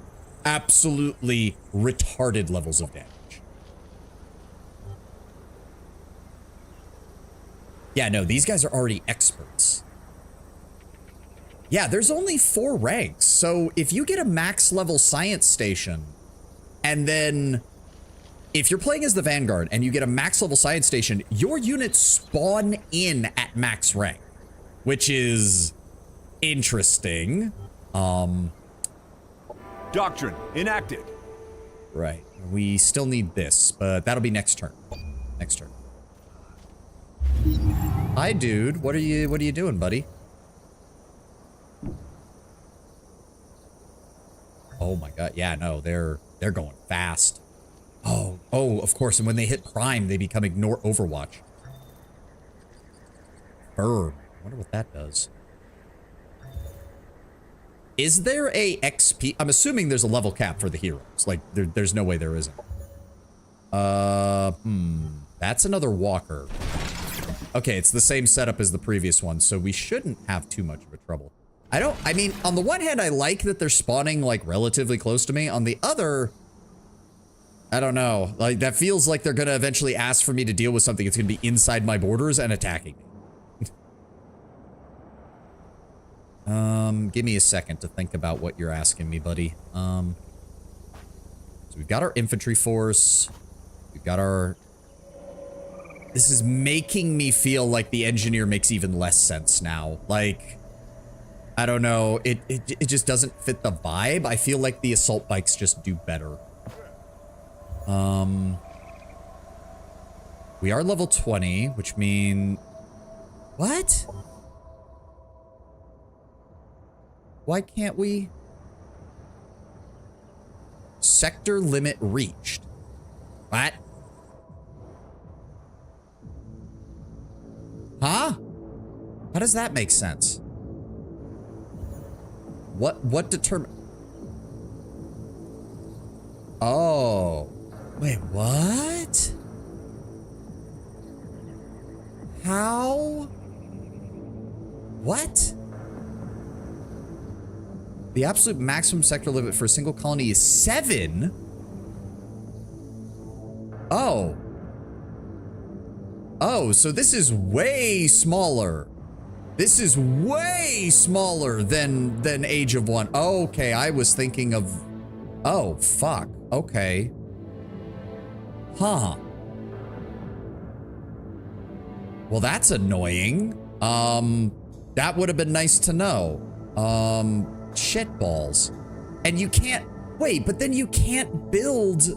absolutely retarded levels of damage. Yeah, no, these guys are already experts. Yeah, there's only 4 ranks. So if you get a max level science station, and then if you're playing as the Vanguard and you get a max level science station, your units spawn in at max rank, which is interesting. Doctrine enacted. Right. We still need this, but that'll be next turn. Next turn. Hi, dude. What are you doing, buddy? Oh my god. Yeah, no, they're going fast. Oh, of course. And when they hit prime, they become ignore Overwatch. Burn. I wonder what that does. Is there a XP? I'm assuming there's a level cap for the heroes. Like, there's no way there isn't. That's another walker. Okay, it's the same setup as the previous one, so we shouldn't have too much of a trouble. I mean, on the one hand, I like that they're spawning, like, relatively close to me. On the other, I don't know. Like, that feels like they're gonna eventually ask for me to deal with something that's gonna be inside my borders and attacking me. Give me a second to think about what you're asking me, buddy. So we've got our infantry force. We've got our... This is making me feel like the engineer makes even less sense now. Like, I don't know. It just doesn't fit the vibe. I feel like the assault bikes just do better. We are level 20, which mean... What? Why can't we? Sector limit reached. What? Huh? How does that make sense? What determine? Oh. Wait, what? How? What? The absolute maximum sector limit for a single colony is 7? Oh. Oh, so this is way smaller. This is way smaller than Age of One. Oh, okay, I was thinking of... Oh, fuck. Okay. Huh. Well, that's annoying. That would have been nice to know. Shitballs. And you can't... Wait, but then you can't build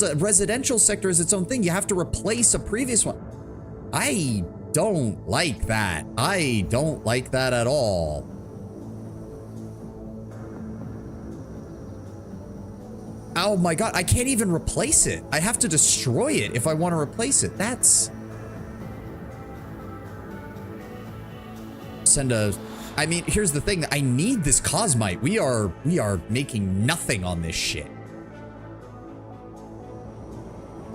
a residential sector as its own thing. You have to replace a previous one. I don't like that. I don't like that at all. Oh my god, I can't even replace it. I have to destroy it if I want to replace it. That's... Send a... I mean, here's the thing. I need this Cosmite. We are making nothing on this shit.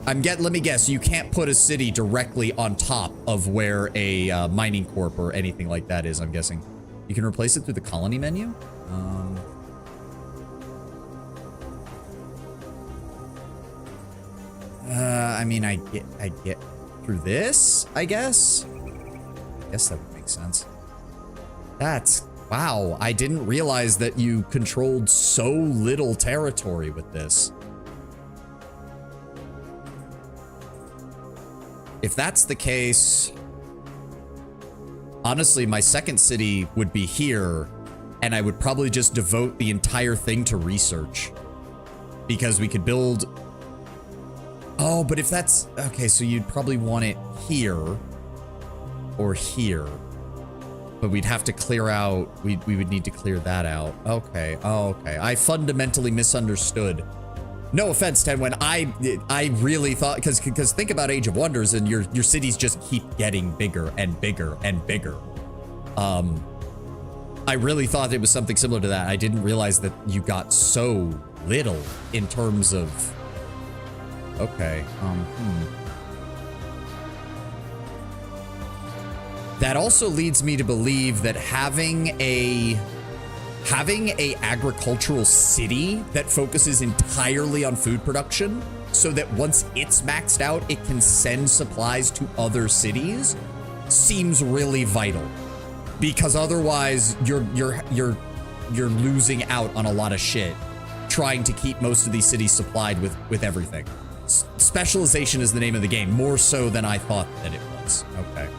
Let me guess, you can't put a city directly on top of where a mining corp or anything like that is, I'm guessing. You can replace it through the colony menu? I mean, I get through this, I guess? I guess that would make sense. That's... Wow, I didn't realize that you controlled so little territory with this. If that's the case, honestly, my second city would be here, and I would probably just devote the entire thing to research. because we could build... Oh, but if that's... Okay, so you'd probably want it here or here. But we'd have to clear out... We would need to clear that out. Okay, oh, okay. I fundamentally misunderstood. No offense, Ten, when I really thought... Because think about Age of Wonders and your cities just keep getting bigger and bigger and bigger. I really thought it was something similar to that. I didn't realize that you got so little in terms of... Okay, That also leads me to believe that having a agricultural city that focuses entirely on food production, so that once it's maxed out, it can send supplies to other cities, seems really vital. Because otherwise, you're losing out on a lot of shit, trying to keep most of these cities supplied with everything. Specialization is the name of the game, more so than I thought that it was. Okay.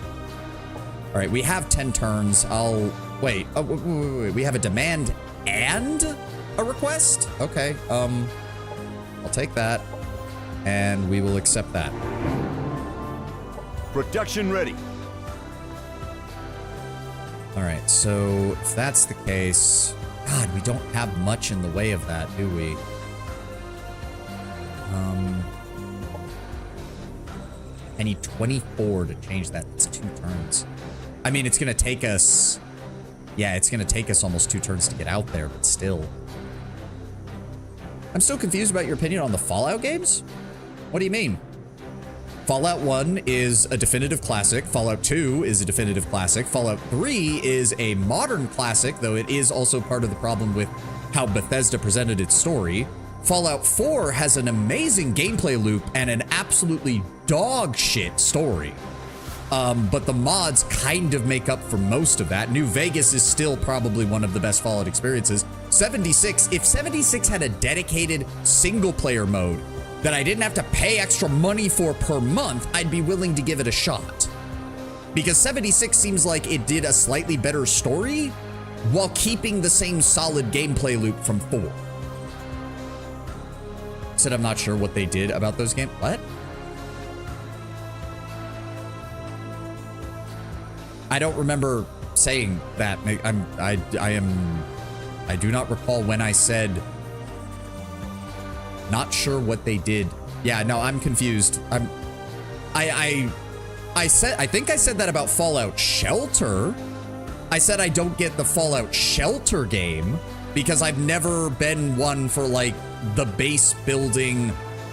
All right, we have 10 turns. Wait. Oh, wait. We have a demand and a request? Okay. I'll take that, and we will accept that. Production ready. All right, so if that's the case, God, we don't have much in the way of that, do we? I need 24 to change that. It's 2 turns. I mean, it's gonna take us... Yeah, it's gonna take us almost 2 turns to get out there, but still. I'm still confused about your opinion on the Fallout games? What do you mean? Fallout 1 is a definitive classic. Fallout 2 is a definitive classic. Fallout 3 is a modern classic, though it is also part of the problem with how Bethesda presented its story. Fallout 4 has an amazing gameplay loop and an absolutely dog shit story. But the mods kind of make up for most of that. New Vegas is still probably one of the best Fallout experiences. 76, if 76 had a dedicated single player mode that I didn't have to pay extra money for per month, I'd be willing to give it a shot. Because 76 seems like it did a slightly better story while keeping the same solid gameplay loop from 4. Said I'm not sure what they did about those games. What? I don't remember saying that. I do not recall when I said not sure what they did. Yeah, no, I'm confused. I think I said that about Fallout Shelter. I said I don't get the Fallout Shelter game because I've never been one for like the base building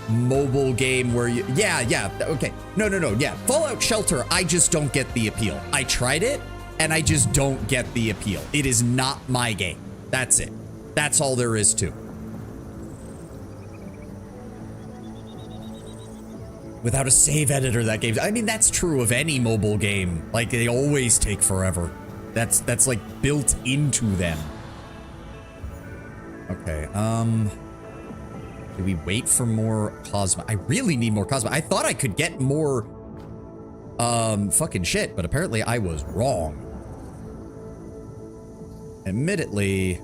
mobile game where you, yeah, okay. No, yeah. Fallout Shelter, I just don't get the appeal. I tried it and I just don't get the appeal. It is not my game. That's it. That's all there is to it. Without a save editor, that game, I mean, that's true of any mobile game. Like, they always take forever. That's like built into them. Okay, do we wait for more Cosmo? I really need more Cosmo. I thought I could get more, fucking shit, but apparently I was wrong. Admittedly,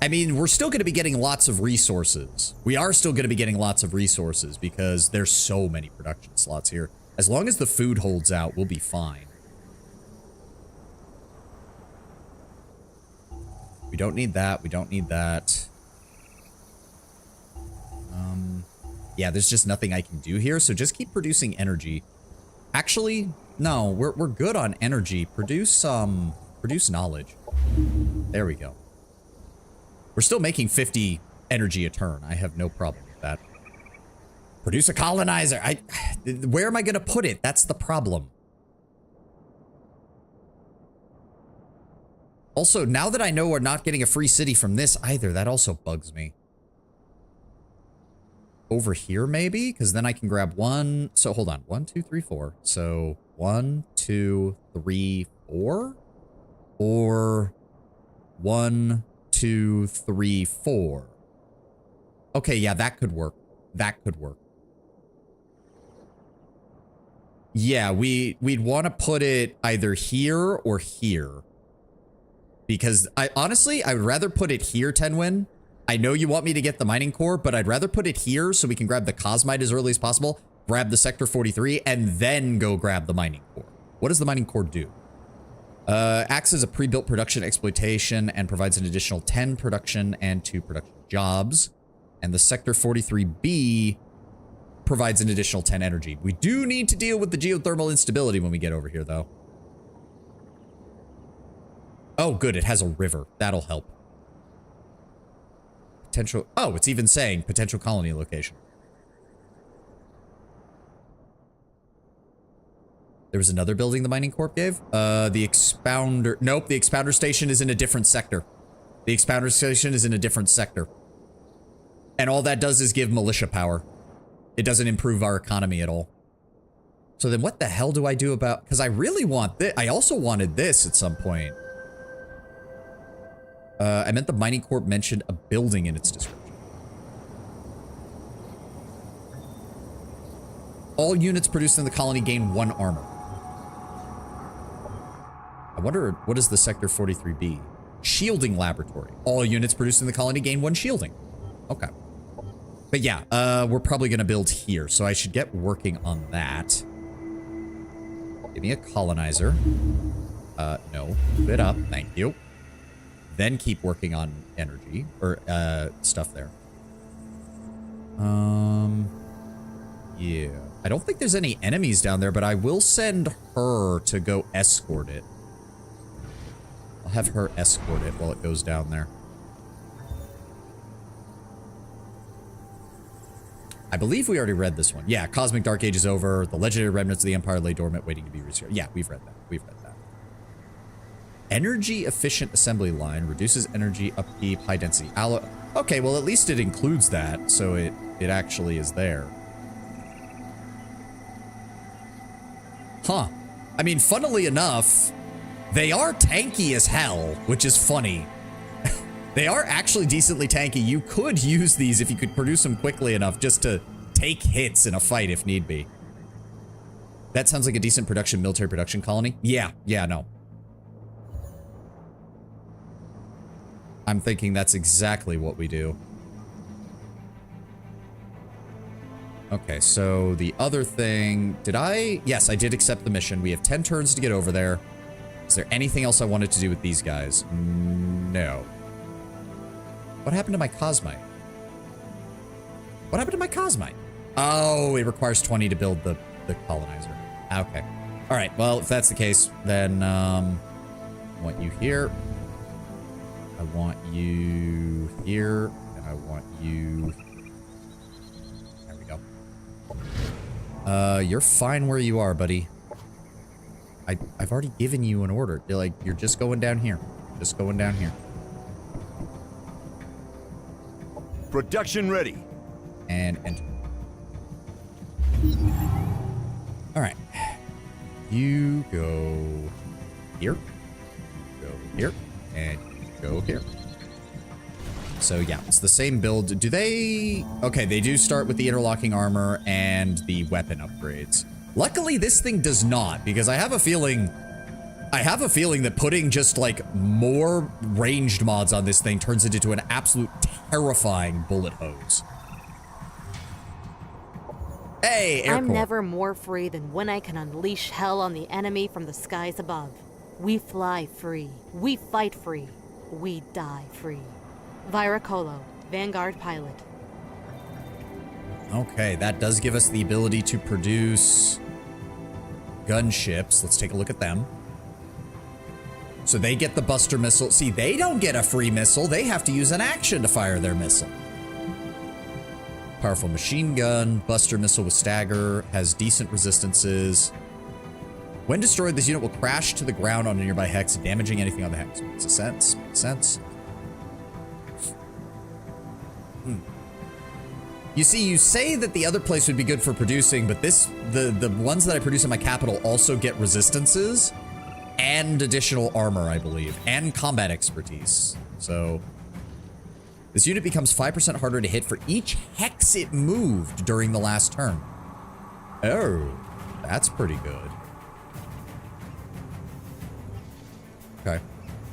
I mean, we're still going to be getting lots of resources. We are still going to be getting lots of resources because there's so many production slots here. As long as the food holds out, we'll be fine. We don't need that. We don't need that. Yeah, there's just nothing I can do here. So just keep producing energy. Actually, no, we're good on energy. Produce knowledge. There we go. We're still making 50 energy a turn. I have no problem with that. Produce a colonizer. Where am I going to put it? That's the problem. Also, now that I know we're not getting a free city from this either, that also bugs me. Over here, maybe? Because then I can grab one. So hold on. 1, 2, 3, 4. So 1, 2, 3, 4. Or 1, 2, 3, 4. Okay, yeah, that could work. That could work. Yeah, we'd want to put it either here or here. Because honestly, I would rather put it here, Tenwin, I know you want me to get the mining core, but I'd rather put it here so we can grab the Cosmite as early as possible, grab the Sector 43, and then go grab the mining core. What does the mining core do? Acts as a pre-built production exploitation and provides an additional 10 production and 2 production jobs. And the Sector 43B provides an additional 10 energy. We do need to deal with the geothermal instability when we get over here, though. Oh, good. It has a river. That'll help. Potential. Oh, it's even saying potential colony location. There was another building the mining corp gave. The expounder. Nope, the expounder station is in a different sector. The expounder station is in a different sector. And all that does is give militia power. It doesn't improve our economy at all. So then what the hell do I do about... Because I really want this. I also wanted this at some point. I meant the mining corp mentioned a building in its description. All units produced in the colony gain 1 armor. I wonder, what is the Sector 43B? Shielding laboratory. All units produced in the colony gain 1 shielding. Okay. But yeah, we're probably going to build here, so I should get working on that. Give me a colonizer. No. Move it up. Thank you. Then keep working on energy, or, stuff there. Yeah. I don't think there's any enemies down there, but I will send her to go escort it. I'll have her escort it while it goes down there. I believe we already read this one. Yeah, Cosmic Dark Age is over. The legendary remnants of the Empire lay dormant, waiting to be restored. Yeah, we've read that. We've read that. Energy efficient assembly line reduces energy upkeep, high density alloy. Okay, well at least it includes that, so it actually is there. Huh. I mean, funnily enough, they are tanky as hell, which is funny. They are actually decently tanky. You could use these if you could produce them quickly enough just to take hits in a fight if need be. That sounds like a decent military production colony. Yeah, no. I'm thinking that's exactly what we do. Okay, so the other thing, yes, I did accept the mission. We have 10 turns to get over there. Is there anything else I wanted to do with these guys? No. What happened to my Cosmite? What happened to my Cosmite? Oh, it requires 20 to build the colonizer. Okay. All right, well, if that's the case, then I want you here. I want you here. And I want you... There we go. You're fine where you are, buddy. I've already given you an order. You're just going down here. Just going down here. Production ready. And enter. All right. You go here. Go here. And go here. So yeah, it's the same build. Do they... Okay, they do start with the interlocking armor and the weapon upgrades. Luckily, this thing does not, because I have a feeling that putting just like more ranged mods on this thing turns it into an absolute terrifying bullet hose. Hey, Air I'm Corps. never more free than when I can unleash hell on the enemy from the skies above. We fly free. We fight free. We die free. Viracolo, Vanguard pilot. Okay, that does give us the ability to produce gunships. Let's take a look at them. So they get the Buster missile. See, they don't get a free missile. They have to use an action to fire their missile. Powerful machine gun, Buster missile with stagger, has decent resistances. When destroyed, this unit will crash to the ground on a nearby hex, damaging anything on the hex. Makes sense. Makes sense. You see, you say that the other place would be good for producing, but the ones that I produce in my capital also get resistances and additional armor, I believe, and combat expertise. So this unit becomes 5% harder to hit for each hex it moved during the last turn. Oh, that's pretty good. Okay.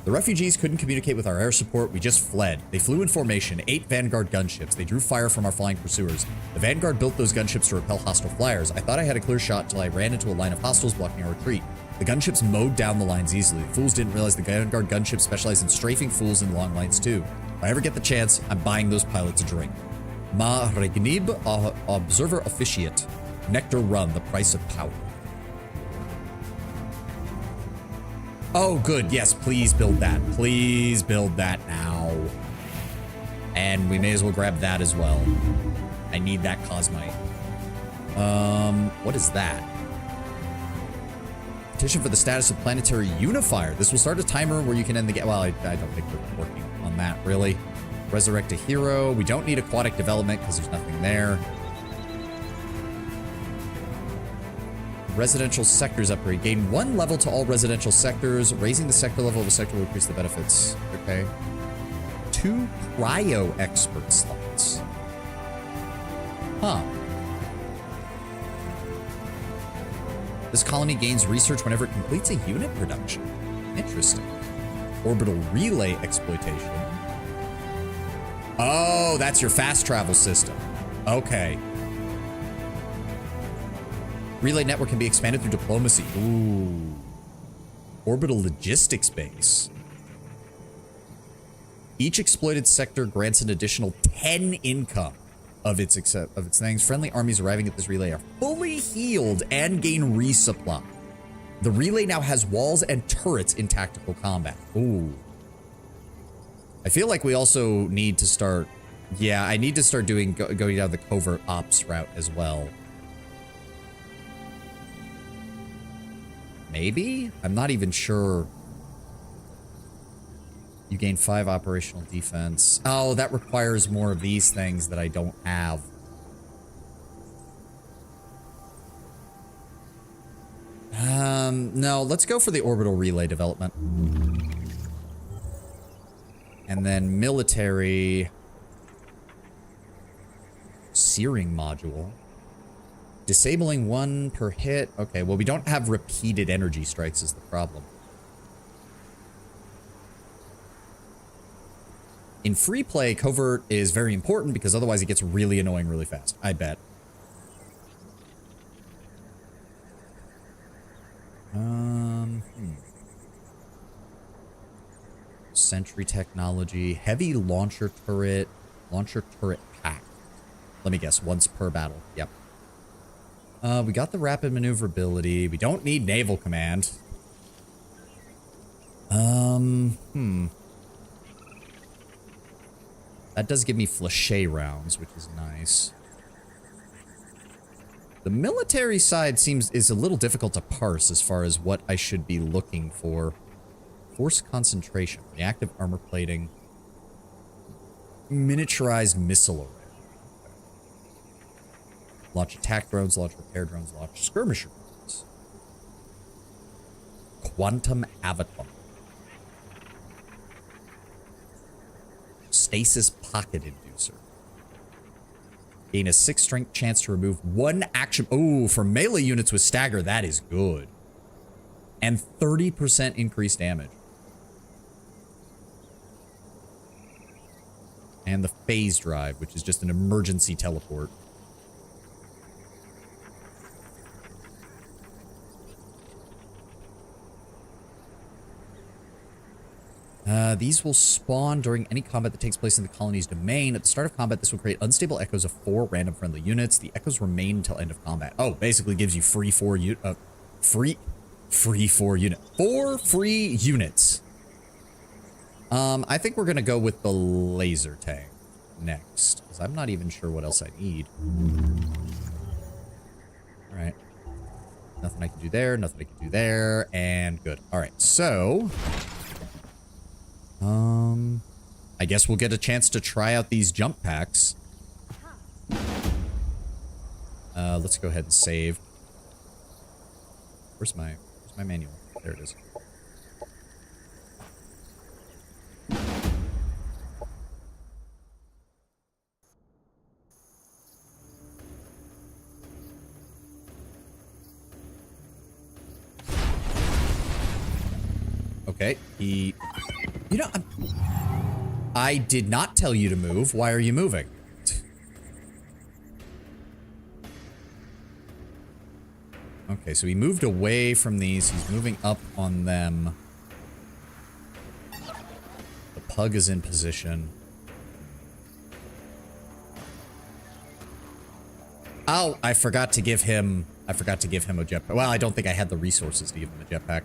The refugees couldn't communicate with our air support. We just fled. They flew in formation, 8 Vanguard gunships. They drew fire from our flying pursuers. The Vanguard built those gunships to repel hostile flyers. I thought I had a clear shot until I ran into a line of hostiles blocking our retreat. The gunships mowed down the lines easily. The fools didn't realize the Vanguard gunships specialize in strafing fools in long lines too. If I ever get the chance, I'm buying those pilots a drink. Ma Regnib Observer Officiate. Nectar Run, the price of power. Oh, good. Yes, please build that. Please build that now. And we may as well grab that as well. I need that Cosmite. What is that? Petition for the status of planetary unifier. This will start a timer where you can end the game. Well, I don't think we're working on that, really. Resurrect a hero. We don't need aquatic development because there's nothing there. Residential sectors upgrade. Gain 1 level to all residential sectors. Raising the sector level of a sector will increase the benefits. Okay. 2 cryo expert slots. Huh. This colony gains research whenever it completes a unit production. Interesting. Orbital relay exploitation. Oh, that's your fast travel system. Okay. Relay network can be expanded through diplomacy. Ooh. Orbital logistics base. Each exploited sector grants an additional 10 income of its things. Friendly armies arriving at this relay are fully healed and gain resupply. The relay now has walls and turrets in tactical combat. Ooh. I feel like we also need to start... Yeah, I need to start going down the covert ops route as well. Maybe? I'm not even sure. You gain 5 operational defense. Oh, that requires more of these things that I don't have. No, let's go for the orbital relay development. And then military... Searing module. Disabling 1 per hit. Okay, well, we don't have repeated energy strikes is the problem. In free play, covert is very important because otherwise it gets really annoying really fast. I bet. Sentry technology. Heavy launcher turret pack. Let me guess, once per battle. Yep. We got the rapid maneuverability. We don't need naval command. That does give me flèche rounds, which is nice. The military side is a little difficult to parse as far as what I should be looking for. Force concentration, reactive armor plating, miniaturized missile array. Launch attack drones, launch repair drones, launch skirmisher drones. Quantum avatar. Stasis pocket inducer. Gain a 6 strength chance to remove 1 action. Oh, for melee units with stagger, that is good. And 30% increased damage. And the phase drive, which is just an emergency teleport. These will spawn during any combat that takes place in the colony's domain. At the start of combat, this will create unstable echoes of 4 random friendly units. The echoes remain until end of combat. Oh, basically gives you free 4 units. 4 free units. I think we're gonna go with the laser tank next, because I'm not even sure what else I need. All right. Nothing I can do there, nothing I can do there, and good. All right, so... I guess we'll get a chance to try out these jump packs. Let's go ahead and save. Where's my manual? There it is. Okay, he You know, I did not tell you to move. Why are you moving? Okay, so he moved away from these. He's moving up on them. The pug is in position. Oh, I forgot to give him a jetpack. Well, I don't think I had the resources to give him a jetpack.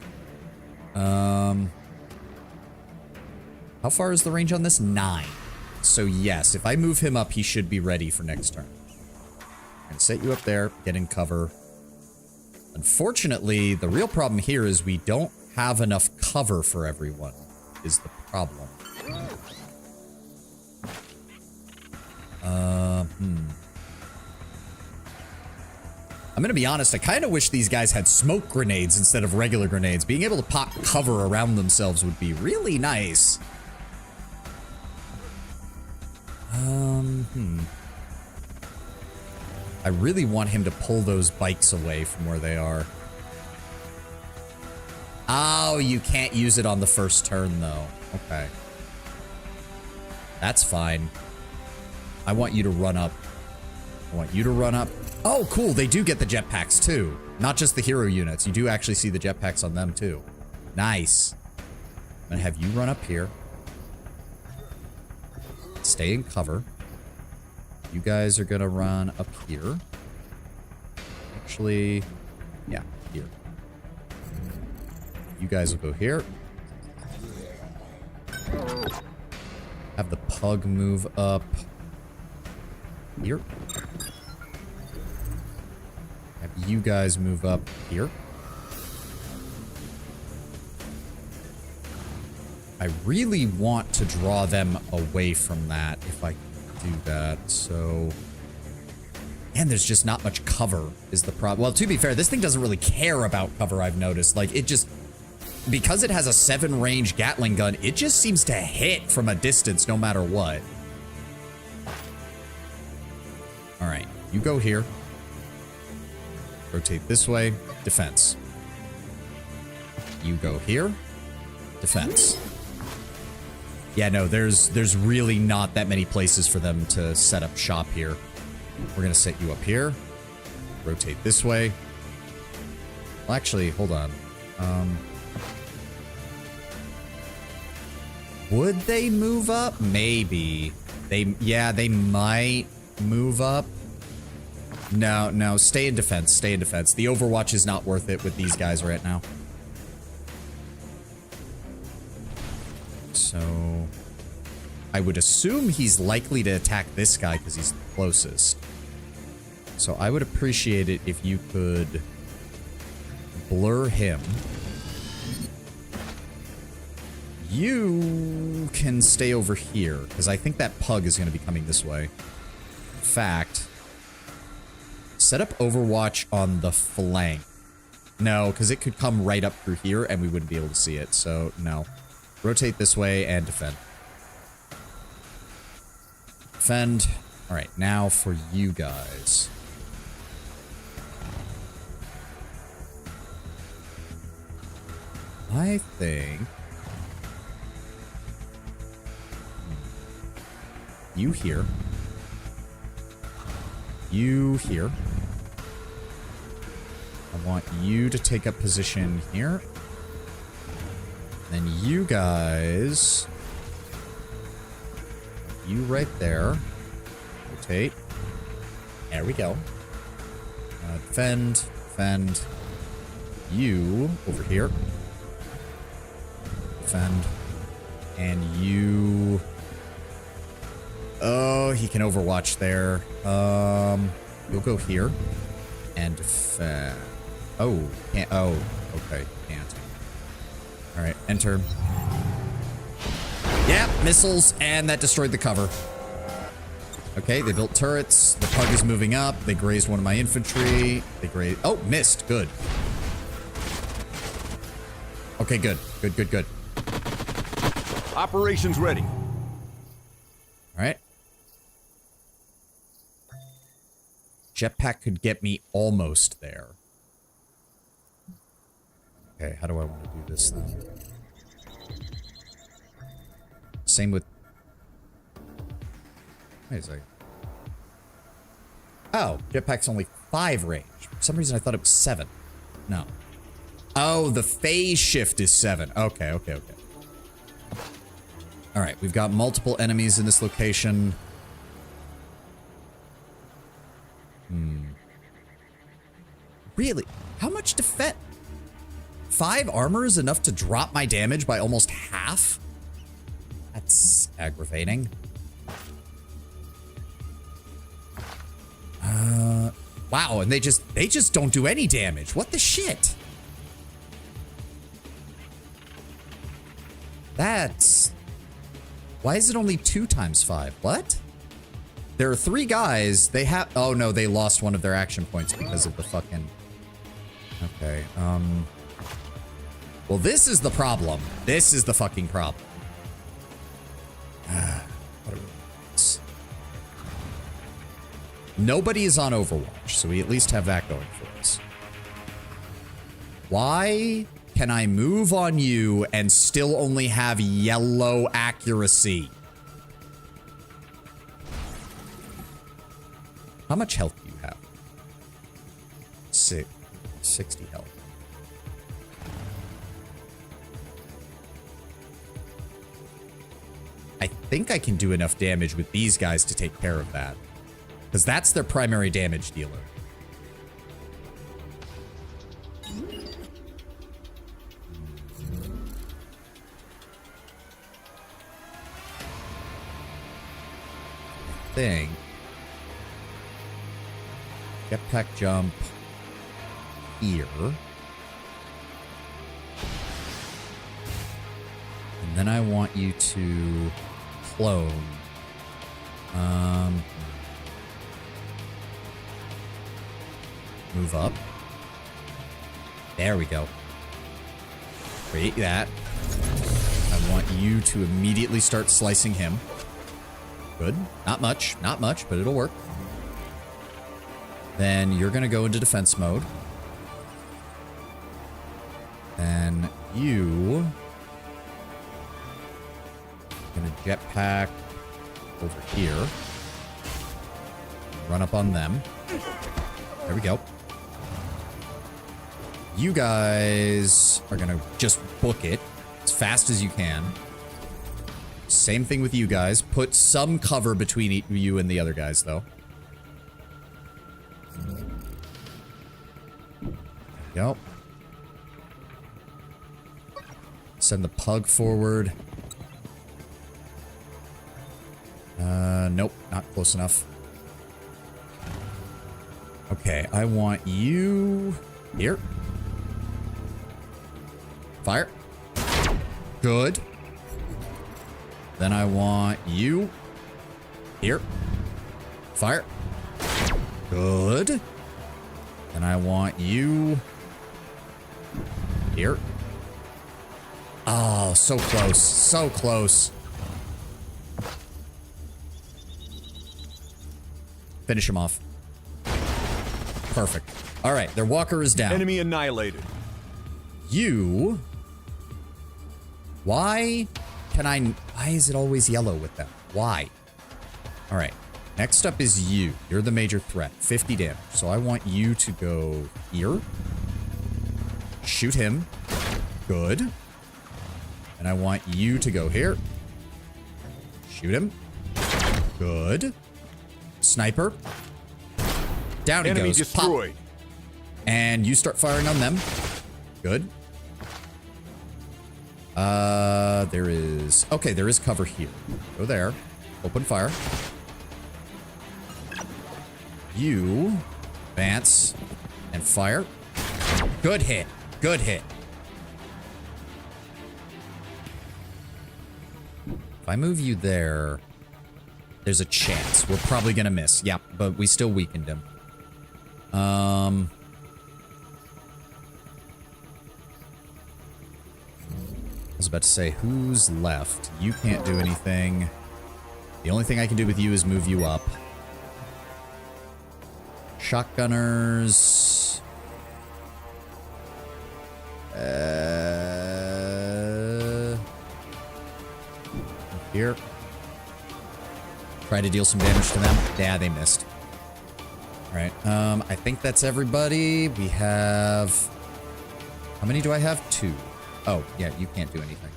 How far is the range on this? 9. So yes, if I move him up, he should be ready for next turn. I'm gonna set you up there, get in cover. Unfortunately, the real problem here is we don't have enough cover for everyone, is the problem. I'm gonna be honest, I kind of wish these guys had smoke grenades instead of regular grenades. Being able to pop cover around themselves would be really nice. I really want him to pull those bikes away from where they are. Oh, you can't use it on the first turn, though. Okay. That's fine. I want you to run up. I want you to run up. Oh, cool. They do get the jetpacks, too. Not just the hero units. You do actually see the jetpacks on them, too. Nice. I'm going to have you run up here. Stay in cover. You guys are going to run up here. Actually, yeah, here. You guys will go here. Have the pug move up here. Have you guys move up here. I really want to draw them away from that if I do that, so... And there's just not much cover is the problem. Well, to be fair, this thing doesn't really care about cover, I've noticed. Like, it just... Because it has a 7-range Gatling gun, it just seems to hit from a distance no matter what. Alright, you go here. Rotate this way. Defense. You go here. Defense. Yeah, no, there's really not that many places for them to set up shop here. We're gonna set you up here. Rotate this way. Well, actually, hold on. Would they move up? Maybe. Yeah, they might move up. No, stay in defense. Stay in defense. The Overwatch is not worth it with these guys right now. So... I would assume he's likely to attack this guy because he's the closest. So I would appreciate it if you could blur him. You can stay over here because I think that pug is going to be coming this way. In fact, set up Overwatch on the flank. No, because it could come right up through here and we wouldn't be able to see it. So no. Rotate this way and defend. Defend. All right, now for you guys. I think you here. You here. I want you to take up position here. Then you guys... You right there. Rotate. There we go. Defend. Defend. You over here. Defend. And you... Oh, he can Overwatch there. You'll go here. And defend. Oh, can't. Oh, okay. Can't. Alright, enter. Yeah, missiles, and that destroyed the cover. Okay, they built turrets. The pug is moving up. They grazed one of my infantry. They grazed... Oh, missed. Good. Okay, good. Good, good, good. Operations ready. Alright. Jetpack could get me almost there. Okay, how do I want to do this then? same with... Wait a second. Oh, jetpack's only 5 range. For some reason I thought it was 7. No. Oh, the phase shift is 7. Okay, okay, okay. Alright, we've got multiple enemies in this location. Really? How much defense? 5 armor is enough to drop my damage by almost half? That's aggravating. Wow, and they just don't do any damage. What the shit? That's... Why is it only 2 times 5? What? There are 3 guys. They have... Oh, no, they lost one of their action points because of the fucking... Okay, well, this is the problem. This is the fucking problem. What are we... Nobody is on Overwatch, so we at least have that going for us. Why can I move on you and still only have yellow accuracy? How much health do you have? 60 health. I think I can do enough damage with these guys to take care of that. Because that's their primary damage dealer. I think. Jetpack jump here. And then I want you to clone. Move up. There we go. Create that. I want you to immediately start slicing him. Good. Not much, but it'll work. Then you're gonna go into defense mode. Then you... gonna jetpack over here. Run up on them. There we go. You guys are gonna just book it as fast as you can. Same thing with you guys. Put some cover between you and the other guys, though. There we go. Send the pug forward. Nope, not close enough. Okay, I want you here. Fire. Good. Then I want you here. Fire. Good. Then I want you here. Oh, so close. So close. Finish him off. Perfect. All right, their walker is down. Enemy annihilated. You... Why is it always yellow with them? Why? All right. Next up is you. You're the major threat. 50 damage. So I want you to go here. Shoot him. Good. And I want you to go here. Shoot him. Good. Sniper. Down he Enemy goes. destroyed. Pop. And you start firing on them. Good. There is... Okay, there is cover here. Go there. Open fire. You advance and fire. Good hit. Good hit. If I move you there, there's a chance. We're probably gonna miss. Yeah, but we still weakened him. I was about to say, who's left? You can't do anything. The only thing I can do with you is move you up. Shotgunners. here. Try to deal some damage to them. Yeah, they missed. All right. I think that's everybody. We have... How many do I have? 2. Oh, yeah, you can't do anything.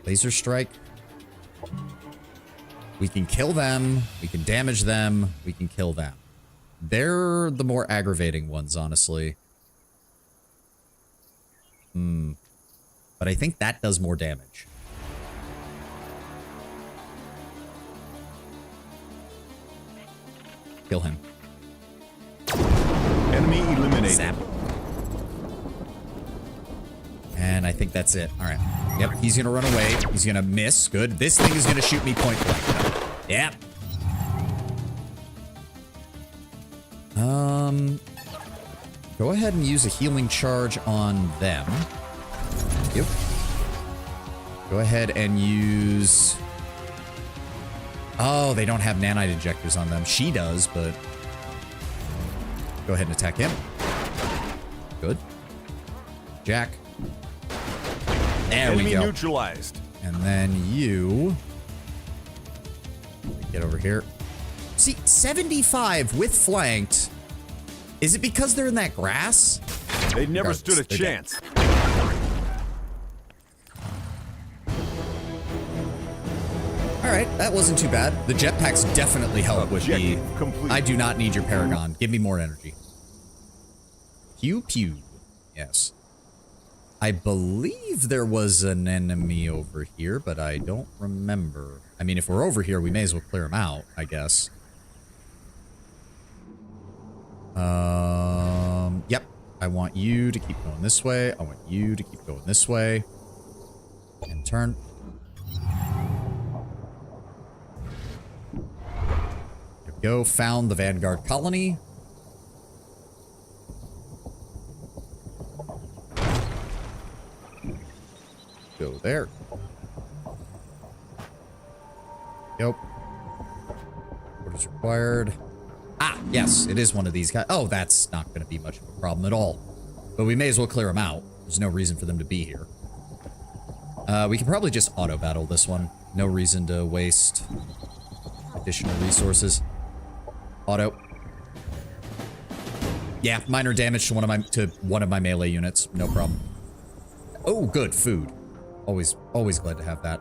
Laser strike. We can kill them. We can damage them. We can kill them. They're the more aggravating ones, honestly. But I think that does more damage. Kill him. Enemy eliminated. Zap. And I think that's it. All right. Yep, he's gonna run away. He's gonna miss. Good. This thing is gonna shoot me point blank. Yep. Go ahead and use a healing charge on them. Yep. Go ahead and use... Oh, they don't have nanite injectors on them. She does, but... Go ahead and attack him. Good. Jack. There we Enemy go. neutralized. And then you... Get over here. See, 75 with flanked. Is it because they're in that grass? They never Regardless, stood a they're dead. chance. Alright, that wasn't too bad. The jetpacks definitely help with the... Objective complete. I do not need your Paragon. Give me more energy. Pew pew. Yes. I believe there was an enemy over here, but I don't remember. I mean, if we're over here, we may as well clear them out, I guess. Yep. I want you to keep going this way. I want you to keep going this way. And turn. There we go. Found the Vanguard colony. Go there. Yep. What is required? Ah, yes, it is one of these guys. Oh, that's not going to be much of a problem at all. But we may as well clear them out. There's no reason for them to be here. We can probably just auto-battle this one. No reason to waste additional resources. Auto. Yeah, minor damage to one of my melee units. No problem. Oh, good. Food. Always glad to have that.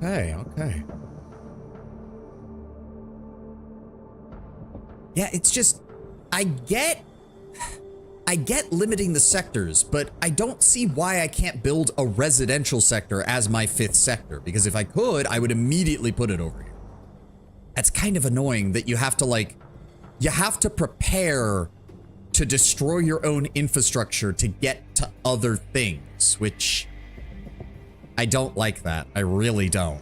Okay. Yeah, it's just, I get limiting the sectors, but I don't see why I can't build a residential sector as my 5th sector, because if I could, I would immediately put it over here. That's kind of annoying that you have to prepare to destroy your own infrastructure to get to other things, which I don't like that. I really don't.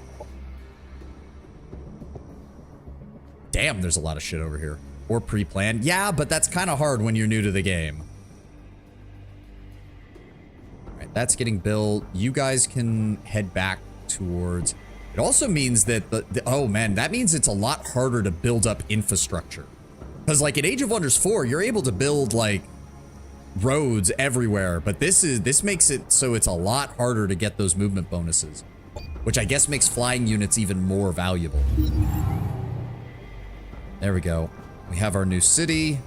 Damn, there's a lot of shit over here. Or pre-planned. Yeah, but that's kind of hard when you're new to the game. Alright, that's getting built. You guys can head back towards... It also means that oh man, that means it's a lot harder to build up infrastructure. Because like in Age of Wonders 4, you're able to build like roads everywhere, but this makes it so it's a lot harder to get those movement bonuses, which I guess makes flying units even more valuable. There we go. We have our new city.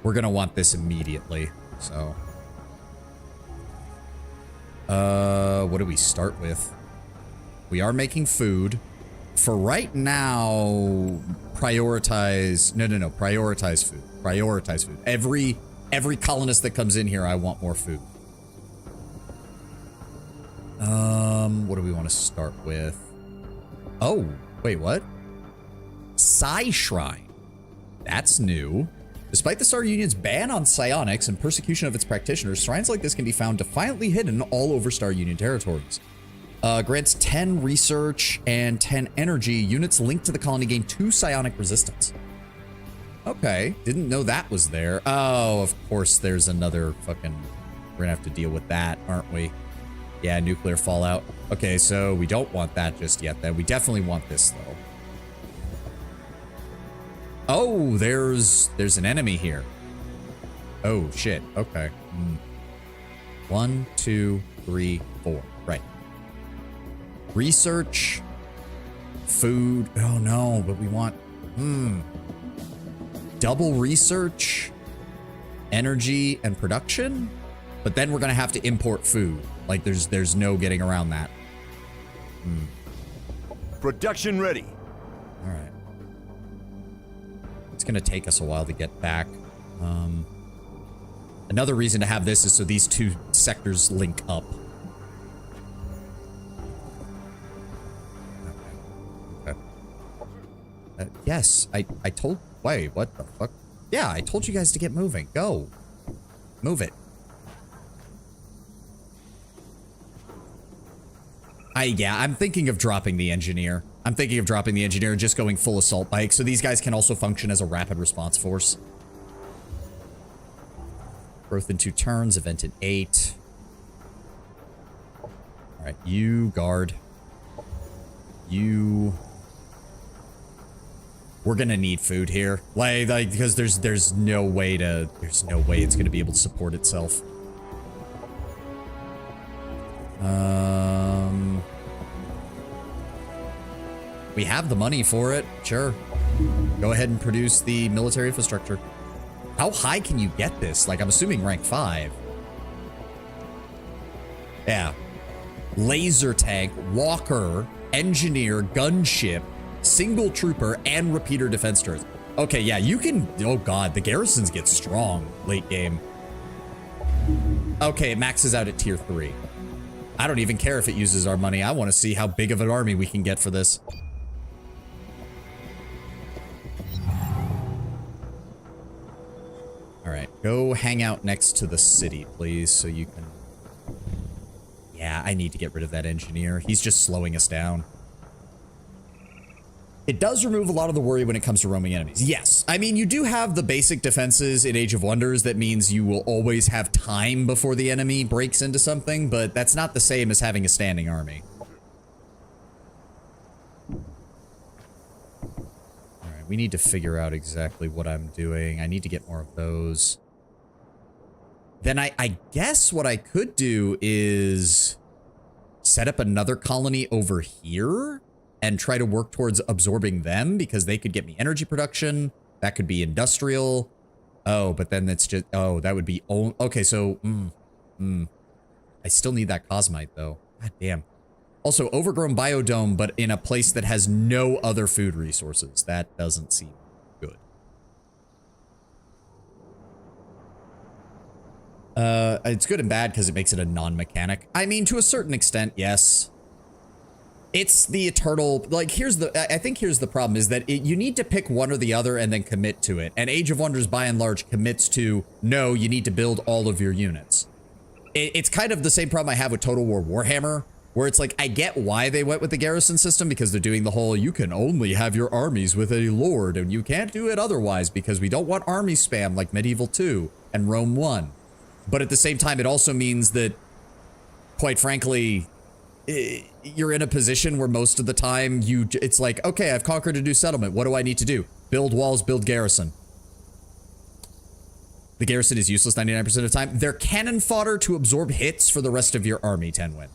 We're gonna want this immediately, so. What do we start with? We are making food. For right now, prioritize... No, prioritize food. Prioritize food. Every colonist that comes in here, I want more food. What do we want to start with? Oh, wait, what? Psi Shrine. That's new. Despite the Star Union's ban on psionics and persecution of its practitioners, shrines like this can be found defiantly hidden all over Star Union territories. Grants 10 research and 10 energy. Units linked to the colony gain 2 psionic resistance. Okay, didn't know that was there. Oh, of course there's another fucking... We're gonna have to deal with that, aren't we? Yeah, nuclear fallout. Okay, so we don't want that just yet then. We definitely want this though. Oh, there's an enemy here. Oh, shit. Okay. 1, 2, 3, 4. Right. Research. Food. Oh, no, but we want... Double research. Energy and production. But then we're going to have to import food. Like, there's no getting around that. Production ready. All right. It's going to take us a while to get back. Another reason to have this is so these two sectors link up. Okay. Yes, I told... Wait, what the fuck? Yeah, I told you guys to get moving. Go. Move it. Yeah, I'm thinking of dropping the engineer. I'm thinking of dropping the engineer and just going full assault bike, so these guys can also function as a rapid response force. Growth in 2 turns, event in 8. Alright, you guard. You... We're gonna need food here. Like because there's no way it's gonna be able to support itself. We have the money for it. Sure. Go ahead and produce the military infrastructure. How high can you get this? Like, I'm assuming rank 5. Yeah. Laser tank, walker, engineer, gunship, single trooper, and repeater defense turrets. Okay, yeah, you can... Oh, God, the garrisons get strong late game. Okay, it maxes out at tier 3. I don't even care if it uses our money. I want to see how big of an army we can get for this. Alright, go hang out next to the city, please, so you can... Yeah, I need to get rid of that engineer. He's just slowing us down. It does remove a lot of the worry when it comes to roaming enemies. Yes, I mean, you do have the basic defenses in Age of Wonders. That means you will always have time before the enemy breaks into something, but that's not the same as having a standing army. Alright, we need to figure out exactly what I'm doing. I need to get more of those. Then I guess what I could do is set up another colony over here and try to work towards absorbing them, because they could get me energy production. That could be industrial. Oh, but then it's just... Oh, that would be... Okay, so... I still need that Cosmite, though. God damn. Also, overgrown biodome, but in a place that has no other food resources. That doesn't seem good. It's good and bad because it makes it a non-mechanic. I mean, to a certain extent, yes. It's the eternal, like, I think here's the problem, is that you need to pick one or the other and then commit to it. And Age of Wonders, by and large, commits to, no, you need to build all of your units. It's kind of the same problem I have with Total War Warhammer, where it's like, I get why they went with the garrison system, because they're doing the whole, you can only have your armies with a lord, and you can't do it otherwise, because we don't want army spam like Medieval 2 and Rome 1. But at the same time, it also means that, quite frankly... you're in a position where most of the time it's like, okay, I've conquered a new settlement. What do I need to do? Build walls, build garrison. The garrison is useless 99% of the time. They're cannon fodder to absorb hits for the rest of your army, Tenwin.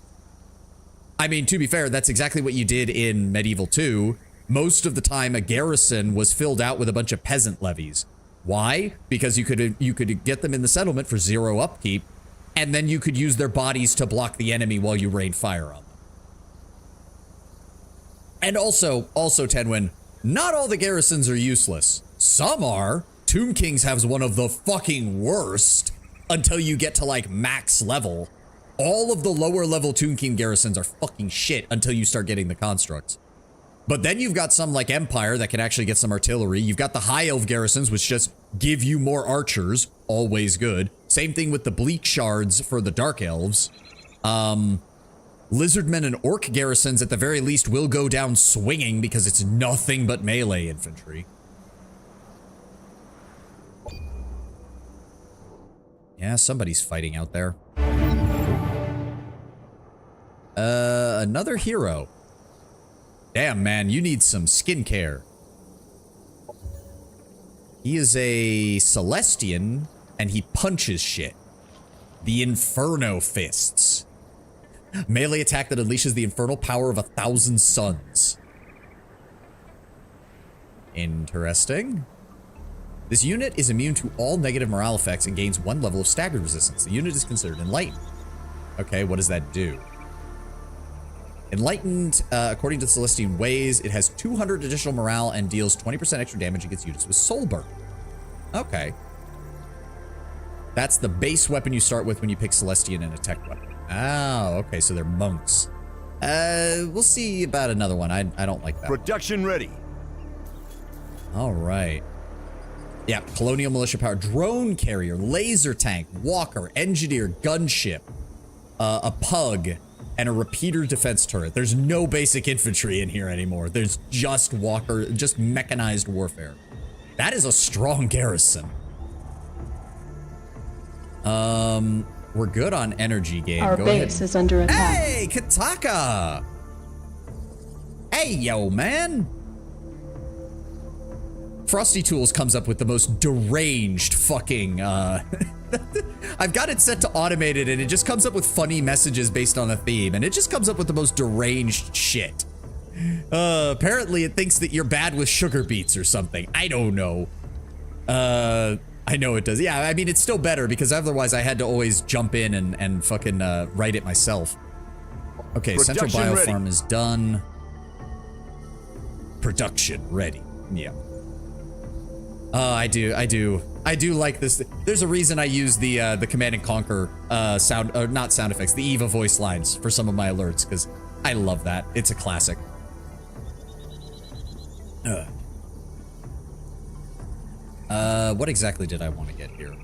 I mean, to be fair, that's exactly what you did in Medieval 2. Most of the time, a garrison was filled out with a bunch of peasant levies. Why? Because you could get them in the settlement for 0 upkeep, and then you could use their bodies to block the enemy while you rain fire on them. And also, Tenwin, not all the garrisons are useless. Some are. Tomb Kings has one of the fucking worst until you get to, like, max level. All of the lower level Tomb King garrisons are fucking shit until you start getting the constructs. But then you've got some like Empire that can actually get some artillery. You've got the High Elf garrisons, which just give you more archers. Always good. Same thing with the Bleak Shards for the Dark Elves. Lizardmen and Orc garrisons, at the very least, will go down swinging because it's nothing but melee infantry. Yeah, somebody's fighting out there. Another hero. Damn, man, you need some skincare. He is a Celestian and he punches shit. The Inferno Fists. Melee attack that unleashes the infernal power of 1,000 suns. Interesting. This unit is immune to all negative morale effects and gains 1 level of stagger resistance. The unit is considered enlightened. Okay, what does that do? Enlightened, according to the Celestian Ways, it has 200 additional morale and deals 20% extra damage against units with soul burn. Okay. That's the base weapon you start with when you pick Celestian and a tech weapon. Oh, okay, so they're monks. We'll see about another one. I don't like that. Production ready. All right. Yeah, Colonial Militia Power, Drone Carrier, Laser Tank, Walker, Engineer, Gunship, a Pug, and a Repeater Defense Turret. There's no basic infantry in here anymore. There's just Walker, just mechanized warfare. That is a strong garrison. We're good on energy gain. Our Go base ahead. is under attack. Hey, Kataka! Hey, yo, man! Frosty Tools comes up with the most deranged fucking, I've got it set to automated and it just comes up with funny messages based on a theme, and it just comes up with the most deranged shit. Apparently it thinks that you're bad with sugar beets or something. I don't know. I know it does. Yeah, I mean, it's still better because otherwise I had to always jump in and fucking write it myself. Okay, Central Biofarm is done. Production ready. Yeah. I do like this. There's a reason I use the Command and Conquer sound, or not sound effects, the Eva voice lines for some of my alerts, because I love that. It's a classic. What exactly did I want to get here?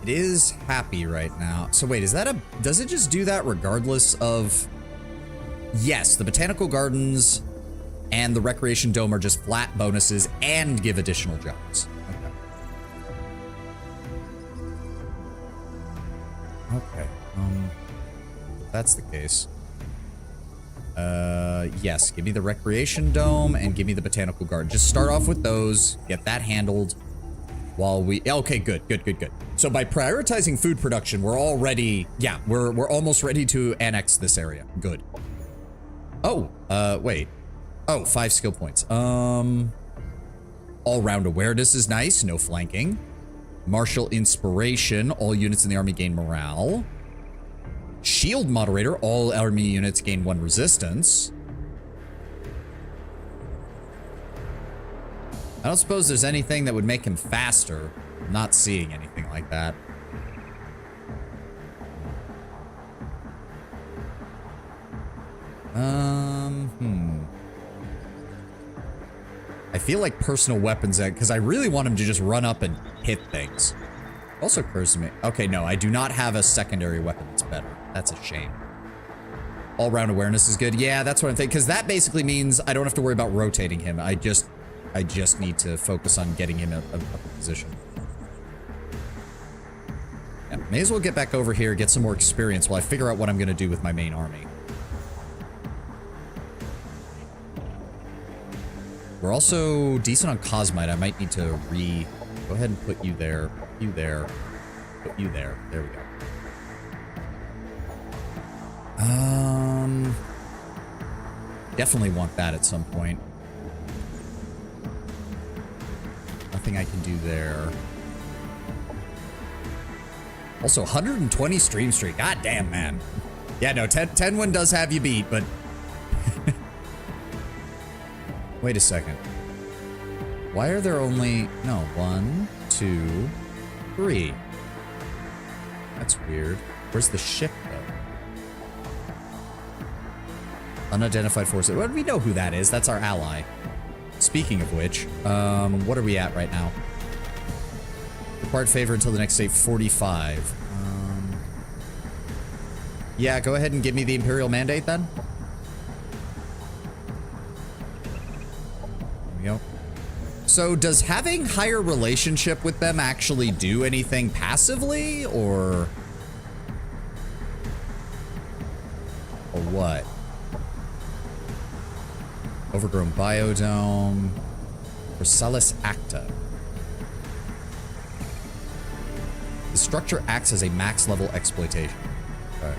It is happy right now. So wait, does it just do that regardless of... Yes, the Botanical Gardens and the Recreation Dome are just flat bonuses and give additional jobs. Okay. If that's the case. Yes, give me the Recreation Dome and give me the Botanical Garden. Just start off with those, get that handled while we... Okay, good. So by prioritizing food production, we're already... Yeah, we're almost ready to annex this area. Good. Oh, wait. Oh, 5 skill points. All-round awareness is nice. No flanking. Martial inspiration. All units in the army gain morale. Shield moderator. All army units gain 1 resistance. I don't suppose there's anything that would make him faster. I'm not seeing anything like that. I feel like personal weapons, because I really want him to just run up and hit things. Also occurs to me. Okay, no, I do not have a secondary weapon that's better. That's a shame. All-round awareness is good. Yeah, that's what I'm thinking, because that basically means I don't have to worry about rotating him. I just need to focus on getting him a position. Yeah, may as well get back over here, get some more experience while I figure out what I'm going to do with my main army. We're also decent on Cosmite. I might need to go ahead and put you there, put you there, put you there. There we go. Definitely want that at some point. Nothing I can do there. Also, 120 stream streak. God damn, man. Yeah, no, 10-1 does have you beat, but... Wait a second. Why are there only... No, 1, 2, 3. That's weird. Where's the ship, though? Unidentified forces. Well, we know who that is. That's our ally. Speaking of which, what are we at right now? Required favor until the next state, 45. Yeah, go ahead and give me the Imperial Mandate, then. There we go. So, does having higher relationship with them actually do anything passively, or what? Overgrown biodome. Chrysalis acta. The structure acts as a max level exploitation. Okay.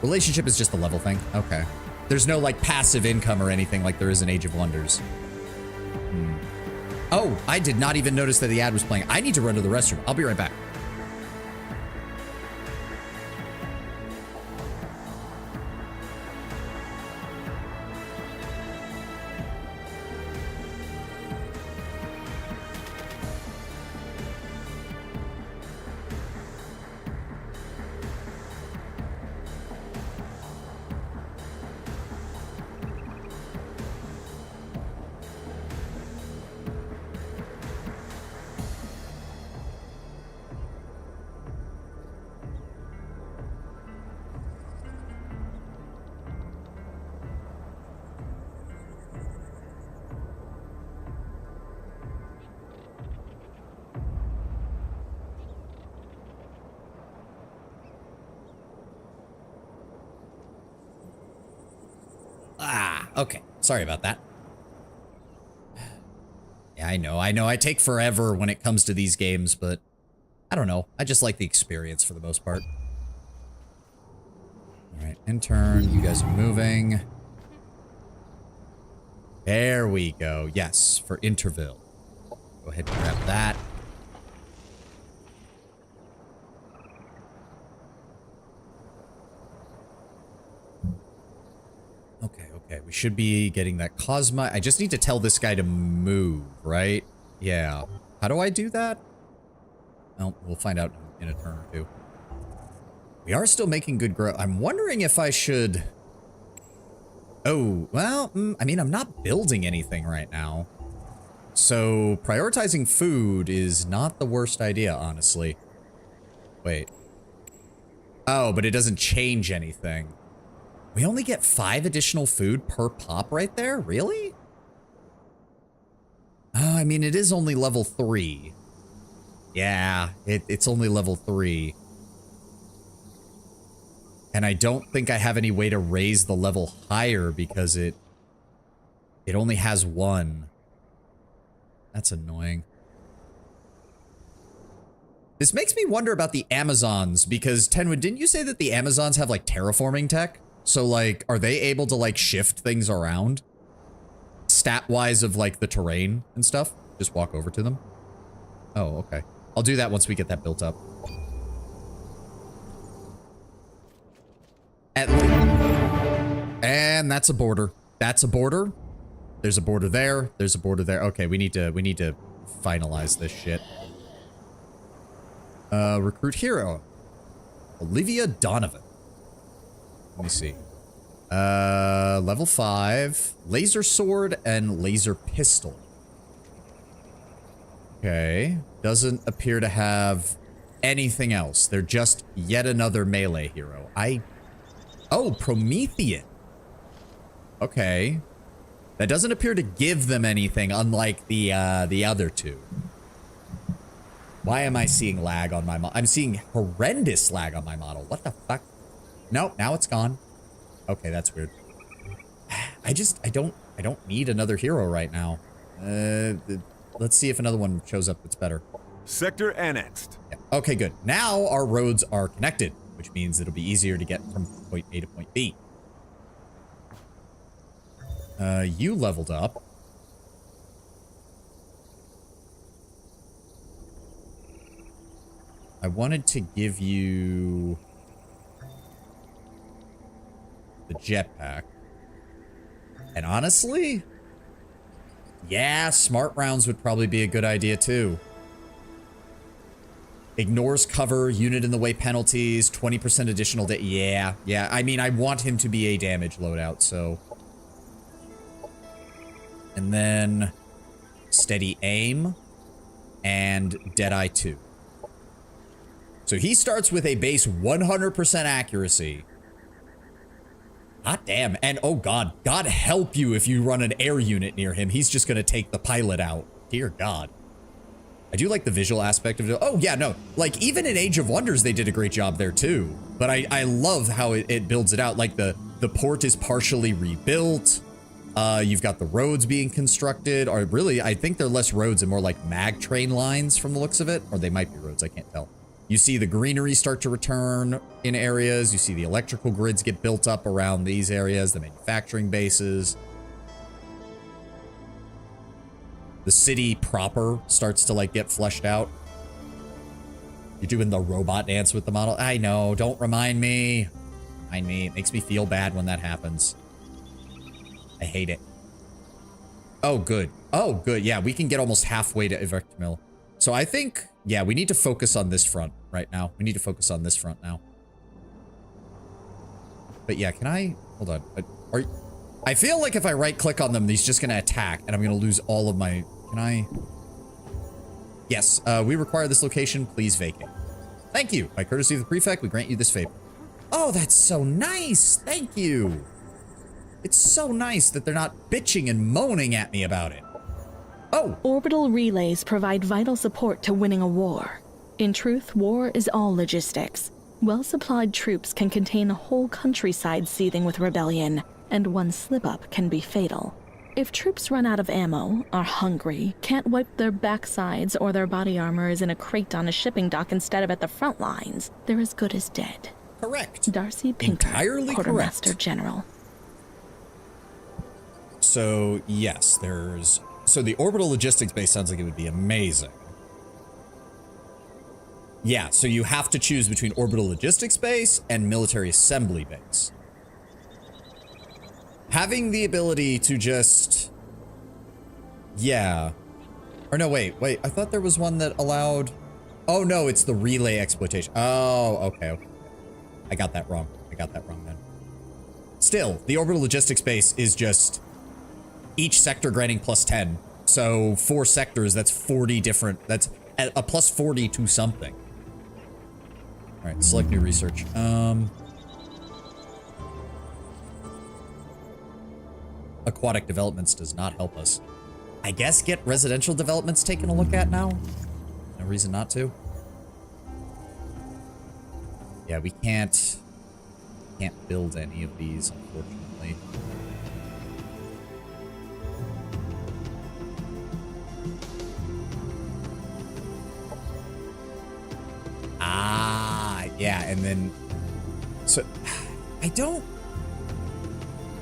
Relationship is just a level thing. Okay. There's no like passive income or anything like there is in Age of Wonders. Oh, I did not even notice that the ad was playing. I need to run to the restroom. I'll be right back. Okay, sorry about that. Yeah, I know. I take forever when it comes to these games, but I don't know. I just like the experience for the most part. All right, intern, you guys are moving. There we go. Yes, for Interville. Go ahead and grab that. Okay, we should be getting that Cosma. I just need to tell this guy to move, right? Yeah. How do I do that? Well, we'll find out in a turn or two. We are still making good growth. I'm wondering if I should... Oh, well, I mean, I'm not building anything right now. So, prioritizing food is not the worst idea, honestly. Wait. Oh, but it doesn't change anything. We only get 5 additional food per pop right there? Really? I mean, it is only level 3. Yeah, it's only level 3. And I don't think I have any way to raise the level higher because it only has 1. That's annoying. This makes me wonder about the Amazons because, Tenwood, didn't you say that the Amazons have, like, terraforming tech? So, like, are they able to, like, shift things around? Stat-wise of, like, the terrain and stuff? Just walk over to them? Oh, okay. I'll do that once we get that built up. And that's a border. That's a border. There's a border there. There's a border there. Okay, we need to finalize this shit. Recruit hero. Olivia Donovan. Let me see. Level 5. Laser sword and laser pistol. Okay. Doesn't appear to have anything else. They're just yet another melee hero. Oh, Promethean. Okay. That doesn't appear to give them anything, unlike the other two. Why am I seeing lag on my model? I'm seeing horrendous lag on my model. What the fuck? Nope, now it's gone. Okay, that's weird. I don't need another hero right now. Let's see if another one shows up that's better. Sector annexed. Yeah. Okay, good. Now our roads are connected, which means it'll be easier to get from point A to point B. You leveled up. I wanted to give you the jetpack. And honestly, yeah, smart rounds would probably be a good idea too. Ignores cover, unit in the way penalties, 20% additional yeah. I mean, I want him to be a damage loadout, so. And then steady aim and Deadeye 2. So he starts with a base 100% accuracy. Hot damn. And oh god, God help you if you run an air unit near him. He's just gonna take the pilot out. Dear God. I do like the visual aspect of it. Oh yeah, no. Like even in Age of Wonders, they did a great job there too. But I love how it builds it out. Like the The port is partially rebuilt. You've got the roads being constructed, or really, I think they're less roads and more like mag train lines from the looks of it, or they might be roads, I can't tell. You see the greenery start to return in areas. You see the electrical grids get built up around these areas, the manufacturing bases. The city proper starts to like get fleshed out. You're doing the robot dance with the model. I know, don't remind me. Remind me, it makes me feel bad when that happens. I hate it. Oh, good. Oh, good. Yeah, we can get almost halfway to Evict Mill. So I think, yeah, we need to focus on this front right now. We need to focus on this front now. But yeah, can I, hold on. I feel like if I right click on them, he's just going to attack and I'm going to lose all of my, can I? Yes, we require this location. Please vacate. Thank you. By courtesy of the prefect, we grant you this favor. Oh, that's so nice. Thank you. It's so nice that they're not bitching and moaning at me about it. Oh. Orbital relays provide vital support to winning a war. In truth, war is all logistics. Well-supplied troops can contain a whole countryside seething with rebellion, and one slip-up can be fatal. If troops run out of ammo, are hungry, can't wipe their backsides, or their body armor is in a crate on a shipping dock instead of at the front lines, they're as good as dead. Correct. Darcy Pinker, entirely Quartermaster correct. General. So, yes, so the orbital logistics base sounds like it would be amazing. Yeah, so you have to choose between orbital logistics base and military assembly base. Having the ability to just, yeah. Or no, wait, I thought there was one that allowed, oh no, it's the relay exploitation. Oh, okay. I got that wrong. Then. Still, the orbital logistics base is just each sector granting plus 10. So 4 sectors, that's 40 different, that's a plus 40 to something. All right, select new research. Aquatic developments does not help us. I guess get residential developments taken a look at now. No reason not to. Yeah, we can't build any of these, unfortunately. Ah, yeah, and then, so, I don't,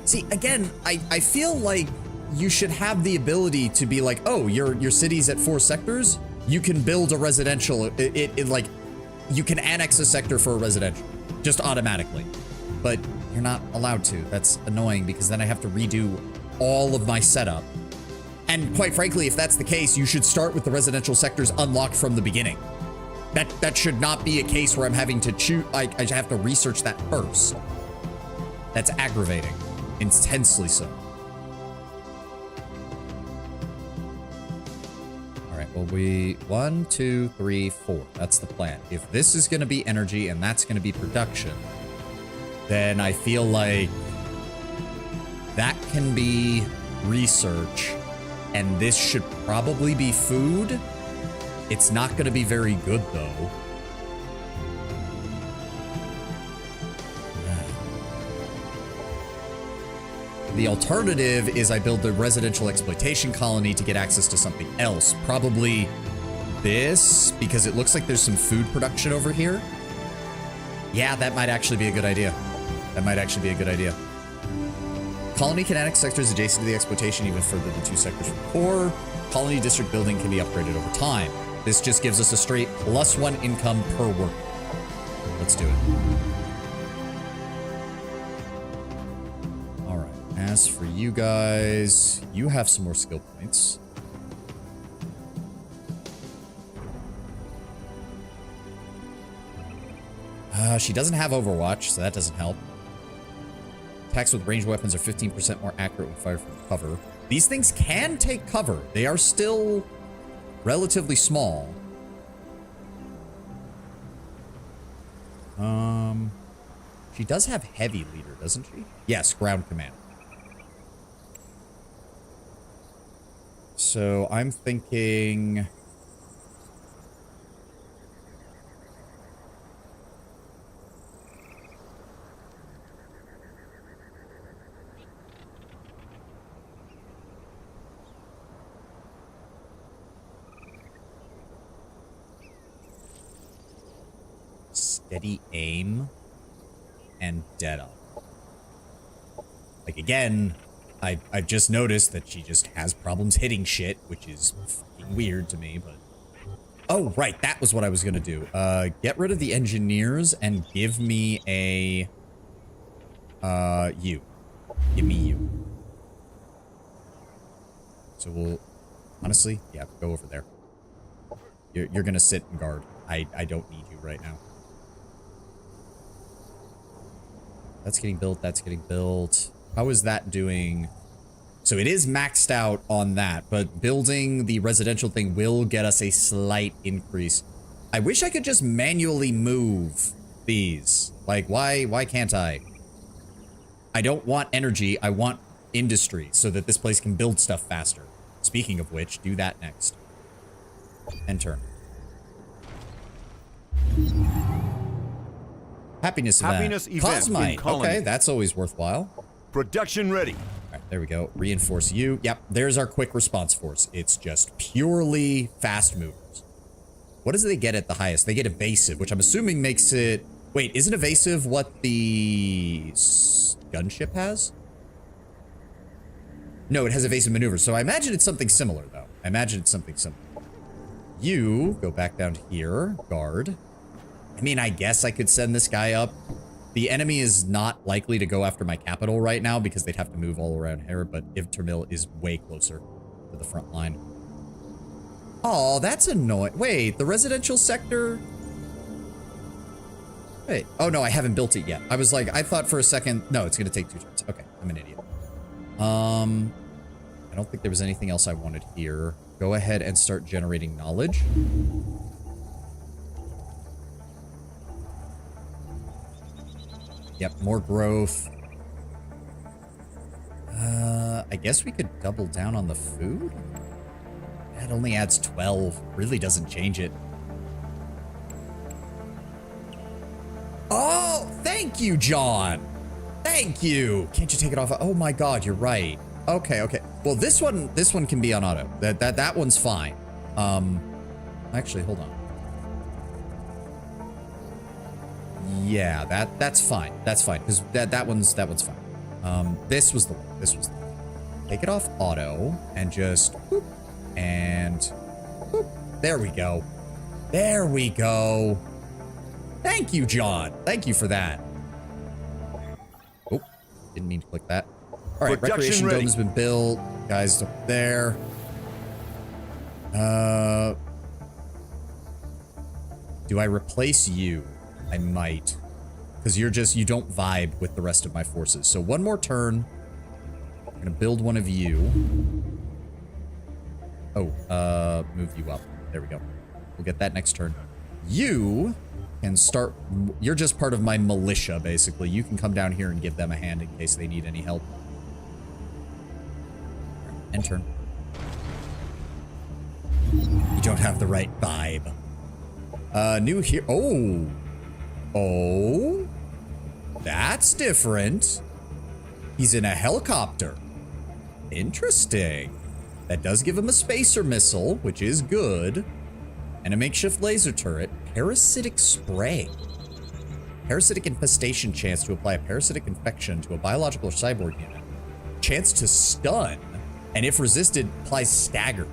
see, again, I feel like you should have the ability to be like, oh, your city's at 4 sectors, you can build a residential, it like, you can annex a sector for a residential, just automatically. But you're not allowed to. That's annoying because then I have to redo all of my setup. And quite frankly, if that's the case, you should start with the residential sectors unlocked from the beginning. That should not be a case where I'm having to choose, I have to research that first. That's aggravating. Intensely so. All right, well, 1, 2, 3, 4. That's the plan. If this is gonna be energy and that's gonna be production, then I feel like that can be research, and this should probably be food. It's not going to be very good, though. The alternative is I build the residential exploitation colony to get access to something else. Probably this, because it looks like there's some food production over here. Yeah, that might actually be a good idea. Colony can annex sectors adjacent to the exploitation even further than 2 sectors from core. Colony district building can be upgraded over time. This just gives us a straight +1 income per worker. Let's do it. All right. As for you guys, you have some more skill points. She doesn't have Overwatch, so that doesn't help. Attacks with ranged weapons are 15% more accurate when fired from cover. These things can take cover. They are still relatively small. She does have heavy leader, doesn't she? Yes, ground command. So I'm thinking... steady aim and dead up. Like, again, I've just noticed that she just has problems hitting shit, which is fucking weird to me, but... Oh, right, that was what I was gonna do. Get rid of the engineers and give me a... you. Give me you. So we'll... Honestly, yeah, go over there. You're gonna sit and guard. I don't need you right now. That's getting built, that's getting built. How is that doing? So it is maxed out on that, but building the residential thing will get us a slight increase. I wish I could just manually move these. Like, why can't I? I don't want energy, I want industry so that this place can build stuff faster. Speaking of which, do that next. And turn. Happiness event. Happiness event Cosmite. in colony. Okay, that's always worthwhile. Production ready. All right, there we go. Reinforce you. Yep, there's our quick response force. It's just purely fast movers. What does they get at the highest? They get evasive, which I'm assuming makes it... Wait, isn't evasive what the gunship has? No, it has evasive maneuvers. So I imagine it's something similar, though. I imagine it's something similar. You go back down to here. Guard. I mean, I guess I could send this guy up. The enemy is not likely to go after my capital right now because they'd have to move all around here, but Ivtermil is way closer to the front line. Oh, that's annoying. Wait, the residential sector... Wait. Oh, no, I haven't built it yet. I was like, I thought for a second... No, it's going to take 2 turns. Okay, I'm an idiot. I don't think there was anything else I wanted here. Go ahead and start generating knowledge. Yep, more growth. I guess we could double down on the food? That only adds 12. Really doesn't change it. Oh, thank you, John. Thank you. Can't you take it off? Oh my God, you're right. Okay, okay. Well, this one can be on auto. That one's fine. Actually, hold on. Yeah, that's fine. That's fine because that one's fine. This was the one. This was the one. Take it off auto and just whoop, and whoop. There we go. There we go. Thank you, John. Thank you for that. Oh, didn't mean to click that. All right, recreation dome has been built. Guys up there. Do I replace you? I might. Because you don't vibe with the rest of my forces. So one more turn. I'm going to build one of you. Oh, move you up. There we go. We'll get that next turn. You can start... You're just part of my militia, basically. You can come down here and give them a hand in case they need any help. End turn. You don't have the right vibe. New here. Oh. Oh. That's different. He's in a helicopter. Interesting. That does give him a spacer missile, which is good. And a makeshift laser turret. Parasitic spray. Parasitic infestation chance to apply a parasitic infection to a biological or cyborg unit. Chance to stun. And if resisted, applies stagger.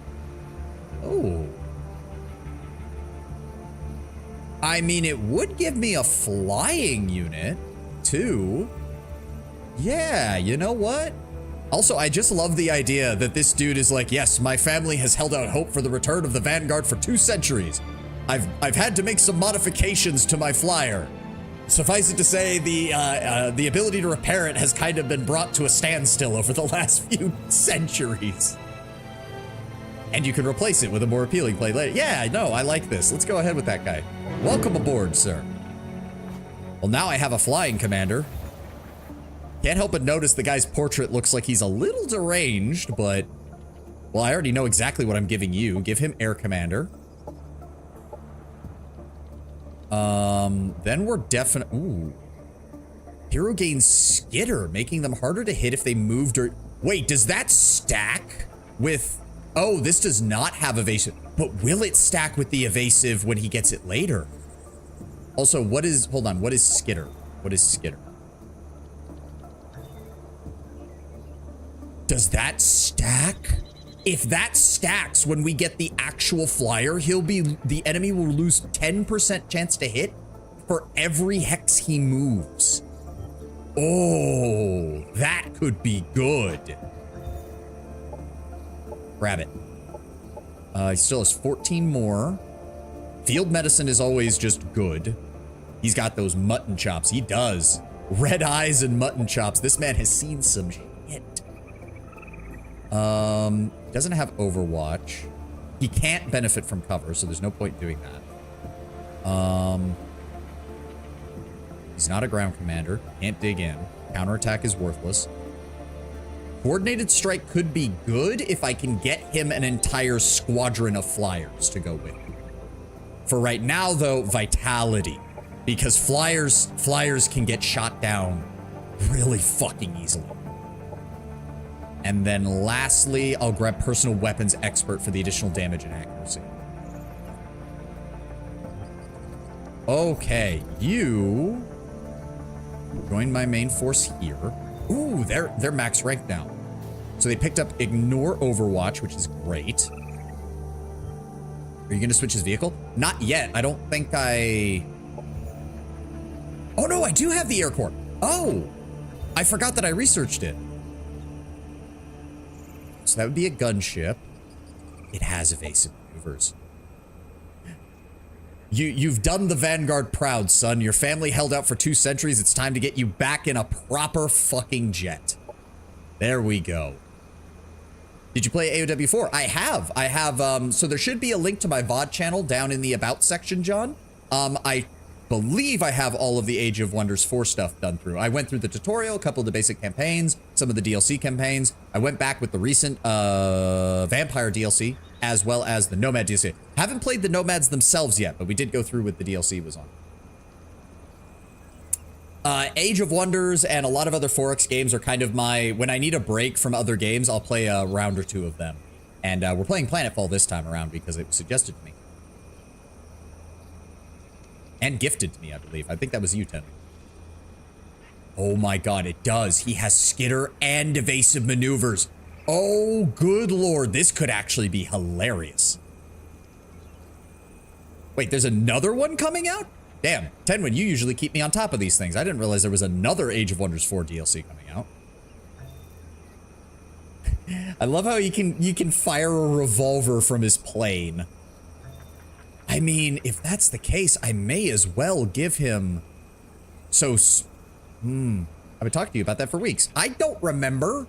Oh. I mean, it would give me a flying unit, too. Yeah, you know what? Also, I just love the idea that this dude is like, yes, my family has held out hope for the return of the Vanguard for 2 centuries. I've had to make some modifications to my flyer. Suffice it to say, the ability to repair it has kind of been brought to a standstill over the last few centuries. And you can replace it with a more appealing play later. Yeah, no, I like this. Let's go ahead with that guy. Welcome aboard, sir. Well, now I have a flying commander. Can't help but notice the guy's portrait looks like he's a little deranged, but... Well, I already know exactly what I'm giving you. Give him air commander. Then we're definite... Ooh. Hero gains skitter, making them harder to hit if they moved or... Wait, does that stack with... Oh, this does not have evasive. But will it stack with the evasive when he gets it later? Also, what is, hold on, what is skitter? What is skitter? Does that stack? If that stacks when we get the actual flyer, the enemy will lose 10% chance to hit for every hex he moves. Oh, that could be good. Grab it. He still has 14 more. Field medicine is always just good. He's got those mutton chops. He does. Red eyes and mutton chops. This man has seen some shit. Doesn't have Overwatch. He can't benefit from cover, so there's no point doing that. He's not a ground commander. Can't dig in. Counterattack is worthless. Coordinated strike could be good if I can get him an entire squadron of flyers to go with. For right now, though, vitality. Because flyers can get shot down really fucking easily. And then lastly, I'll grab personal weapons expert for the additional damage and accuracy. Okay, you join my main force here. Ooh, they're max rank now. So they picked up ignore Overwatch, which is great. Are you gonna switch his vehicle? Not yet. I don't think I... Oh no, I do have the Air Corps. Oh, I forgot that I researched it. So that would be a gunship. It has evasive maneuvers. You've done the Vanguard proud, son. Your family held out for 2 centuries. It's time to get you back in a proper fucking jet. There we go. Did you play AOW 4? I have. So there should be a link to my VOD channel down in the About section, John. I believe I have all of the Age of Wonders 4 stuff done through. I went through the tutorial, a couple of the basic campaigns, some of the DLC campaigns. I went back with the recent Vampire DLC, as well as the Nomad DLC. Haven't played the Nomads themselves yet, but we did go through what the DLC was on. Age of Wonders and a lot of other 4X games are kind of my... When I need a break from other games, I'll play a round or 2 of them. And we're playing Planetfall this time around because it was suggested to me. And gifted to me, I believe. I think that was you, Ten. Oh my god, it does. He has skitter and evasive maneuvers. Oh, good lord. This could actually be hilarious. Wait, there's another one coming out? Damn, Tenwin, you usually keep me on top of these things. I didn't realize there was another Age of Wonders 4 DLC coming out. I love how you can fire a revolver from his plane. I mean, if that's the case, I may as well give him... So, I've been talking to you about that for weeks. I don't remember.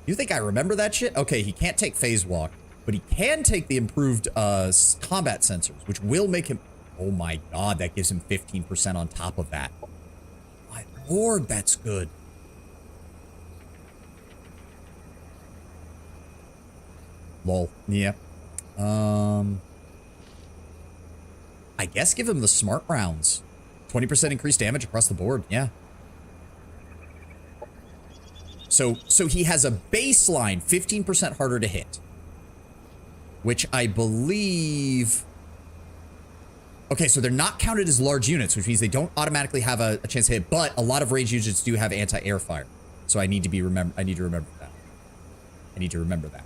You think I remember that shit? Okay, he can't take phase walk, but he can take the improved combat sensors, which will make him... Oh my god, that gives him 15% on top of that. My lord, that's good. Lol. Yeah. I guess give him the smart rounds. 20% increased damage across the board. Yeah. So he has a baseline 15% harder to hit, which I believe... Okay, so they're not counted as large units, which means they don't automatically have a chance to hit, but a lot of range units do have anti-air fire. So I need to remember that. I need to remember that.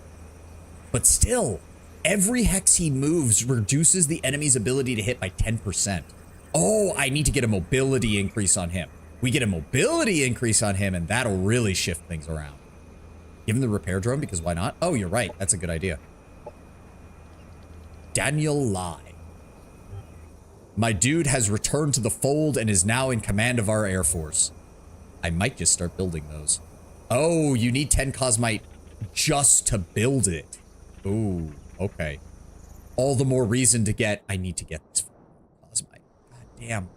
But still, every hex he moves reduces the enemy's ability to hit by 10%. Oh, I need to get a mobility increase on him. We get a mobility increase on him, and that'll really shift things around. Give him the repair drone, because why not? Oh, you're right. That's a good idea. Daniel Lai. My dude has returned to the fold and is now in command of our Air Force. I might just start building those. Oh, you need 10 Cosmite just to build it. Ooh, okay. All the more reason to get... I need to get this Cosmite. God damn.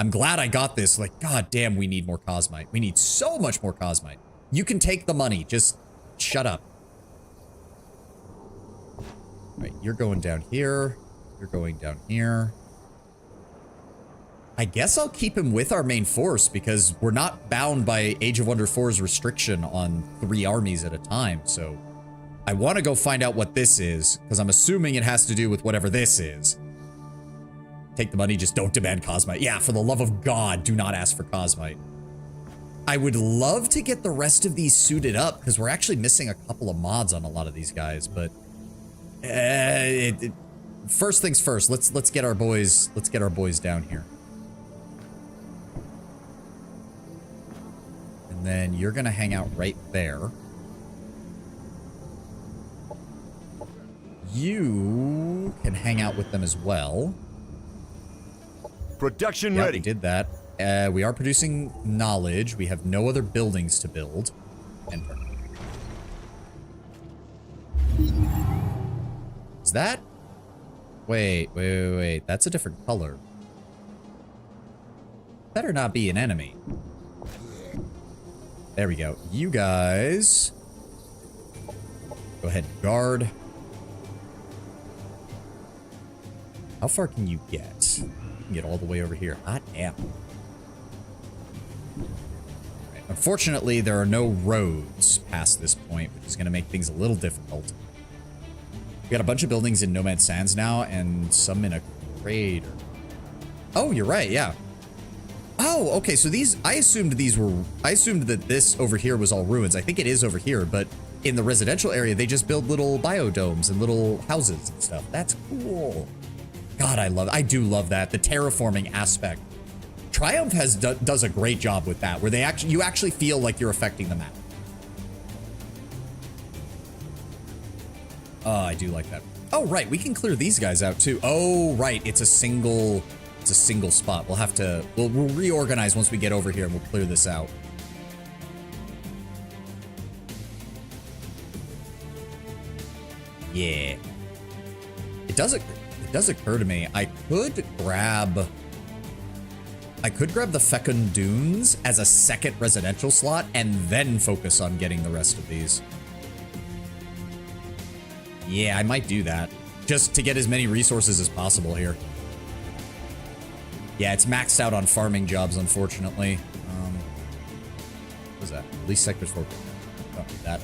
I'm glad I got this. Like, god damn, we need more Cosmite. We need so much more Cosmite. You can take the money. Just shut up. All right, you're going down here. You're going down here. I guess I'll keep him with our main force because we're not bound by Age of Wonder 4's restriction on 3 armies at a time. So I want to go find out what this is because I'm assuming it has to do with whatever this is. Take the money, just don't demand Cosmite. Yeah, for the love of God, do not ask for Cosmite. I would love to get the rest of these suited up because we're actually missing a couple of mods on a lot of these guys, but first things first, let's get our boys down here. And then you're gonna hang out right there. You can hang out with them as well. Production Yeah, ready. we did that. We are producing knowledge. We have no other buildings to build. Enter. Is that? Wait. That's a different color. Better not be an enemy. There we go. You guys. Go ahead and guard. How far can you get? You can get all the way over here. Hot damn. Right. Unfortunately, there are no roads past this point, which is going to make things a little difficult. We got a bunch of buildings in Nomad Sands now, and some in a crater. Oh, you're right, yeah. Oh, okay, so these, I assumed that this over here was all ruins. I think it is over here, but in the residential area, they just build little biodomes and little houses and stuff. That's cool. God, I do love that. The terraforming aspect. Triumph does a great job with that, where you actually feel like you're affecting the map. Oh, I do like that. Oh, right, we can clear these guys out too. Oh, right, it's a single spot. We'll reorganize once we get over here and we'll clear this out. Yeah. It does occur to me, I could grab the Fecund Dunes as a second residential slot and then focus on getting the rest of these. Yeah, I might do that. Just to get as many resources as possible here. Yeah, it's maxed out on farming jobs, unfortunately. What was that? Release sectors for... Oh, that.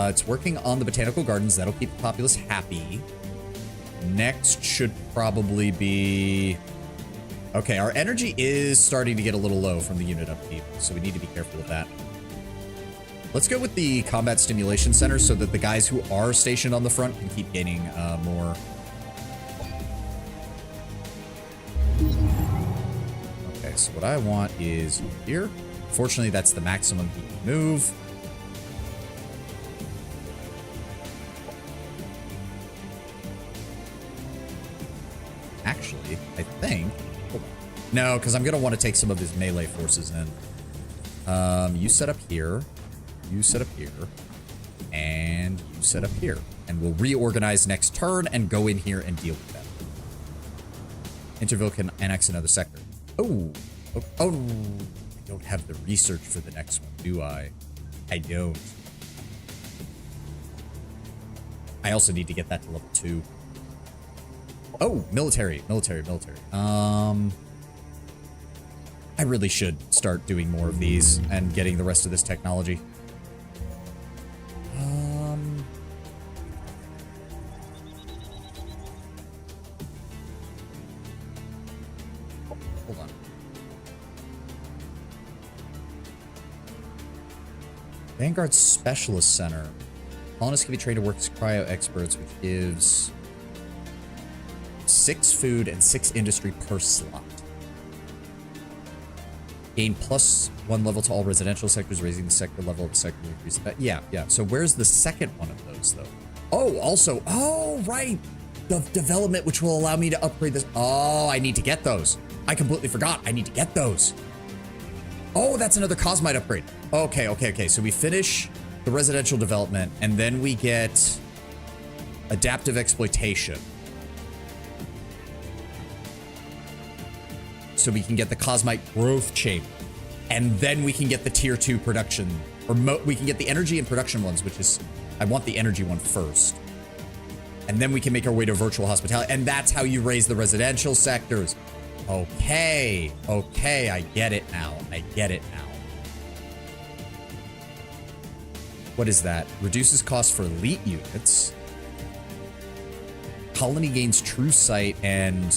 It's working on the botanical gardens. That'll keep the populace happy. Next should probably be... Okay, our energy is starting to get a little low from the unit upkeep, so we need to be careful with that. Let's go with the Combat Stimulation Center so that the guys who are stationed on the front can keep gaining more. Okay, so what I want is here. Fortunately, that's the maximum he can move. Actually, I think... Hold on. No, because I'm going to want to take some of his melee forces in. You set up here. You set up here. And you set up here. And we'll reorganize next turn and go in here and deal with them. Interville can annex another sector. Oh. I don't have the research for the next one, do I? I don't. I also need to get that to level 2. Oh, military. I really should start doing more of these and getting the rest of this technology. Hold on. Vanguard Specialist Center. Colonists can be trained to work as cryo experts, which gives 6 food and 6 industry per slot. Gain +1 level to all residential sectors, raising the sector level of the sector. Increase that. Yeah. So where's the second one of those, though? Oh, also, right. The development, which will allow me to upgrade this. Oh, I need to get those. I completely forgot. I need to get those. Oh, that's another Cosmite upgrade. Okay. So we finish the residential development, and then we get adaptive exploitation. So we can get the Cosmite growth chamber, and then we can get the tier 2 production, or we can get the energy and production ones, which is, I want the energy one first. And then we can make our way to virtual hospitality, and that's how you raise the residential sectors. Okay, I get it now. What is that? Reduces cost for elite units. Colony gains true sight and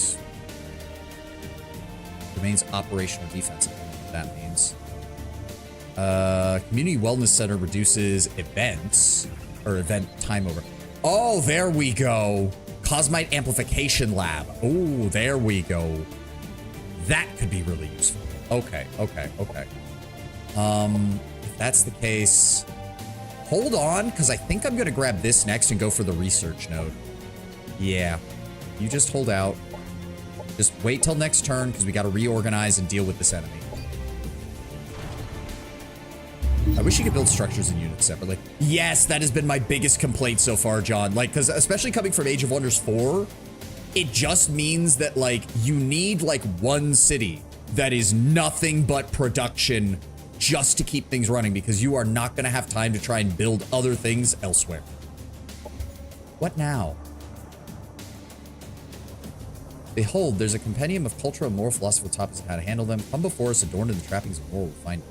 Remains operational defense. I don't know what that means. Community Wellness Center reduces events or event time over. Oh, there we go. Cosmite Amplification Lab. Oh, there we go. That could be really useful. Okay. If that's the case, hold on, because I think I'm going to grab this next and go for the research node. Yeah. You just hold out. Just wait till next turn, because we got to reorganize and deal with this enemy. I wish you could build structures and units separately. Yes, that has been my biggest complaint so far, John. Like, because especially coming from Age of Wonders 4, it just means that, like, you need, like, one city that is nothing but production just to keep things running, because you are not going to have time to try and build other things elsewhere. What now? Behold, there's a compendium of cultural and moral philosophical topics on how to handle them. Come before us, adorned in the trappings of moral refinement.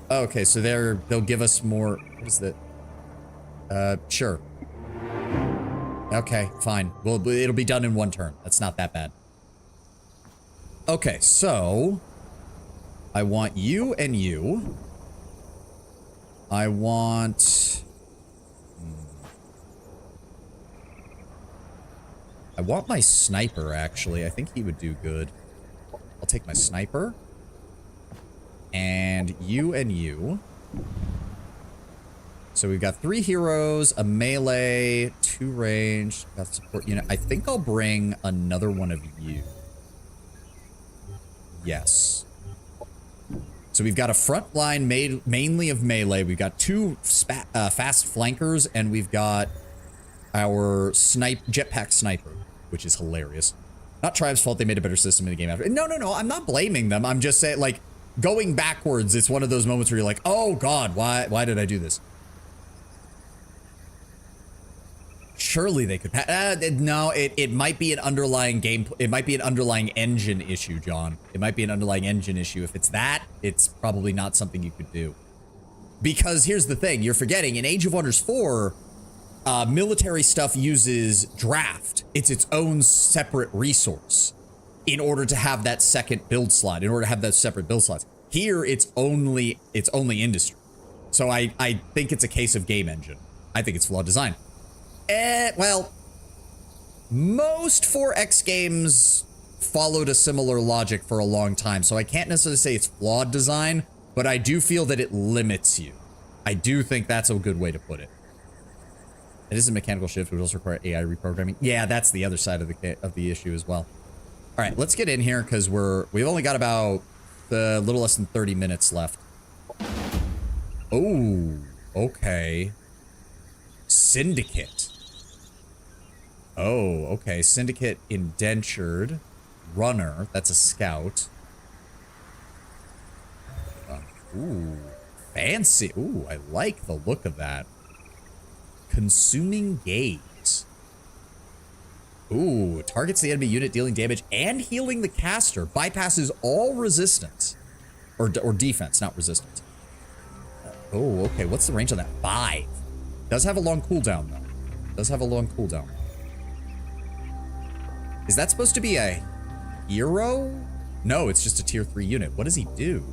Okay, so they'll give us more. What is that? Sure. Okay, fine. Well, it'll be done in one turn. That's not that bad. Okay, so I want you and you. I want my sniper, actually. I think he would do good. I'll take my sniper. And you and you. So we've got 3 heroes, a melee, 2 ranged, got support unit. I think I'll bring another one of you. Yes. So we've got a front line made mainly of melee. We've got 2 fast flankers, and we've got our jetpack sniper, which is hilarious. Not Tribe's fault, they made a better system in the game after. No, I'm not blaming them. I'm just saying, like, going backwards, it's one of those moments where you're like, oh god, why did I do this? Surely they could no, it might be an underlying game, it might be an underlying engine issue, John. It might be an underlying engine issue. If it's that, it's probably not something you could do. Because here's the thing, you're forgetting, in Age of Wonders 4, military stuff uses draft. It's its own separate resource in order to have that second build slot, in order to have those separate build slots. Here, it's only industry. So I think it's a case of game engine. I think it's flawed design. Well, most 4X games followed a similar logic for a long time, so I can't necessarily say it's flawed design, but I do feel that it limits you. I do think that's a good way to put it. It is a mechanical shift, which also require AI reprogramming. Yeah, that's the other side of the issue as well. All right, let's get in here because we've only got about a little less than 30 minutes left. Oh, okay. Syndicate. Oh, okay. Syndicate indentured runner. That's a scout. Ooh, fancy. Ooh, I like the look of that. Consuming gaze. Ooh, targets the enemy unit, dealing damage and healing the caster. Bypasses all resistance. Or defense, not resistance. Oh, okay. What's the range on that? 5. Does have a long cooldown, though. Does have a long cooldown. Is that supposed to be a hero? No, it's just a tier 3 unit. What does he do?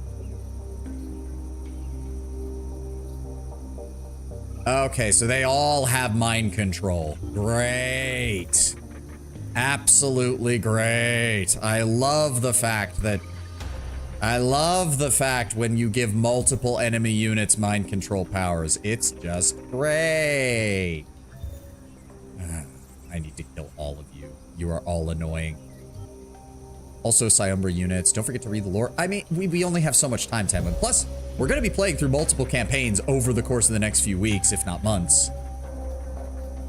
Okay, so they all have mind control. Great. Absolutely great. I love the fact when you give multiple enemy units mind control powers. It's just great. I need to kill all of you. You are all annoying. Also, Cyumbra units. Don't forget to read the lore. I mean, we only have so much time, Tim. And plus, we're going to be playing through multiple campaigns over the course of the next few weeks, if not months.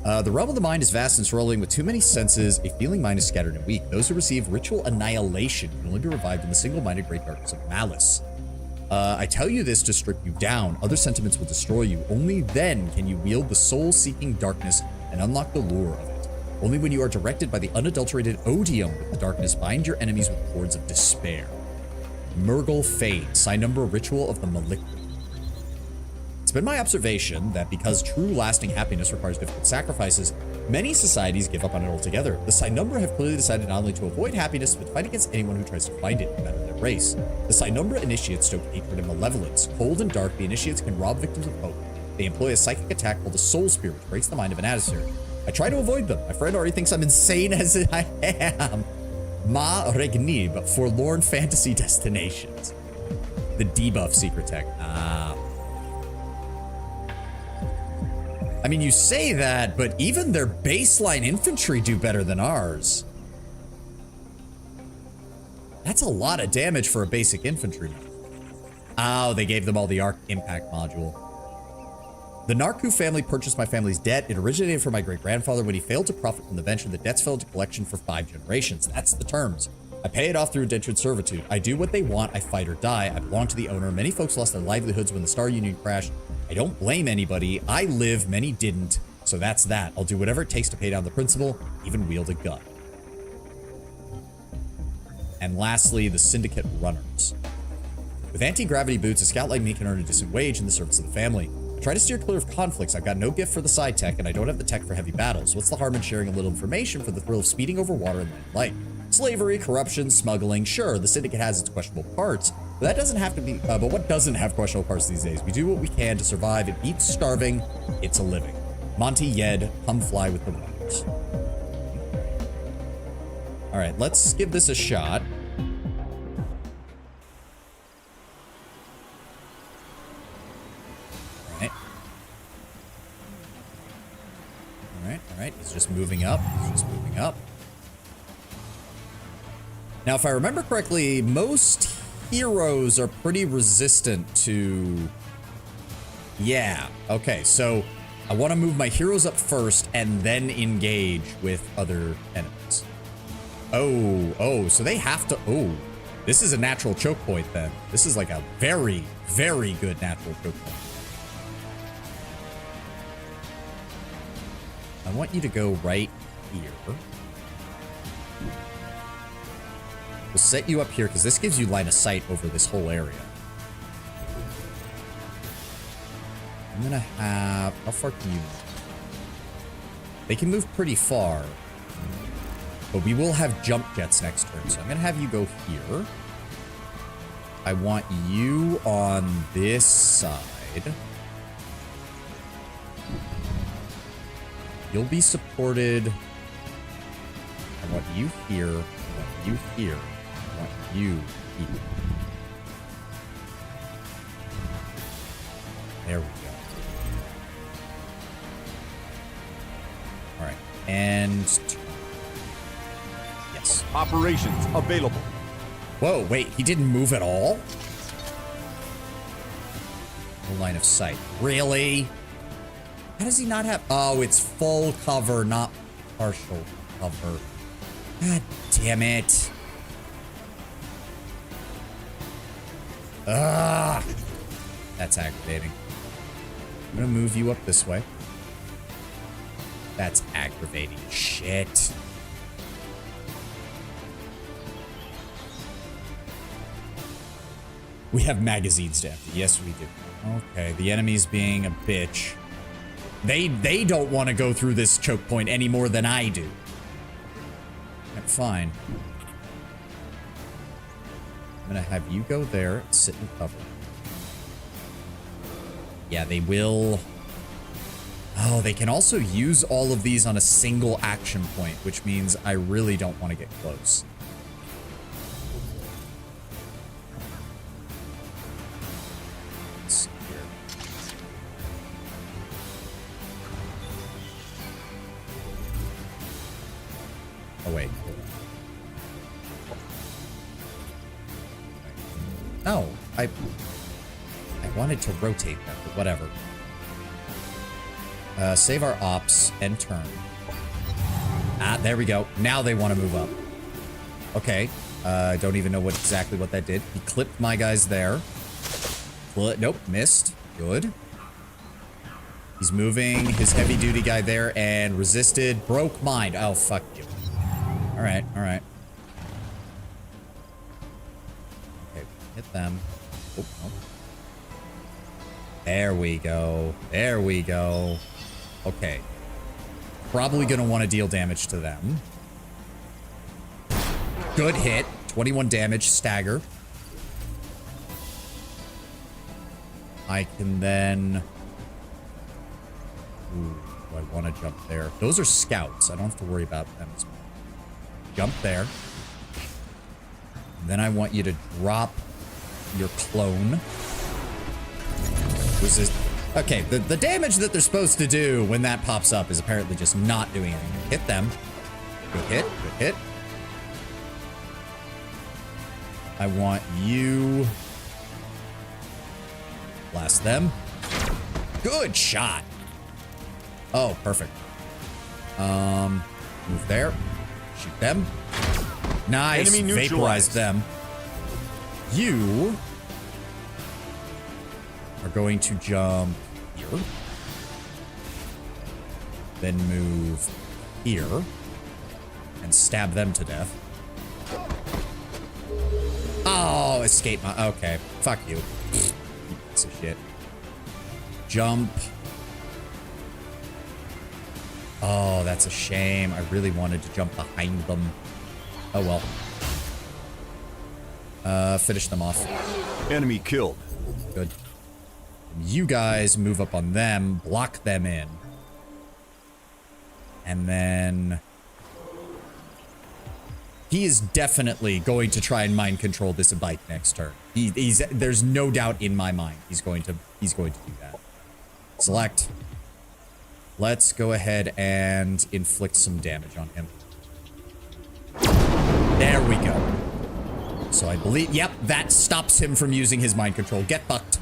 The realm of the mind is vast and swirling with too many senses. A feeling mind is scattered and weak. Those who receive ritual annihilation can only be revived in the single-minded great darkness of malice. I tell you this to strip you down. Other sentiments will destroy you. Only then can you wield the soul-seeking darkness and unlock the lure of it. Only when you are directed by the unadulterated odium with the darkness, bind your enemies with cords of despair. Murgle Fade, Cyumbra Ritual of the Malignant. It's been my observation that because true lasting happiness requires difficult sacrifices, many societies give up on it altogether. The Sinumbra have clearly decided not only to avoid happiness, but to fight against anyone who tries to find it, no matter their race. The Sinumbra initiates stoke hatred and malevolence. Cold and dark, the initiates can rob victims of hope. They employ a psychic attack called the Soul Spear, which breaks the mind of an adversary. I try to avoid them. My friend already thinks I'm insane as I am. Ma Regnib, forlorn fantasy destinations. The debuff secret tech. I mean, you say that, but even their baseline infantry do better than ours. That's a lot of damage for a basic infantryman. Oh, they gave them all the Arc Impact module. The Narku family purchased my family's debt. It originated from my great-grandfather. When he failed to profit from the venture, the debts fell into collection for 5 generations. That's the terms. I pay it off through indentured servitude. I do what they want. I fight or die. I belong to the owner. Many folks lost their livelihoods when the Star Union crashed. I don't blame anybody. I live, many didn't. So that's that. I'll do whatever it takes to pay down the principal, even wield a gun. And lastly, the Syndicate Runners. With anti-gravity boots, a scout like me can earn a decent wage in the service of the family. I try to steer clear of conflicts. I've got no gift for the side tech, and I don't have the tech for heavy battles. What's the harm in sharing a little information for the thrill of speeding over water and light? Slavery, corruption, smuggling. Sure, the Syndicate has its questionable parts, but that doesn't have to be. But what doesn't have questionable parts these days? We do what we can to survive. It beats starving. It's a living. Monty Yed, come fly with the runners. All right, let's give this a shot. All right. He's just moving up. Now, if I remember correctly, most heroes are pretty resistant to... Yeah, okay, so I want to move my heroes up first and then engage with other enemies. Oh, so they have to... Oh, this is a natural choke point then. This is like a very, very good natural choke point. I want you to go right here. We'll set you up here because this gives you line of sight over this whole area. I'm gonna have... How far can you move? They can move pretty far. But we will have jump jets next turn. So I'm gonna have you go here. I want you on this side. You'll be supported. I want you here. I want you here. I want you here. There we go. All right. And... Yes. Operations available. Whoa, wait. He didn't move at all? No line of sight. Really? How does he not have... Oh, it's full cover, not partial cover. God damn it. Ugh. That's aggravating. I'm gonna move you up this way. That's aggravating shit. We have magazines to empty. Yes, we do. Okay, the enemy's being a bitch. They don't want to go through this choke point any more than I do. Right, fine. I'm gonna have you go there and sit and cover. Yeah, they will. Oh, they can also use all of these on a single action point, which means I really don't want to get close. Let's see here. Oh, wait. No, I wanted to rotate that, but whatever. Save our ops and turn. Ah, there we go. Now they want to move up. Okay. I don't even know exactly what that did. He clipped my guys there. Nope, missed. Good. He's moving his heavy duty guy there and resisted. Broke mine. Oh, fuck you. All right, all right. Okay, hit them. Oh, no. There we go. There we go. Okay. Probably gonna want to deal damage to them. Good hit. 21 damage, stagger. I can then... Ooh, do I want to jump there? Those are scouts. I don't have to worry about them as much. Jump there. And then I want you to drop your clone. Was this... Okay, the damage that they're supposed to do when that pops up is apparently just not doing anything. Hit them. Good hit, good hit. I want you... Blast them. Good shot. Oh, perfect. Move there. Shoot them. Nice. Enemy Vaporize neutralized. them. You are going to jump here. Then move here. And stab them to death. Oh, escape my... Okay. Fuck you. Piece of shit. Jump. Oh, that's a shame. I really wanted to jump behind them. Oh, well. Finish them off. Enemy killed. Good. You guys move up on them, block them in. And then... He is definitely going to try and mind control this bike next turn. There's no doubt in my mind he's going to do that. Select. Let's go ahead and inflict some damage on him. There we go. So I believe, yep, that stops him from using his mind control. Get fucked.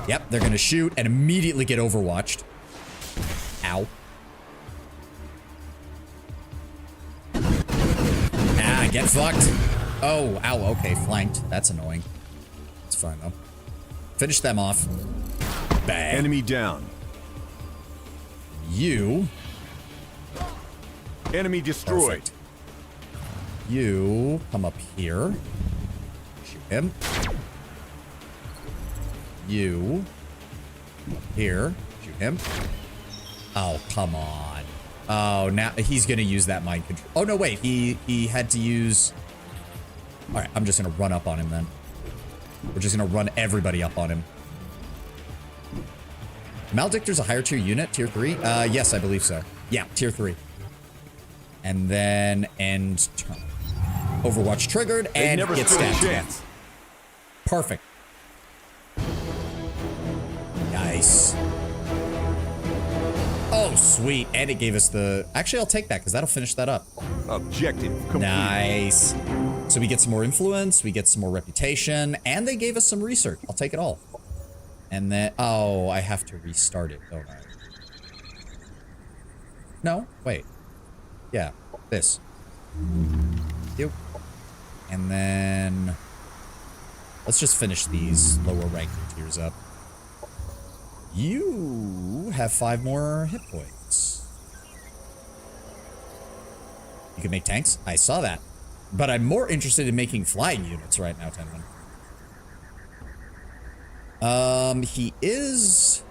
Yep, they're gonna shoot and immediately get overwatched. Ow. Ah, get fucked. Oh, ow, okay, flanked. That's annoying. It's fine, though. Finish them off. Bang. Enemy down. You. Enemy destroyed. Perfect. You come up here. Shoot him. You come up here. Shoot him. Oh, come on. Oh, now he's gonna use that mind control. Oh no, wait. He had to use. All right, I'm just gonna run up on him then. We're just gonna run everybody up on him. Maledictor's a higher tier unit, tier 3? Yes, I believe so. Yeah, tier 3. And then end turn. Overwatch triggered and never get stood a stabbed to chance. death. Perfect. Nice. Oh, sweet. And it gave us the... Actually, I'll take that because that'll finish that up. Objective complete. Nice. So we get some more influence, we get some more reputation, and they gave us some research. I'll take it all. And then... Oh, I have to restart it, don't I? No, wait. Yeah, this. Yep. And then... Let's just finish these lower ranking tiers up. You have 5 more hit points. You can make tanks? I saw that. But I'm more interested in making flying units right now, Tenman. He is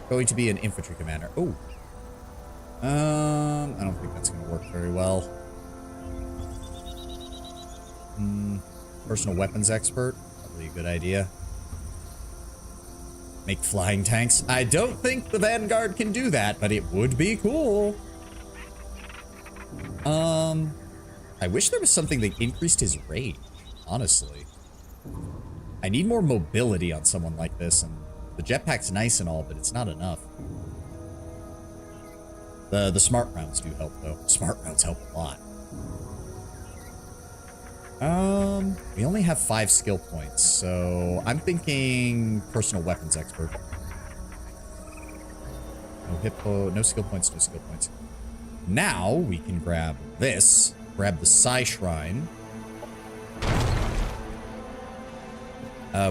going to be an infantry commander. Oh. I don't think that's going to work very well. Personal weapons expert. Probably a good idea. Make flying tanks. I don't think the Vanguard can do that, but it would be cool. I wish there was something that increased his range, honestly. I need more mobility on someone like this, and the jetpack's nice and all, but it's not enough. The smart rounds do help, though. Smart rounds help a lot. We only have 5 skill points, so I'm thinking personal weapons expert. No hippo, no skill points, no skill points. Now we can grab this, grab the Psi Shrine.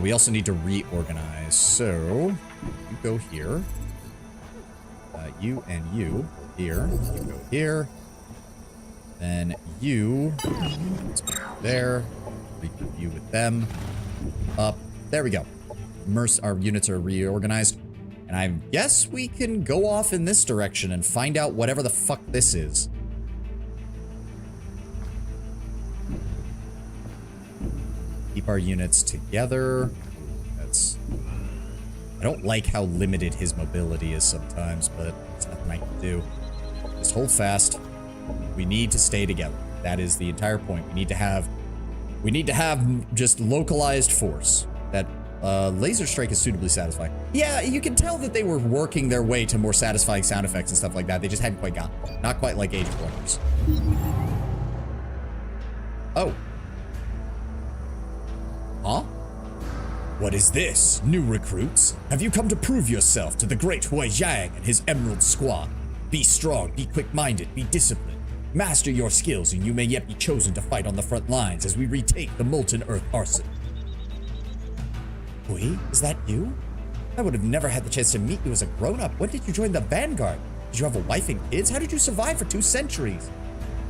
We also need to reorganize, so you go here. You and you here. You go here. Then you there. Review with them. Up. There we go. our units are reorganized. And I guess we can go off in this direction and find out whatever the fuck this is. Keep our units together. That's... I don't like how limited his mobility is sometimes, but there's nothing I can do. Just hold fast. We need to stay together. That is the entire point. We need to have just localized force. That laser strike is suitably satisfying. Yeah, you can tell that they were working their way to more satisfying sound effects and stuff like that. They just hadn't quite gotten there. Not quite like Age of Wonders. Oh. Huh? What is this? New recruits? Have you come to prove yourself to the great Hui Zhang and his Emerald Squad? Be strong, be quick-minded, be disciplined. Master your skills and you may yet be chosen to fight on the front lines as we retake the Molten Earth Arsenal. Hui, is that you? I would have never had the chance to meet you as a grown-up. When did you join the Vanguard? Did you have a wife and kids? How did you survive for 2 centuries?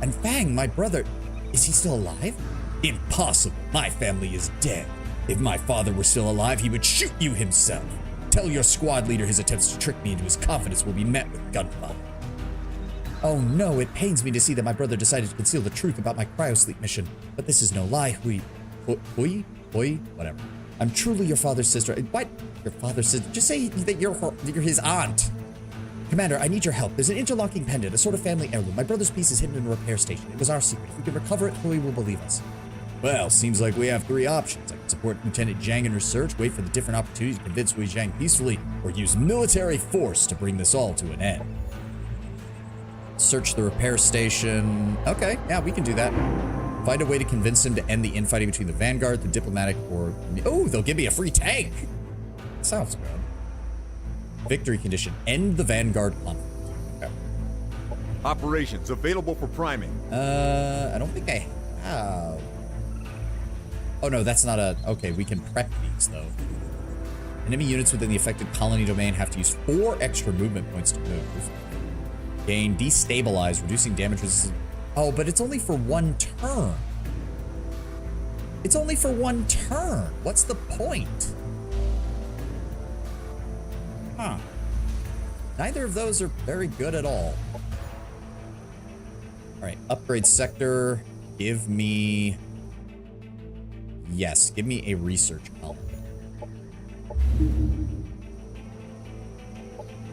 And Fang, my brother, is he still alive? Impossible. My family is dead. If my father were still alive, he would shoot you himself. Tell your squad leader his attempts to trick me into his confidence will be met with gunfire. Oh no, it pains me to see that my brother decided to conceal the truth about my cryosleep mission. But this is no lie, Hui, whatever. I'm truly your father's sister. What? Your father's sister? Just say that you're his aunt. Commander, I need your help. There's an interlocking pendant, a sort of family heirloom. My brother's piece is hidden in a repair station. It was our secret. If we can recover it, Hui will believe us. Well, seems like we have 3 options. I can support Lieutenant Zhang in her search, wait for the different opportunities to convince Hui Zhang peacefully, or use military force to bring this all to an end. Search the repair station. Okay, yeah, we can do that. Find a way to convince him to end the infighting between the Vanguard, the diplomatic, or... Oh, they'll give me a free tank! Sounds good. Victory condition. End the Vanguard conflict. Okay. Operations available for priming. I don't think I have... Oh no, that's not a... Okay, we can prep these, though. Enemy units within the affected colony domain have to use 4 extra movement points to move. Gain destabilize, reducing damage resistance. Oh, but it's only for 1 turn. It's only for 1 turn. What's the point? Huh. Neither of those are very good at all. Alright, upgrade sector. Give me... Yes, give me a research element.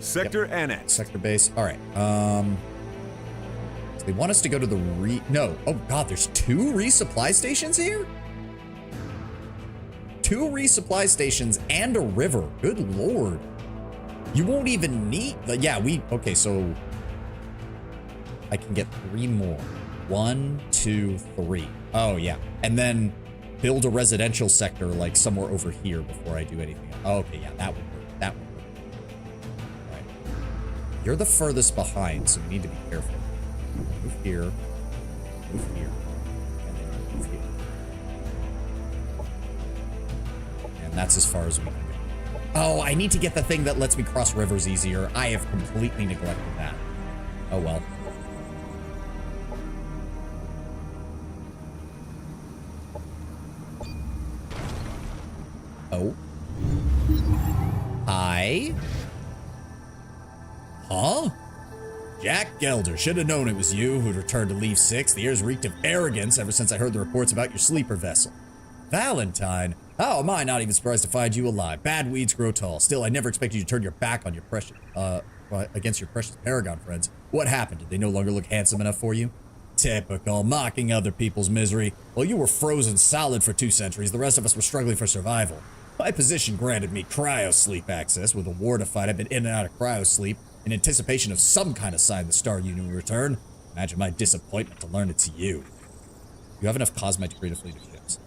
Sector Annex. Sector base. All right. So they want us to go to the No. Oh, God, there's 2 resupply stations here? 2 resupply stations and a river. Good Lord. You won't even need... Yeah, Okay, so... I can get 3 more. 1, 2, 3. Oh, yeah. And then build a residential sector, like, somewhere over here before I do anything else. Oh, okay, yeah, that would work. That would work. You're the furthest behind, so we need to be careful. Move here. Move here. And then move here. And that's as far as we can go. Oh, I need to get the thing that lets me cross rivers easier. I have completely neglected that. Oh, well. Oh. Hi. Huh? Jack Gelder. Should have known it was you who'd returned to Leave 6. The air's reeked of arrogance ever since I heard the reports about your sleeper vessel. Valentine? How am I not even surprised to find you alive? Bad weeds grow tall. Still, I never expected you to turn your back on your precious, against your precious Paragon friends. What happened? Did they no longer look handsome enough for you? Typical, mocking other people's misery. Well, you were frozen solid for 2 centuries. The rest of us were struggling for survival. My position granted me cryosleep access. With a war to fight, I've been in and out of cryosleep in anticipation of some kind of sign the Star Union will return. Imagine my disappointment to learn it's you. You have enough cosmite to create a fleet of ships.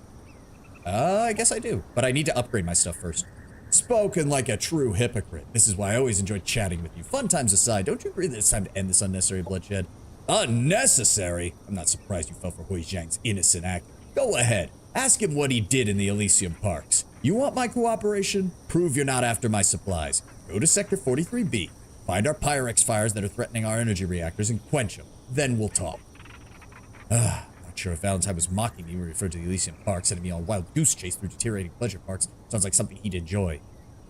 I guess I do, but I need to upgrade my stuff first. Spoken like a true hypocrite. This is why I always enjoy chatting with you. Fun times aside, don't you agree that it's time to end this unnecessary bloodshed? Unnecessary? I'm not surprised you fell for Hui Zhang's innocent act. Go ahead, ask him what he did in the Elysium Parks. You want my cooperation? Prove you're not after my supplies. Go to Sector 43B. Find our Pyrex fires that are threatening our energy reactors and quench them. Then we'll talk. not sure if Valentine was mocking me when he referred to the Elysian Park, sending me on a wild goose chase through deteriorating pleasure parks. Sounds like something he'd enjoy.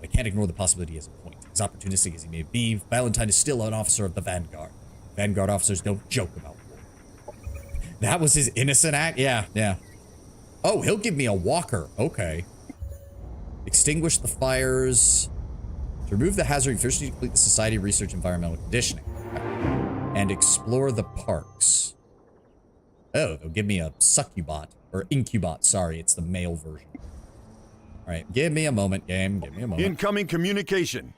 I can't ignore the possibility he has a point. As opportunistic as he may be, Valentine is still an officer of the Vanguard. Vanguard officers don't joke about war. That was his innocent act? Yeah, yeah. Oh, he'll give me a walker. Okay. Extinguish the fires. To remove the hazard, you first need to complete the Society of Research Environmental Conditioning. And explore the parks. Oh, they'll give me a succubot. Or incubot, sorry, it's the male version. Alright, give me a moment, game. Give me a moment. Incoming communication.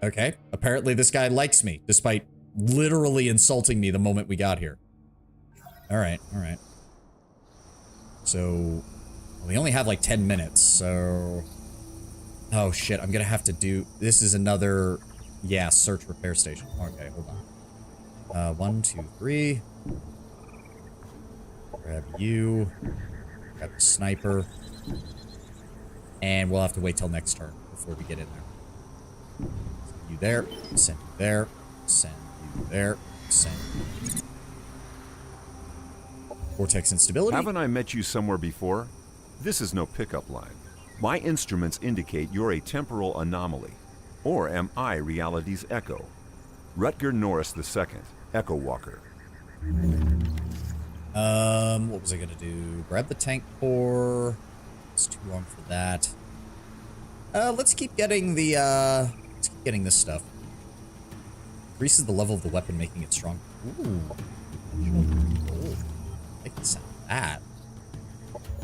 Okay, apparently this guy likes me, despite literally insulting me the moment we got here. Alright, alright. So, we only have like 10 minutes, so... Oh shit, I'm gonna have to do... This is another... Yeah, search repair station. Okay, hold on. 1, 2, 3. Grab you. Grab the sniper. And we'll have to wait till next turn before we get in there. Send you there. Send you there. Send you there. Send you. Vortex instability. Haven't I met you somewhere before? This is no pickup line. My instruments indicate you're a temporal anomaly. Or am I reality's echo? Rutger Norris II, Echo Walker. What was I gonna do? Grab the tank core. It's too long for that. Let's keep getting the, let's keep getting this stuff. Increases the level of the weapon, making it strong. Ooh. I like the sound of that.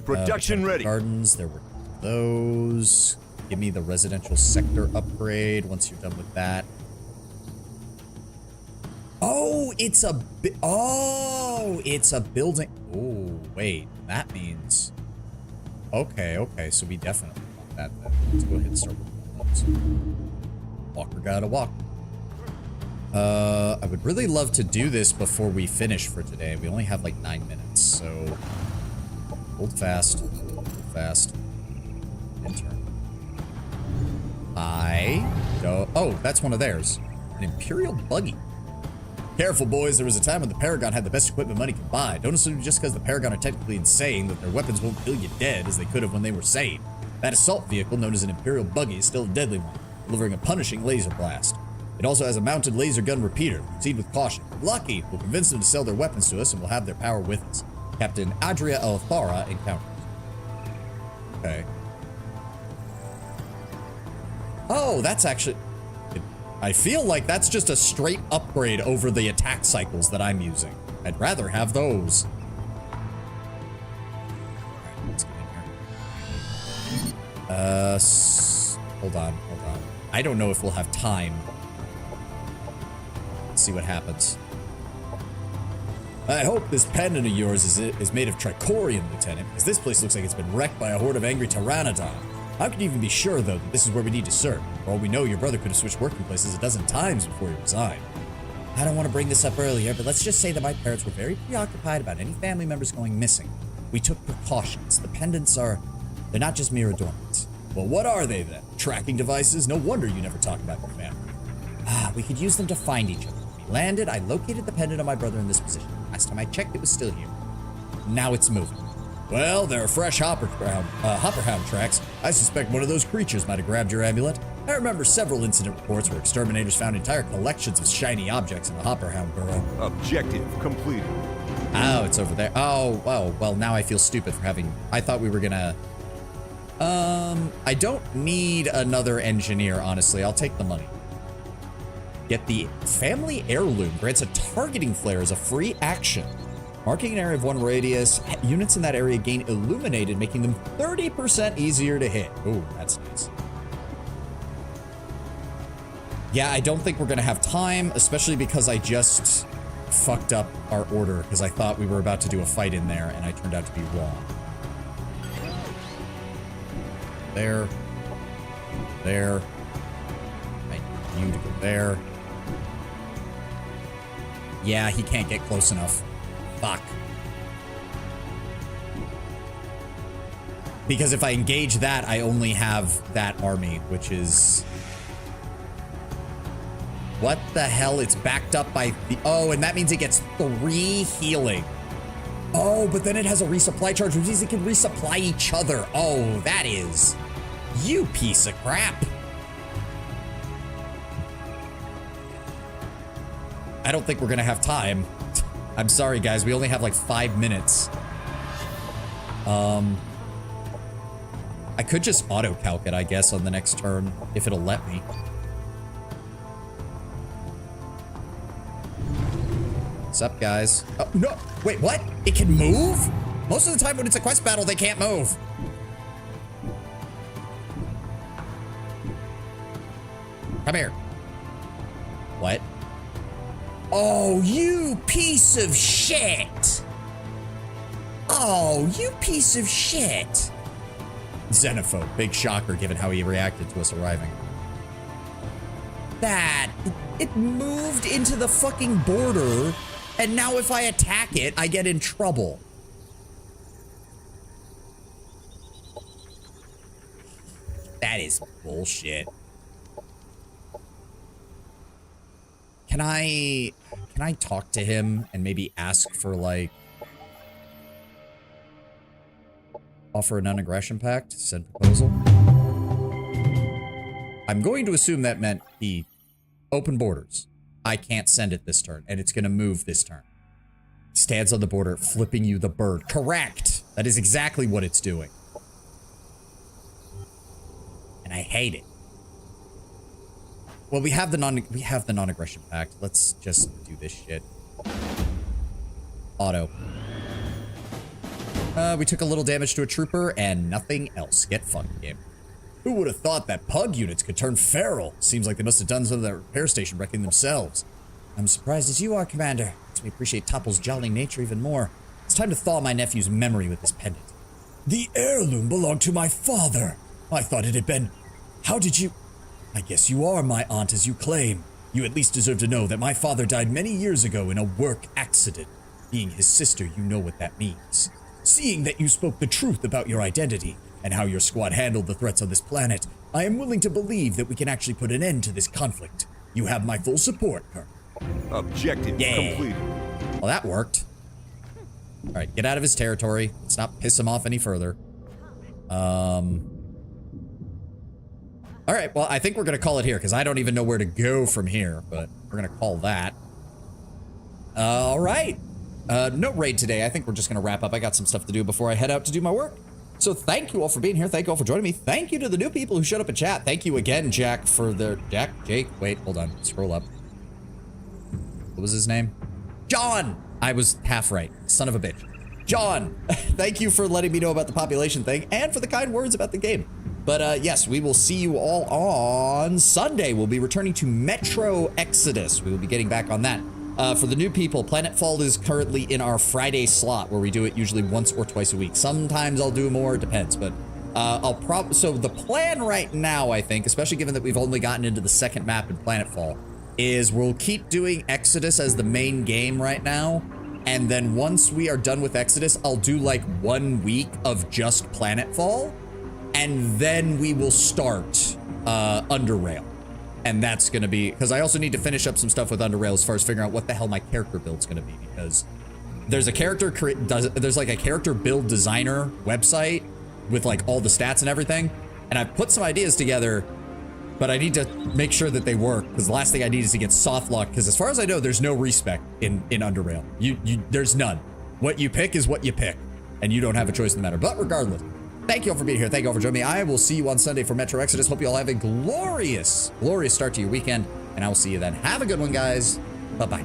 Production ready. Gardens, there were those. Give me the residential sector upgrade once you're done with that. Oh, it's a it's a building. Oh, wait, that means. Okay, okay, so we definitely want that then. Let's go ahead and start with those. Walker gotta walk. I would really love to do this before we finish for today. We only have like 9 minutes, so hold fast, and turn. I go. Oh, that's one of theirs. An Imperial buggy. Careful, boys. There was a time when the Paragon had the best equipment money could buy. Don't assume just because the Paragon are technically insane that their weapons won't kill you dead as they could have when they were sane. That assault vehicle, known as an Imperial buggy, is still a deadly one, delivering a punishing laser blast. It also has a mounted laser gun repeater. Proceed with caution. If lucky, we'll convince them to sell their weapons to us and we'll have their power with us. Captain Adria Althara encounters. Okay. Oh, that's actually... I feel like that's just a straight upgrade over the attack cycles that I'm using. I'd rather have those. Alright, let's get in here. Hold on. I don't know if we'll have time. Let's see what happens. I hope this pendant of yours is made of tricorium, Lieutenant, because this place looks like it's been wrecked by a horde of angry pteranodon. How can you even be sure, though, that this is where we need to serve? For all we know, your brother could have switched working places a dozen times before he resigned. I don't want to bring this up earlier, but let's just say that my parents were very preoccupied about any family members going missing. We took precautions. The pendants they're not just mere adornments. Well, what are they then? Tracking devices? No wonder you never talk about your family. We could use them to find each other. When we landed, I located the pendant of my brother in this position. Last time I checked, it was still here. Now it's moving. Well, there are fresh hopperhound tracks. I suspect one of those creatures might have grabbed your amulet. I remember several incident reports where exterminators found entire collections of shiny objects in the hopperhound burrow. Objective completed. Oh, it's over there. Oh, well, now I feel stupid for having... I thought we were gonna... I don't need another engineer, honestly. I'll take the money. Yet the family heirloom grants a targeting flare as a free action. Marking an area of 1 radius, units in that area gain illuminated, making them 30% easier to hit. Ooh, that's nice. Yeah, I don't think we're gonna have time, especially because I just fucked up our order, because I thought we were about to do a fight in there, and I turned out to be wrong. There. There. I need you to go there. Yeah, he can't get close enough. Fuck. Because if I engage that, I only have that army, which is... What the hell? It's backed up by the... Oh, and that means it gets 3 healing. Oh, but then it has a resupply charge, which means it can resupply each other. Oh, that is... You piece of crap. I don't think we're gonna have time. I'm sorry, guys. We only have like 5 minutes. I could just auto-calc it, I guess, on the next turn, if it'll let me. What's up, guys? Oh, no! Wait, what? It can move? Most of the time when it's a quest battle, they can't move. Come here. What? Oh, you piece of shit! Oh, you piece of shit! Xenophobe. Big shocker given how he reacted to us arriving. That... It moved into the fucking border, and now if I attack it, I get in trouble. That is bullshit. Can I talk to him and maybe ask for, like... Offer a non-aggression pact? Send proposal? I'm going to assume that meant he... Open borders. I can't send it this turn, and it's gonna move this turn. Stands on the border, flipping you the bird. Correct! That is exactly what it's doing. And I hate it. Well, we have the non-aggression pact. Let's just do this shit. Auto. We took a little damage to a trooper and nothing else. Get fucked, game. Who would have thought that pug units could turn feral? Seems like they must have done some of that repair station wrecking themselves. I'm surprised as you are, Commander. Makes me appreciate Topple's jolly nature even more. It's time to thaw my nephew's memory with this pendant. The heirloom belonged to my father. I thought it had been... How did you... I guess you are my aunt as you claim. You at least deserve to know that my father died many years ago in a work accident. Being his sister, you know what that means. Seeing that you spoke the truth about your identity, and how your squad handled the threats on this planet, I am willing to believe that we can actually put an end to this conflict. You have my full support, Colonel. Objective completed. Well, that worked. All right, get out of his territory. Let's not piss him off any further. All right, well, I think we're gonna call it here, because I don't even know where to go from here, but we're gonna call that. All right. No raid today. I think we're just gonna wrap up. I got some stuff to do before I head out to do my work. So thank you all for being here. Thank you all for joining me. Thank you to the new people who showed up in chat. Thank you again, Jack, for the... Jake? Wait, hold on. Scroll up. What was his name? John! I was half right. Son of a bitch. John! Thank you for letting me know about the population thing and for the kind words about the game. But yes, we will see you all on Sunday. We'll be returning to Metro Exodus. We will be getting back on that. For the new people, Planetfall is currently in our Friday slot where we do it usually once or twice a week. Sometimes I'll do more, it depends, but so the plan right now, I think, especially given that we've only gotten into the second map in Planetfall, is we'll keep doing Exodus as the main game right now, and then once we are done with Exodus, I'll do like 1 week of just Planetfall, and then we will start Underrail. And that's going to be, because I also need to finish up some stuff with Underrail as far as figuring out what the hell my character build's going to be, because there's a there's like a character build designer website with like all the stats and everything, and I've put some ideas together, but I need to make sure that they work, because the last thing I need is to get soft locked, because as far as I know, there's no respec in Underrail. There's none. What you pick is what you pick, and you don't have a choice in the matter. But regardless, thank you all for being here. Thank you all for joining me. I will see you on Sunday for Metro Exodus. Hope you all have a glorious, glorious start to your weekend, and I will see you then. Have a good one, guys. Bye-bye.